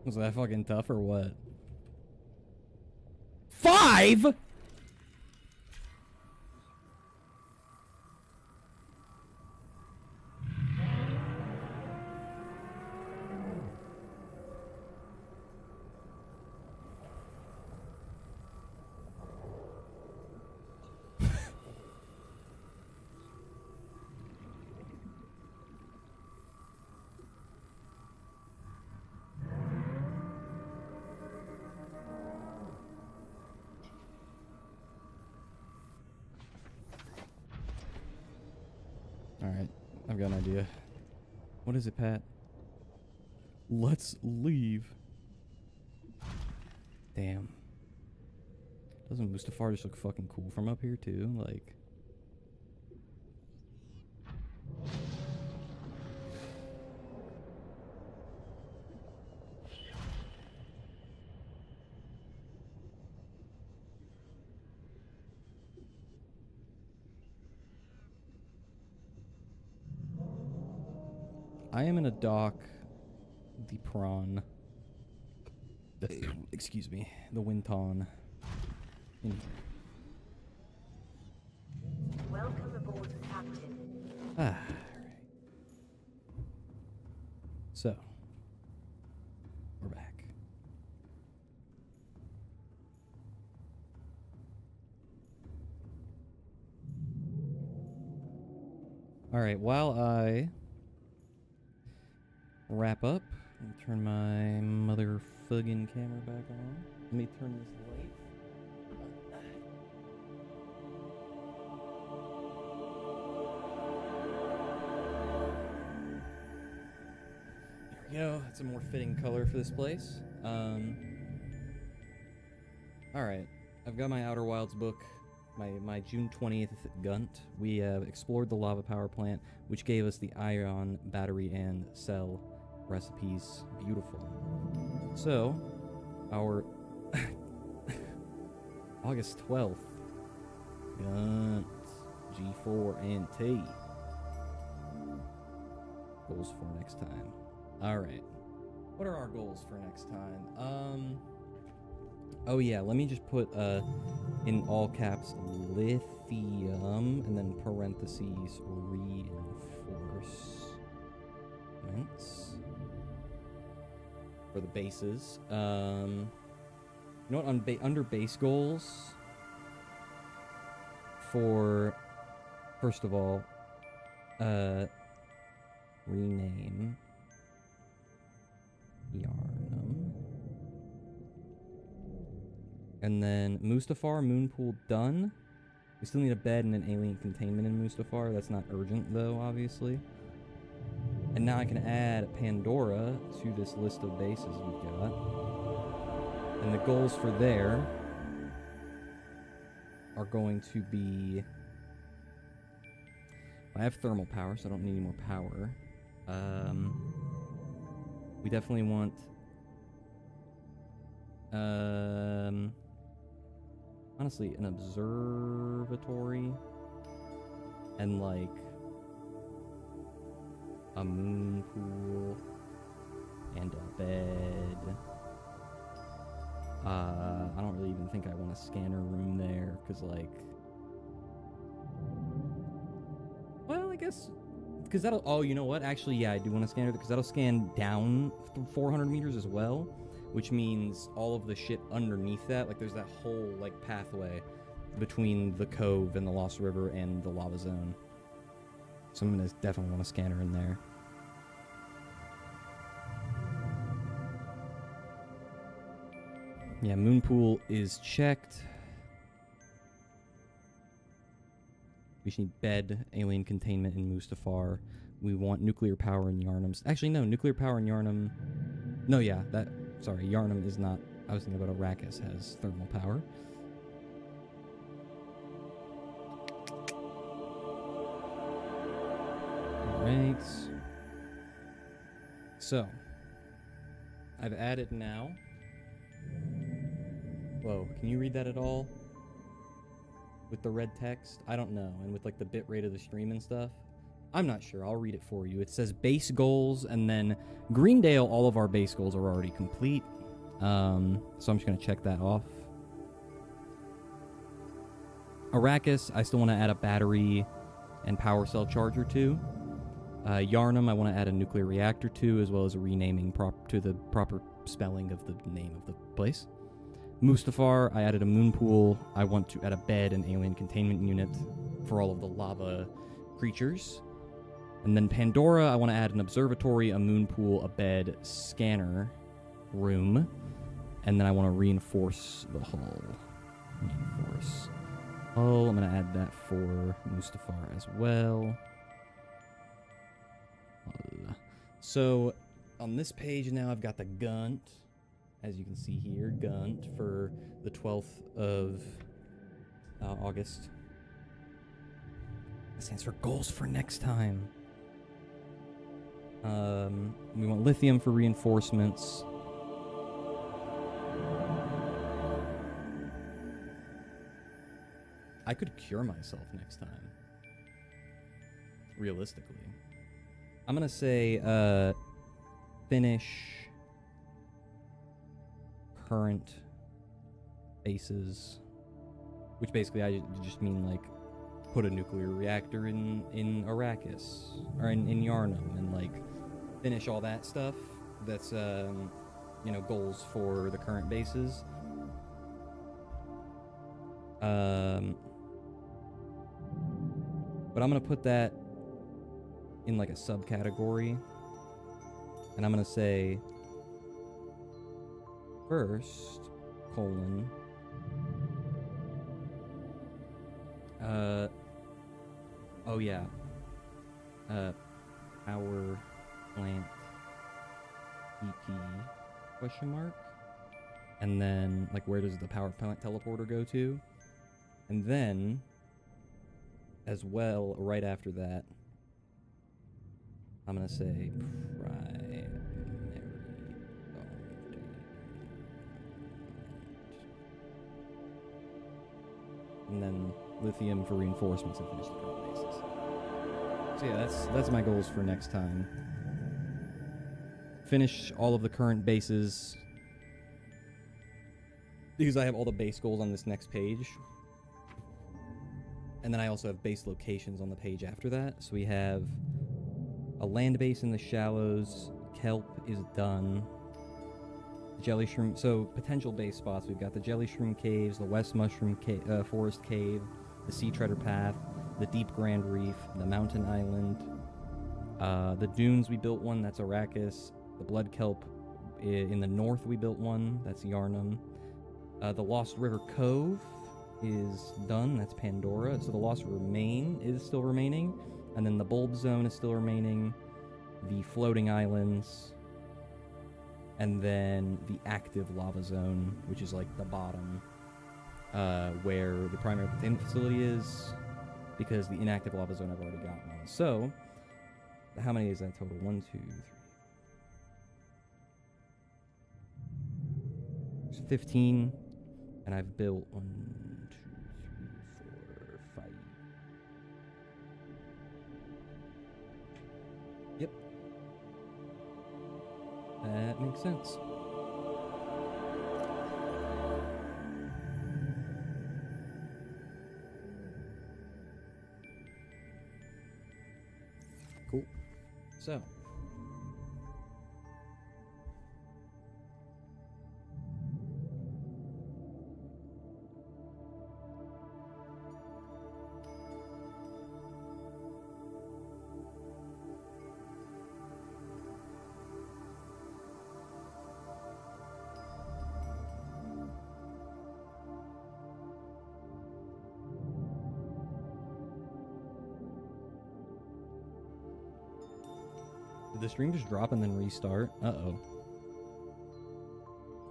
Was that fucking tough or what? 5?! Alright, I've got an idea. What is it, Pat? Let's leave. Damn. Doesn't Mustafar just look fucking cool from up here, too? Like... I am in a dock, the prawn, excuse me, the Winton. Welcome aboard, Captain. Alright. So, we're back. Alright, while I wrap up, let me turn my motherfucking camera back on. Let me turn this light. There we go. That's a more fitting color for this place. Alright. I've got my Outer Wilds book, my June 20th Gunt. We have explored the lava power plant, which gave us the ion battery and cell recipes. Beautiful. So, our August 12th Gunt G4 and T. Goals for next time. Alright. What are our goals for next time? Oh yeah, let me just put in all caps lithium and then parentheses reinforcements for the bases. You know what? Under base goals, for first of all, rename Yarnum, and then Mustafar Moonpool done. We still need a bed and an alien containment in Mustafar. That's not urgent though, obviously. And now I can add Pandora to this list of bases we've got. And the goals for there are going to be... I have thermal power, so I don't need any more power. We definitely want... honestly, an observatory and, like, a moon pool, and a bed. I don't really even think I want a scanner room there, because, like... Well, I guess... Because that'll... Oh, you know what? Actually, yeah, I do want a scanner, because that'll scan down 400 meters as well, which means all of the shit underneath that, like, there's that whole, like, pathway between the cove and the Lost River and the lava zone. So I'm gonna definitely want a scanner in there. Yeah, moon pool is checked. We should need bed, alien containment in Mustafar. We want nuclear power in Yharnam. Actually, no, nuclear power in Yharnam... No, yeah, that... Sorry, Yharnam is not... I was thinking about Arrakis has thermal power. Alright. So. I've added now... Whoa, can you read that at all? With the red text? I don't know. And with, like, the bit rate of the stream and stuff? I'm not sure. I'll read it for you. It says base goals, and then Greendale, all of our base goals are already complete. So I'm just going to check that off. Arrakis, I still want to add a battery and power cell charger to. Yharnam, I want to add a nuclear reactor to, as well as a renaming to the proper spelling of the name of the place. Mustafar, I added a moon pool. I want to add a bed and alien containment unit for all of the lava creatures. And then Pandora, I want to add an observatory, a moon pool, a bed, scanner room. And then I want to reinforce the hull. Reinforce hull. I'm going to add that for Mustafar as well. So, on this page now, I've got the Gunt. As you can see here, Gunt for the 12th of August. That stands for goals for next time. We want lithium for reinforcements. I could cure myself next time. Realistically. I'm gonna say, finish current bases, which basically I just mean, like, put a nuclear reactor in Arrakis, or in Yharnam, and, like, finish all that stuff. That's, you know, goals for the current bases. But I'm gonna put that in, like, a subcategory, and I'm gonna say first, colon, oh yeah, power plant EP, question mark, and then, like, where does the power plant teleporter go to? And then, as well, right after that, I'm gonna say primary and then lithium for reinforcements and finish the current bases. So yeah, that's my goals for next time. Finish all of the current bases, because I have all the base goals on this next page. And then I also have base locations on the page after that. So we have a land base in the shallows. Kelp is done. Jelly Shroom. So potential base spots. We've got the Jelly Shroom Caves, the West Mushroom Forest Cave, the Sea Treader Path, the Deep Grand Reef, the Mountain Island, the Dunes. We built one. That's Arrakis. The Blood Kelp in the north. We built one. That's Yharnam. The Lost River Cove is done. That's Pandora. So the Lost River Main is still remaining, and then the Bulb Zone is still remaining. The Floating Islands. And then the active lava zone, which is like the bottom, where the primary containment facility is, because the inactive lava zone I've already got one. So, how many is that total? 1, 2, 3. There's 15, and I've built 1, 2, 3, 4, 5. Yep, That makes sense. Cool. So. Did the stream just drop and then restart? Uh-oh.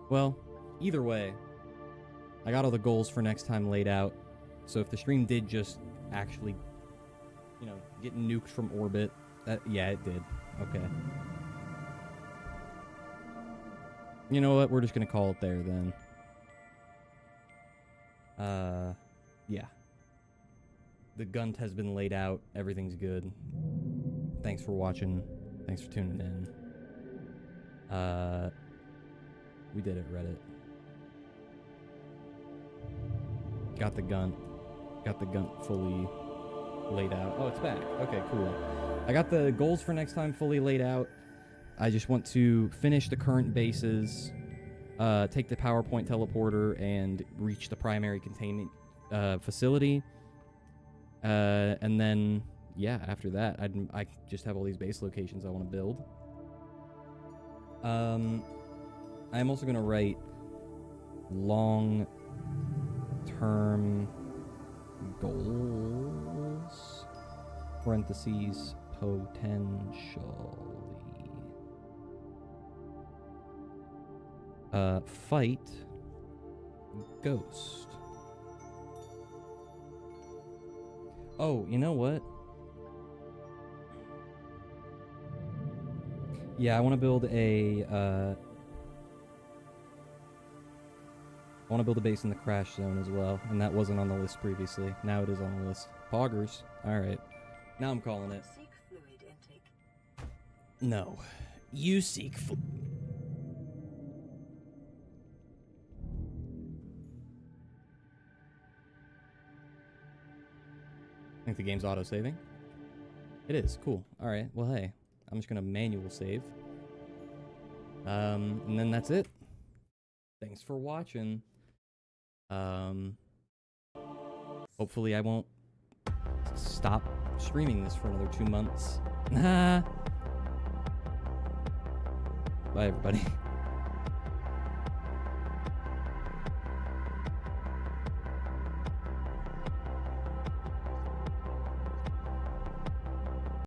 Well, either way, I got all the goals for next time laid out. So if the stream did just actually, you know, get nuked from orbit, yeah, it did. Okay. You know what? We're just gonna call it there then. Yeah. The gun has been laid out. Everything's good. Thanks for watching. Thanks for tuning in. We did it, Reddit. Got the gun fully laid out. Oh, it's back. Okay, cool. I got the goals for next time fully laid out. I just want to finish the current bases, take the PowerPoint teleporter, and reach the primary containment facility. And then, yeah, after that, I just have all these base locations I want to build. I'm also going to write long-term goals, parentheses, potentially. Fight Ghost. Oh, you know what? Yeah, I want to build a base in the crash zone as well, and that wasn't on the list previously. Now it is on the list. Poggers. All right. Now I'm calling it. Seek fluid intake. No. You seek I think the game's auto-saving. It is. Cool. All right. Well, hey. I'm just going to manual save. And then that's it. Thanks for watching. Hopefully I won't stop streaming this for another 2 months. Bye, everybody.